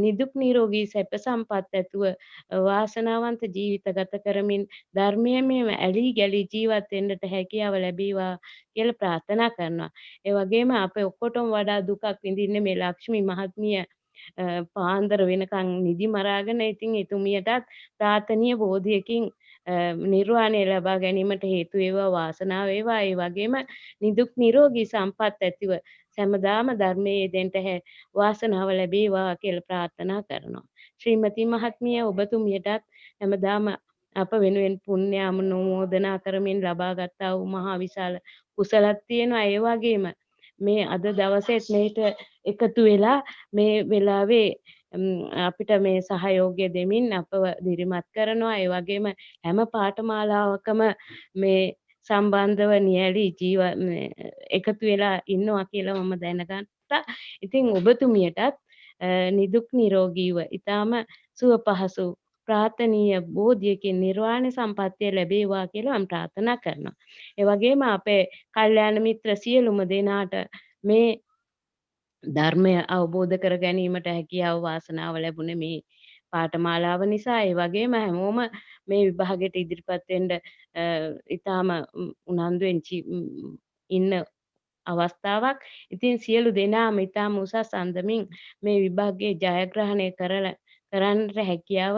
නිදුක් නිරෝගී සැප සම්පත් ඇතුව වාසනාවන්ත ජීවිත ගත කරමින් ධර්මයේම ඇලී ගැලී ජීවත් වෙන්නට හැකියාව ලැබේවා කියලා ප්‍රාර්ථනා කරනවා. ඒ වගේම අපේ ඔක්කොටම වඩා දුකක් විඳින්නේ මේ ලක්ෂ්මී මහත්මිය පාන්දර වෙනකන් නිදි මරාගෙන. ඉතින් එතුමියටත් ප්‍රාර්ථනීය බෝධියකින් නිර්වාණය ලබා ගැනීමට හේතු වේවා වාසනාව වේවා. ඒ වගේම නිදුක් නිරෝගී සම්පත් ඇතිව හැමදාම ධර්මයේ යෙදෙන්න වාසනාව ලැබේවා කියලා ප්‍රාර්ථනා කරනවා. ශ්‍රීමති මහත්මිය ඔබතුමියටත් හැමදාම අප වෙනුවෙන් පුණ්‍ය අනුමෝදනා කරමින් ලබා ගත්තා වූ මහා විශාල කුසලක් තියෙනවා. ඒ වගේම මේ අද දවසේත් මේට එකතු වෙලා මේ වෙලාවේ අපිට මේ සහයෝගය දෙමින් අපව දිරිමත් කරනවා. ඒ වගේම හැම පාඨමාලාවකම මේ සම්බන්ධව නියැලී එකතු වෙලා ඉන්නවා කියලා මම දැනගත්තා. ඉතින් ඔබතුමියටත් නිදුක් නිරෝගීව ඊටාම සුව පහසු ප්‍රාර්ථනීය බෝධියකින් නිර්වාණ සම්පත්තිය ලැබේවා කියලා මම ප්‍රාර්ථනා කරනවා. ඒ වගේම අපේ කල්යාණ මිත්‍ර සියලුම දෙනාට මේ ධර්මය අවබෝධ කර ගැනීමට හැකියාව වාසනාව ලැබුණේ මේ පාඨමාලාව නිසා. ඒ වගේම හැමෝම මේ විභාගයට ඉදිරිපත් වෙන්න ඊටාම උනන්දුවෙන් ඉන්න අවස්ථාවක්. ඉතින් සියලු දෙනාම ඊටාම උසස් අන්දමින් මේ විභාගයේ ජයග්‍රහණය කරන්නට හැකියාව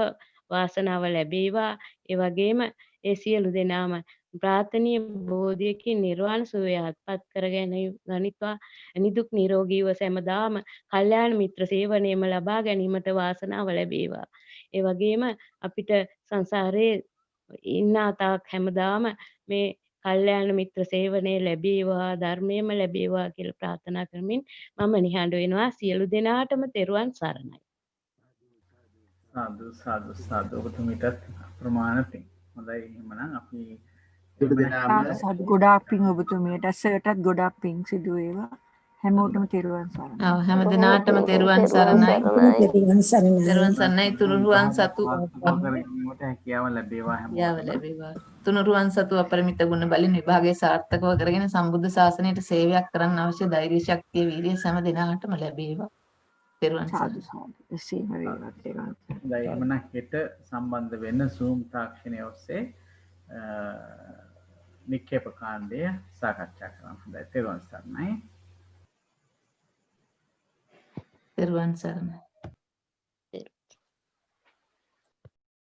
වාසනාව ලැබේවා. ඒ වගේම ඒ සියලු දෙනාම ප්‍රාර්ථනීය බෝධියකින් නිර්වාණ සුවය අත්පත් කරගෙන ගනිත්වා. නිදුක් නිරෝගීව සෑමදාම කල්යාණ මිත්‍ර සේවනයේම ලබා ගැනීමට වාසනාව ලැබේවා. ඒ වගේම අපිට සංසාරයේ ඉන්නා තාක් හැමදාම මේ කල්යාණ මිත්‍ර සේවනයේ ලැබේවා, ධර්මයේම ලැබේවා කියලා ප්‍රාර්ථනා කරමින් මම නිහඬ වෙනවා. සියලු දෙනාටම තෙරුවන් සරණයි. සාදු සාදු සාදු. ඔබතුමීටත් ප්‍රමාණ පිං. හොඳයි. එහෙමනම් අපි සාදු ගොඩාක් පිං ඔබතුමියට. සර්ටත් ගොඩාක් පිං සිදු වේවා. හැමෝටම තෙරුවන් සරණයි. ඔව් හැම දිනාටම තෙරුවන් සරණයි. තෙරුවන් සරණයි. තෙරුවන් සරණයි. තුනුරුවන් සතු කරගැනීමට හැකියාව ලැබේවා ලැබේවා. තුනුරුවන් සතු අපරිමිත ගුණ බලින් විභාගයේ සාර්ථකව කරගෙන සම්බුද්ධ ශාසනයට සේවයක් කරන්න අවශ්‍ය ධෛර්ය ශක්තිය වීර්යය හැම දිනාටම ලැබේවා. තෙරුවන් සාදු සාදු. එසේම වේවා. තෙරුවන් සරණයි. හොඳයි. එහෙමනම් හෙට සම්බන්ධ වෙන Zoom තාක්ෂණය ඔස්සේ නික්කේප කාණ්ඩය සාකච්ඡා කරන්න. හොඳයි. තෙරුවන් සරණයි. තෙරුවන් සරණයි.